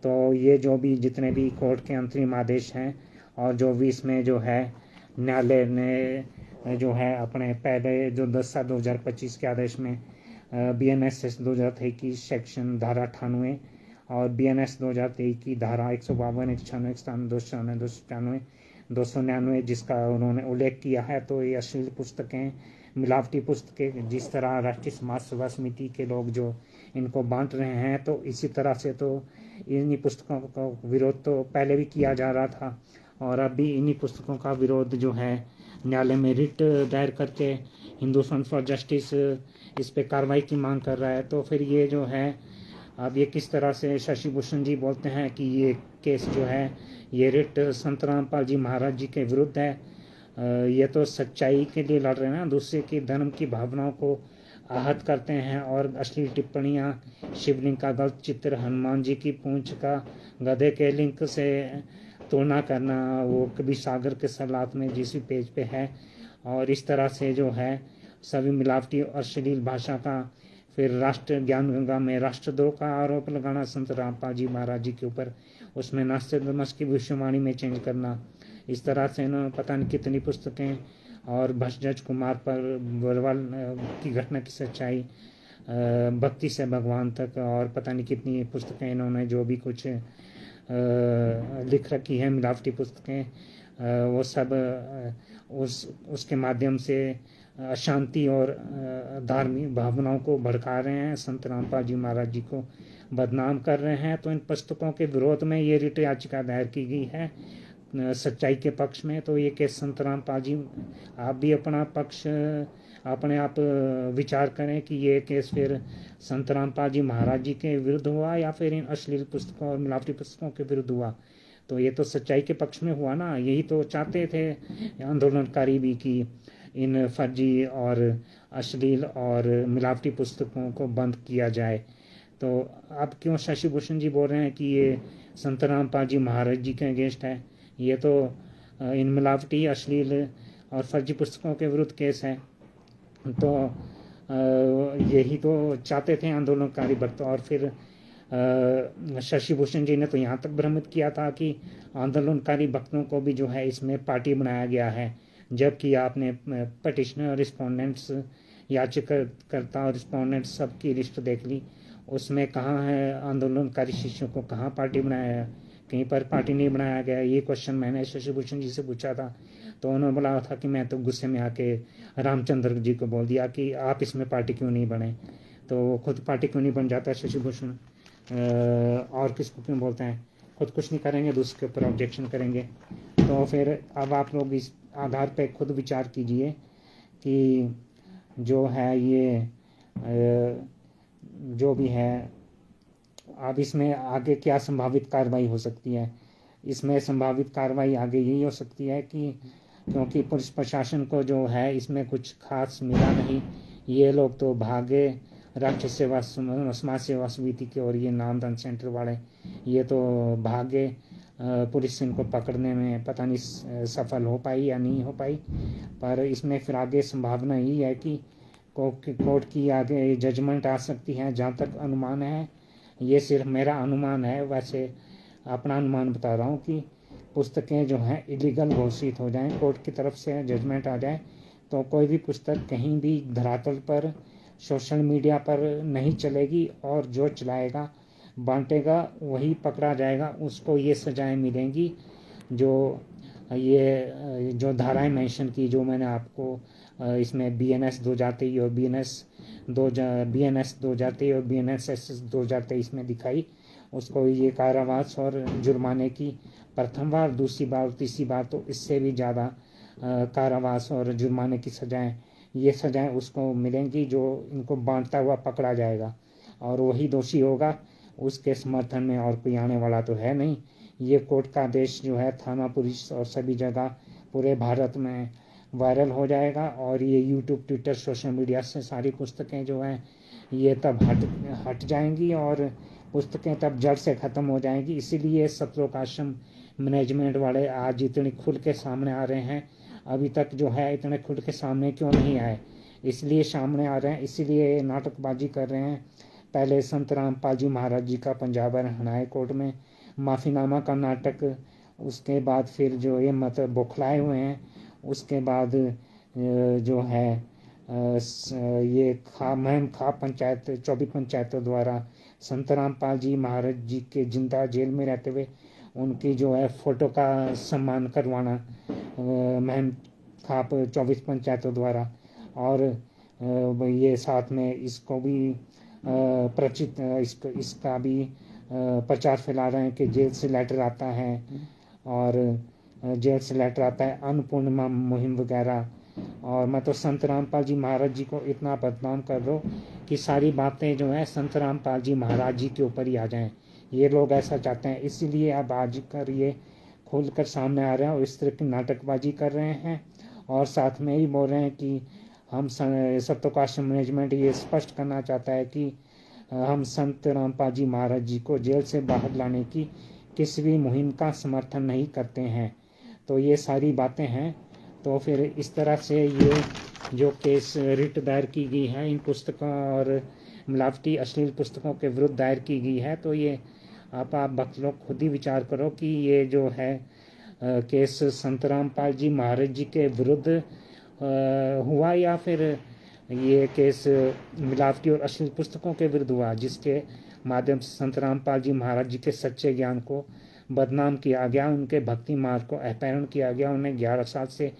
तो ये जो भी जितने भी कोर्ट के अंतरिम आदेश हैं और जो भी इसमें जो है न्यायालय ने जो है अपने पहले जो 10/7/2025 के आदेश में BNS 2023 की सेक्शन धारा 98 और BNS 2023 की धारा 152, 196, 197, 296, 295, 299 जिसका उन्होंने उल्लेख किया है। तो ये अश्लील पुस्तकें, मिलावटी पुस्तकें जिस तरह राष्ट्रीय समाज सेवा समिति के लोग जो इनको बांट रहे हैं, तो इसी तरह से तो इन्हीं पुस्तकों का विरोध तो पहले भी किया जा रहा था और अब भी इन्हीं पुस्तकों का विरोध जो है न्यायालय में रिट दायर करके हिंदू फंड फॉर जस्टिस इस पे कार्रवाई की मांग कर रहा है। तो फिर ये जो है अब ये किस तरह से शशि भूषण जी बोलते हैं कि ये केस जो है ये रिट संत रामपाल जी महाराज जी के विरुद्ध है। ये तो सच्चाई के लिए लड़ रहे हैं ना, दूसरे की धर्म की भावनाओं को आहत करते हैं और अश्लील टिप्पणियाँ, शिवलिंग का गलत चित्र, हनुमान जी की पूंछ का गधे के लिंक से तुलना करना, वो कभी सागर के सलात में जिस पेज पे है, और इस तरह से जो है सभी मिलावटी और अश्लील भाषा का, फिर राष्ट्र ज्ञान गंगा में राष्ट्रद्रोह का आरोप लगाना संत रामपाल जी महाराज जी के ऊपर, उसमें नास्तिकमत की भविष्यवाणी में चेंज करना, इस तरह से ना पता नहीं कितनी पुस्तकें, और भट्टजज कुमार पर बरवाल की घटना की सच्चाई, भक्ति से भगवान तक, और पता नहीं कितनी पुस्तकें इन्होंने जो भी कुछ लिख रखी है, मिलावटी पुस्तकें, वो सब उसके माध्यम से अशांति और धार्मिक भावनाओं को भड़का रहे हैं, संत रामपाल जी महाराज जी को बदनाम कर रहे हैं। तो इन पुस्तकों के विरोध में ये रिट याचिका दायर की गई है सच्चाई के पक्ष में। तो ये केस संत रामपाल जी, आप भी अपना पक्ष अपने आप विचार करें कि ये केस फिर संत रामपाल जी महाराज जी के विरुद्ध हुआ या फिर इन अश्लील पुस्तकों और मिलावटी पुस्तकों के विरुद्ध हुआ। तो ये तो सच्चाई के पक्ष में हुआ ना, यही तो चाहते थे आंदोलनकारी भी कि इन फर्जी और अश्लील और मिलावटी पुस्तकों को बंद किया जाए। तो अब क्यों शशि भूषण जी बोल रहे हैं कि ये संत रामपाल जी महाराज जी के अगेंस्ट है? ये तो इन मिलावटी, अश्लील और फर्जी पुस्तकों के विरुद्ध केस है। तो यही तो चाहते थे आंदोलनकारी भक्त। और फिर शशि भूषण जी ने तो यहाँ तक भ्रमित किया था कि आंदोलनकारी भक्तों को भी जो है इसमें पार्टी बनाया गया है, जबकि आपने पटिशनर, रिस्पोंडेंट्स, याचिकाकर्ता और रिस्पोंडेंट्स सबकी लिस्ट देख ली, उसमें कहाँ है आंदोलनकारी शिष्यों को कहाँ पार्टी बनाया है? कहीं पर पार्टी नहीं बनाया गया। ये क्वेश्चन मैंने शशि भूषण जी से पूछा था, तो उन्होंने बोला था कि मैं तो गुस्से में आके रामचंद्र जी को बोल दिया कि आप इसमें पार्टी क्यों नहीं बने। तो खुद पार्टी क्यों नहीं बन जाता शशि भूषण, और किसको क्यों बोलते हैं? खुद कुछ नहीं करेंगे, दूसरे के ऊपर ऑब्जेक्शन करेंगे। तो फिर अब आप लोग इस आधार पे खुद विचार कीजिए कि जो है ये जो भी है, अब इसमें आगे क्या संभावित कार्रवाई हो सकती है। इसमें संभावित कार्रवाई आगे यही हो सकती है कि क्योंकि पुलिस प्रशासन को जो है इसमें कुछ खास मिला नहीं, ये लोग तो भागे राष्ट्रीय सेवा समाज सेवा समिति के और ये नामदान सेंटर वाले, ये तो भागे। पुलिस इनको पकड़ने में पता नहीं सफल हो पाई या नहीं हो पाई। पर इसमें फिर आगे संभावना यही है कि कोर्ट की आगे जजमेंट आ सकती है। जहाँ तक अनुमान है, ये सिर्फ मेरा अनुमान है, वैसे अपना अनुमान बता रहा हूँ कि पुस्तकें जो हैं इलीगल घोषित हो जाएं, कोर्ट की तरफ से जजमेंट आ जाए, तो कोई भी पुस्तक कहीं भी धरातल पर, सोशल मीडिया पर नहीं चलेगी, और जो चलाएगा, बांटेगा, वही पकड़ा जाएगा, उसको ये सजाएं मिलेंगी जो ये जो धाराएं मेंशन की, जो मैंने आपको इसमें BNS 2023 और BNS 2023 और BNSS 2023 में दिखाई, उसको ये कारावास और जुर्माने की प्रथम बार, दूसरी बार, तीसरी बार तो इससे भी ज़्यादा कारावास और जुर्माने की सजाएं, ये सजाएं उसको मिलेंगी जो इनको बांटता हुआ पकड़ा जाएगा, और वही दोषी होगा। उसके समर्थन में और कोई आने वाला तो है नहीं। ये कोर्ट का आदेश जो है थाना, पुलिस और सभी जगह पूरे भारत में वायरल हो जाएगा, और ये यूट्यूब, ट्विटर, सोशल मीडिया से सारी पुस्तकें जो हैं ये तब हट जाएंगी और पुस्तकें तब जड़ से ख़त्म हो जाएंगी। इसीलिए सतलोक आश्रम मैनेजमेंट वाले आज इतने खुल के सामने आ रहे हैं। अभी तक जो है इतने खुल के सामने क्यों नहीं आए? इसलिए सामने आ रहे हैं, इसीलिए नाटकबाजी कर रहे हैं। पहले संत रामपाल जी महाराज जी का पंजाब हरियाणा हाई कोर्ट में माफ़ीनामा का नाटक, उसके बाद फिर जो ये मत बौखलाए हुए हैं, उसके बाद जो है ये महम खा पंचायत 24 पंचायतों द्वारा संत रामपाल जी महाराज जी के जिंदा जेल में रहते हुए उनकी जो है फ़ोटो का सम्मान करवाना महम खाप 24 पंचायतों द्वारा, और ये साथ में इसको भी इसका भी प्रचार फैला रहे हैं कि जेल से लेटर आता है, और जेल से लेटर आता है, अन्नपूर्णिमा मुहिम वगैरह। और मैं तो संत रामपाल जी महाराज जी को इतना बदनाम कर रहा हूँ कि सारी बातें जो है संत रामपाल जी महाराज जी के ऊपर ही आ जाएं। ये लोग ऐसा चाहते हैं, इसीलिए अब आज कर ये खोल कर सामने आ रहे हैं और इस तरह की नाटकबाजी कर रहे हैं। और साथ में ही बोल रहे हैं कि हम सतलोक आश्रम मैनेजमेंट ये स्पष्ट करना चाहता है कि हम संत रामपाल जी महाराज जी को जेल से बाहर लाने की किसी भी मुहिम का समर्थन नहीं करते हैं। तो ये सारी बातें हैं। तो फिर इस तरह से ये जो केस रिट दायर की गई है इन पुस्तकों और मिलावटी अश्लील पुस्तकों के विरुद्ध दायर की गई है, तो ये आप भक्त लोग खुद ही विचार करो कि ये जो है केस संत रामपाल जी महाराज जी के विरुद्ध हुआ या फिर ये केस मिलावटी और अश्लील पुस्तकों के विरुद्ध हुआ, जिसके माध्यम से संत रामपाल जी महाराज जी के सच्चे ज्ञान को बदनाम किया गया, उनके भक्ति मार्ग को अपहरण किया गया, उन्हें 11 साल से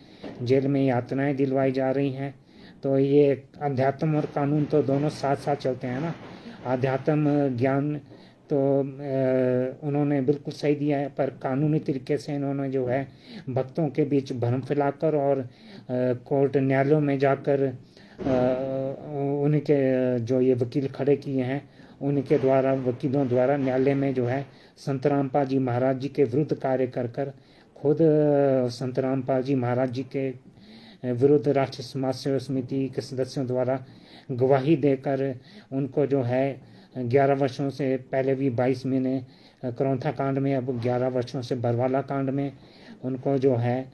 जेल में यातनाएं दिलवाई जा रही हैं। तो ये अध्यात्म और कानून तो दोनों साथ साथ चलते हैं ना। अध्यात्म ज्ञान तो उन्होंने बिल्कुल सही दिया है, पर कानूनी तरीके से इन्होंने जो है भक्तों के बीच भ्रम फैलाकर और कोर्ट न्यायालयों में जाकर उनके जो ये वकील खड़े किए हैं उनके द्वारा, वकीलों द्वारा न्यायालय में जो है संत रामपाल जी महाराज जी के विरुद्ध कार्य कर कर खुद संत रामपाल जी महाराज जी के विरुद्ध राष्ट्रीय समाज सेवा समिति के सदस्यों द्वारा गवाही देकर उनको जो है 11 वर्षों से पहले भी 22 महीने करौंथा कांड में, अब 11 वर्षों से बरवाला कांड में उनको जो है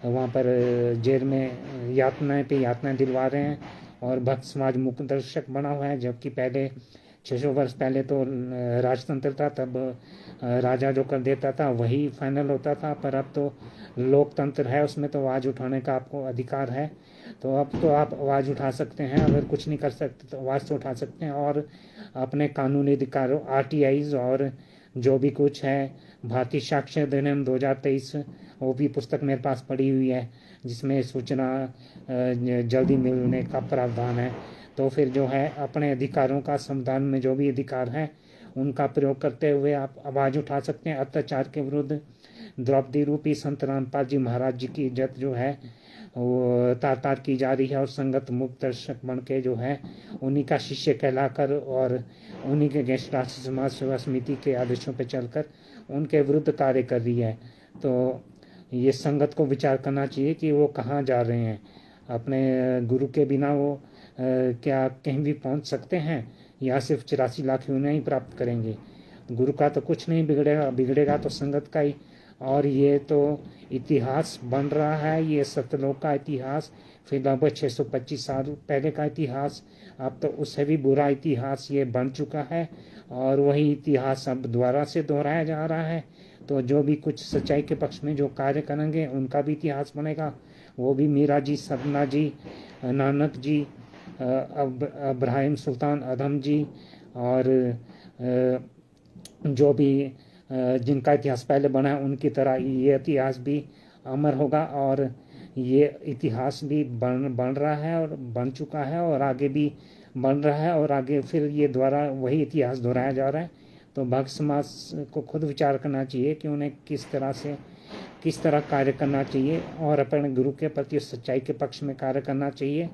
वहाँ पर जेल में यातनाएं दिलवा रहे हैं। और भक्त समाज मुख्य दर्शक बना हुआ है, जबकि पहले 600 वर्ष पहले तो राजतंत्र था, तब राजा जो कर देता था वही फाइनल होता था, पर अब तो लोकतंत्र है, उसमें तो आवाज़ उठाने का आपको अधिकार है। तो अब तो आप आवाज़ उठा सकते हैं, अगर कुछ नहीं कर सकते तो आवाज़ तो उठा सकते हैं और अपने कानूनी अधिकारों RTIs और जो भी कुछ है भारतीय साक्ष्य अधिनियम 2023 वो भी पुस्तक मेरे पास पड़ी हुई है जिसमें सूचना जल्दी मिलने का प्रावधान है। तो फिर जो है अपने अधिकारों का, संविधान में जो भी अधिकार है उनका प्रयोग करते हुए आप आवाज़ उठा सकते हैं। अत्याचार के विरुद्ध द्रौपदी रूपी संत रामपाल जी महाराज जी की इज्जत जो है वो तार तार की जा रही है और संगत मुक्त दर्शक बन के जो है उन्हीं का शिष्य कहलाकर और उन्हीं के गेस्ट राष्ट्रीय समाज सेवा समिति के आदेशों पर चलकर उनके विरुद्ध कार्य कर रही है। तो ये संगत को विचार करना चाहिए कि वो कहाँ जा रहे हैं। अपने गुरु के बिना वो क्या कहीं भी पहुंच सकते हैं या सिर्फ 84 लाख यूनियाँ ही प्राप्त करेंगे। गुरु का तो कुछ नहीं बिगड़ेगा, बिगड़ेगा तो संगत का ही। और ये तो इतिहास बन रहा है, ये सतलोक का इतिहास, फिर लगभग 625 साल पहले का इतिहास, अब तो उससे भी बुरा इतिहास ये बन चुका है और वही इतिहास अब दोबारा से दोहराया जा रहा है। तो जो भी कुछ सच्चाई के पक्ष में जो कार्य करेंगे उनका भी इतिहास बनेगा, वो भी मीरा जी, सदना जी, नानक जी, अब्राहिम सुल्तान अदम जी और जो भी जिनका इतिहास पहले बना है उनकी तरह ये इतिहास भी अमर होगा। और ये इतिहास भी बन रहा है और बन चुका है और आगे भी बन रहा है और आगे फिर ये द्वारा वही इतिहास दोहराया जा रहा है। तो भक्त समाज को खुद विचार करना चाहिए कि उन्हें किस तरह कार्य करना चाहिए और अपने गुरु के प्रति सच्चाई के पक्ष में कार्य करना चाहिए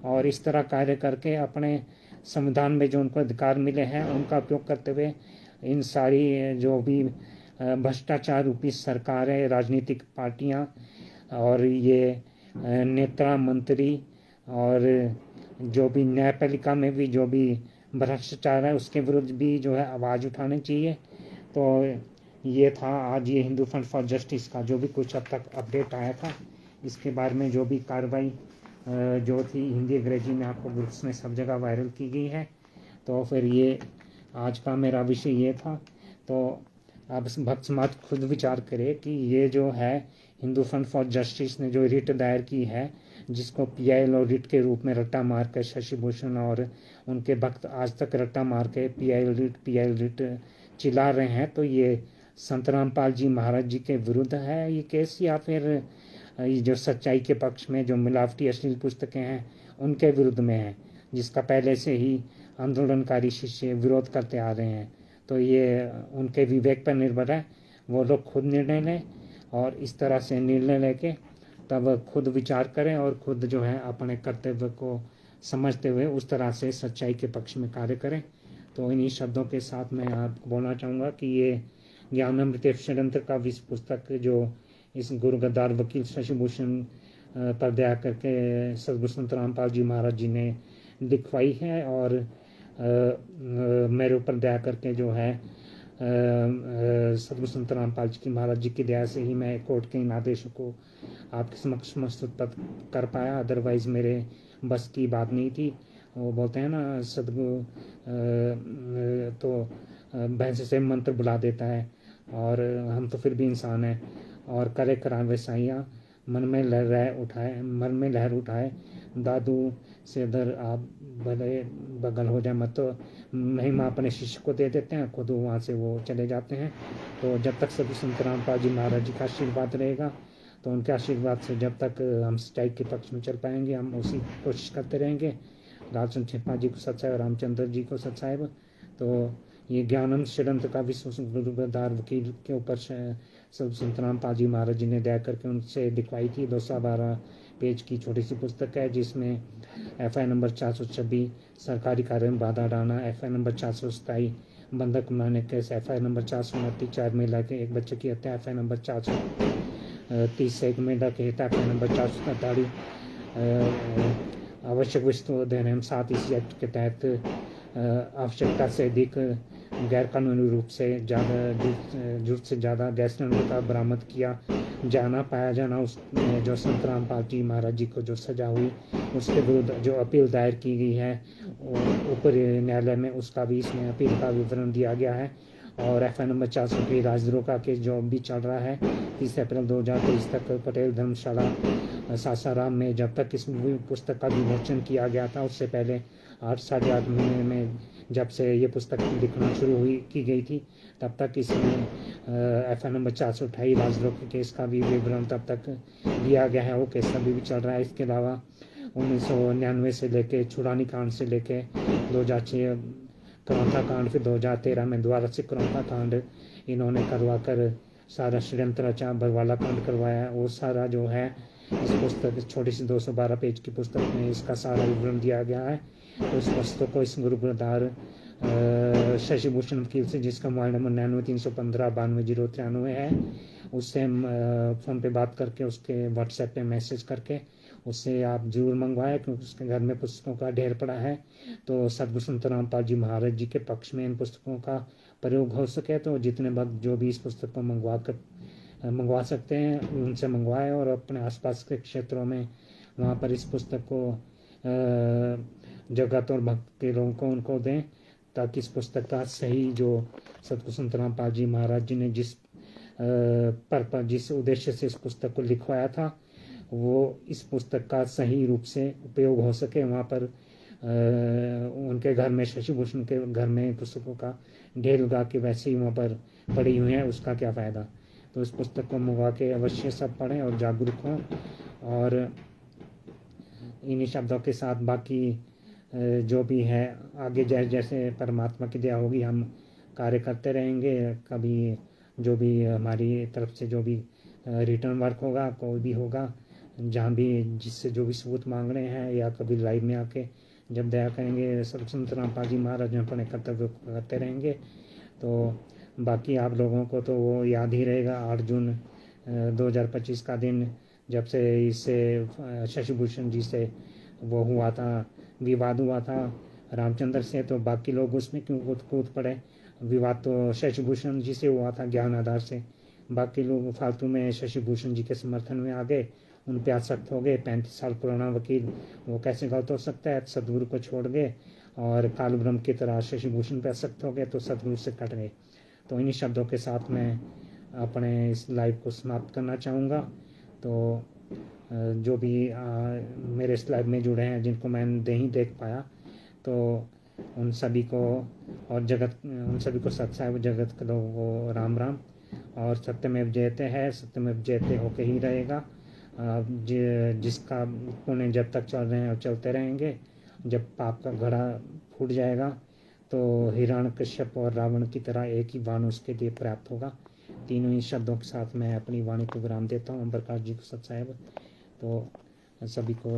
और इस तरह कार्य करके अपने संविधान में जो उनको अधिकार मिले हैं उनका उपयोग करते हुए इन सारी जो भी भ्रष्टाचार रूपी सरकारें, राजनीतिक पार्टियां और ये नेता मंत्री और जो भी न्यायपालिका में भी जो भी भ्रष्टाचार है उसके विरुद्ध भी जो है आवाज़ उठानी चाहिए। तो ये था आज ये हिंदू फ्रंट फॉर जस्टिस का जो भी कुछ अब तक अपडेट आया था, इसके बारे में जो भी कार्रवाई जो थी हिंदी अंग्रेजी में आपको ग्रुप्स में सब जगह वायरल की गई है। तो फिर ये आज का मेरा विषय ये था। तो अब भक्त समाज खुद विचार करे कि ये जो है हिंदू फ्रंट फॉर जस्टिस ने जो रिट दायर की है, जिसको PIL और रिट के रूप में रट्टा मार कर शशि भूषण और उनके भक्त आज तक रट्टा मार के PIL रिट चिल्ला रहे हैं, तो ये संत रामपाल जी महाराज जी के विरुद्ध है ये केस या फिर ये जो सच्चाई के पक्ष में जो मिलावटी अश्लील पुस्तकें हैं उनके विरुद्ध में है, जिसका पहले से ही आंदोलनकारी शिष्य विरोध करते आ रहे हैं। तो ये उनके विवेक पर निर्भर है, वो लोग खुद निर्णय लें और इस तरह से निर्णय लेके तब खुद विचार करें और खुद जो है अपने कर्तव्य को समझते हुए उस तरह से सच्चाई के पक्ष में कार्य करें। तो इन्हीं शब्दों के साथ मैं आपको बोलना चाहूँगा कि ये ज्ञानामृत षड्यंत्र का विश्व पुस्तक जो इस गुरु गद्दार वकील शशि भूषण पर दया करके सद्गुरु संत रामपाल जी महाराज जी ने लिखवाई है और मेरे ऊपर दया करके जो है सद्गुरु संत रामपाल जी की महाराज जी की दया से ही मैं कोर्ट के इन आदेशों को आपके समक्ष प्रस्तुत कर पाया, अदरवाइज़ मेरे बस की बात नहीं थी। वो बोलते हैं ना सद्गुरु तो भैंस से मंत्र बुला देता है और हम तो फिर भी इंसान हैं और करे करावे साइयाँ मन में लहर उठाए, दादू से दर आप भले बगल हो जाए मत। तो महिमा अपने शिष्य को दे देते हैं, खुद वहाँ से वो चले जाते हैं। तो जब तक साधु संत रामपाल जी महाराज जी का आशीर्वाद रहेगा, तो उनके आशीर्वाद से जब तक हम सच्चाई के पक्ष में चल पाएंगे, हम उसी कोशिश करते रहेंगे। लालचंद छिपा जी को सच्चाई, रामचंद्र जी को सच्चाई। तो ये ज्ञानम षडंत्र का विश्व गुरुदार वकील के ऊपर साधु संत रामपाल जी महाराज जी ने दया करके उनसे लिखवाई थी। 212 पेज की छोटी सी पुस्तक है, जिसमें FI नंबर 426 सरकारी कार्य में बाधा डालना, FI नंबर 427 बंधक बनाने केस, FI नंबर 429 4 महिला के एक बच्चे की हत्या, FI नंबर 430 से एक महिला की हत्या, FI नंबर 447 आवश्यक वस्तु अधिनियम 7 इसी एक्ट के तहत आवश्यकता से अधिक गैर कानूनी रूप से जरूरत से ज़्यादा गैस सिलेंडर का बरामद किया जाना पाया जाना, उसमें जो संत रामपाल जी महाराज जी को जो सजा हुई, उसके विरुद्ध जो अपील दायर की गई है ऊपर न्यायालय में, उसका भी इसमें अपील का विवरण दिया गया है। और FI नंबर 400 राजद्रोह का केस जो भी चल रहा है 30 अप्रैल 2023 तक पटेल धर्मशाला सासाराम में, जब तक इस पुस्तक का विमोचन किया गया था, उससे पहले 8 साढ़े 8 महीने में जब से ये पुस्तक लिखना शुरू की गई थी, तब तक इसमें FI नंबर 428 राजद्रोह के केस का भी विवरण तब तक दिया गया है, वो केस अभी भी चल रहा है। इसके अलावा 1999 से लेके छुड़ानी कांड से लेके 2006 करौंथा कांड, फिर 2013 में दोबारा से करौंथा कांड इन्होंने करवा कर सारा षड्यंत्र रचा, बरवाला कांड करवाया। वो सारा जो है इस पुस्तक, छोटी सी 212 पेज की पुस्तक में इसका सारा विवरण दिया गया है। तो इस पुस्तक को इस गुरुप्रदार शशि भूषण वकील से, जिसका मोबाइल नंबर 99 315 92 093 है, उससे फ़ोन पे बात करके, उसके व्हाट्सएप पे मैसेज करके उससे आप जरूर मंगवाएं, क्योंकि उसके घर में पुस्तकों का ढेर पड़ा है। तो सद्गुरु संत रामपाल जी महाराज जी के पक्ष में इन पुस्तकों का प्रयोग हो सके, तो जितने वक्त जो भी इस पुस्तक को मंगवा सकते हैं उनसे मंगवाएं, और अपने आसपास के क्षेत्रों में वहाँ पर इस पुस्तक को जगत और भक्त के लोगों को उनको दें, ताकि इस पुस्तक का सही जो सद्गुरु संत रामपाल जी महाराज जी ने जिस उद्देश्य से इस पुस्तक को लिखवाया था, वो इस पुस्तक का सही रूप से उपयोग हो सके। वहाँ पर उनके घर में, शशि भूषण के घर में पुस्तकों का ढेर लगा के वैसे ही वहाँ पर पड़ी हुई है, उसका क्या फ़ायदा। तो इस पुस्तक को मंगवा के अवश्य सब पढ़ें और जागरूक हों। और इन्हीं शब्दों के साथ बाकी जो भी है आगे जैसे परमात्मा की दया होगी हम कार्य करते रहेंगे। कभी जो भी हमारी तरफ से जो भी रिटर्न वर्क होगा, कोई भी होगा, जहाँ भी जिससे जो भी सबूत मांग रहे हैं, या कभी लाइव में आके जब दया करेंगे, सद्गुरु संत रामपाल जी महाराज में अपने कर्तव्य करते रहेंगे। तो बाकी आप लोगों को तो वो याद ही रहेगा 8 जून 2025 का दिन, जब से इससे शशि भूषण जी से वो हुआ था, विवाद हुआ था रामचंद्र से। तो बाकी लोग उसमें क्यों कूद पड़े, विवाद तो शशि भूषण जी से हुआ था ज्ञान आधार से, बाकी लोग फालतू में शशि भूषण जी के समर्थन में आ गए, उन पे आसक्त हो गए। 35 साल पुराना वकील वो कैसे गलत हो सकता है, सदगुरु को छोड़ गए और काल ब्रह्म की तरह शशि भूषण पे आसक्त हो गए, तो सदगुरु से कट गए। तो इन्हीं शब्दों के साथ मैं अपने इस लाइव को समाप्त करना चाहूँगा। तो जो भी मेरे इस लाइव में जुड़े हैं, जिनको मैं नहीं देख पाया, तो उन सभी को और उन सभी को सत्साई जगत के लोगों को राम राम। और सत्यमेव जयते है, सत्यमेव जयते होके ही रहेगा। जिसका पुण्य जब तक चल रहे हैं और चलते रहेंगे, जब पाप का घड़ा फूट जाएगा तो हिरण्यकश्यप और रावण की तरह एक ही वाण उसके लिए प्राप्त होगा। तीनों ही शब्दों के साथ मैं अपनी वाणी को विराम देता हूँ। प्रकाश जी को सत्साहिब, तो सभी को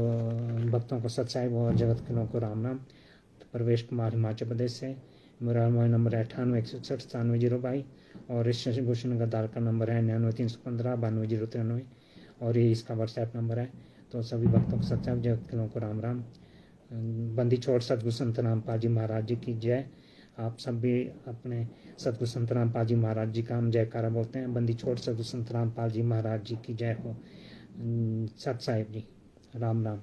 भक्तों को सत्साहिब और जगत के लोगों को राम राम। तो प्रवेश कुमार हिमाचल प्रदेश से, मेरा मोबाइल नंबर है 98 161 97 022 और इस शशि भूषण गद्दार का नंबर है 99 315 92 093 और ये इसका व्हाट्सएप नंबर है। तो सभी भक्तों को सत्साहिब, जगत के लोगों को राम राम। बंदी छोड़ सतगुरु संत रामपाल जी महाराज जी की जय। आप सब भी अपने सतगुरु संत रामपाल जी महाराज जी का हम जयकारा बोलते हैं। बंदी छोड़ सतगुरु संत रामपाल जी महाराज जी की जय हो। सत साहिब जी, राम राम।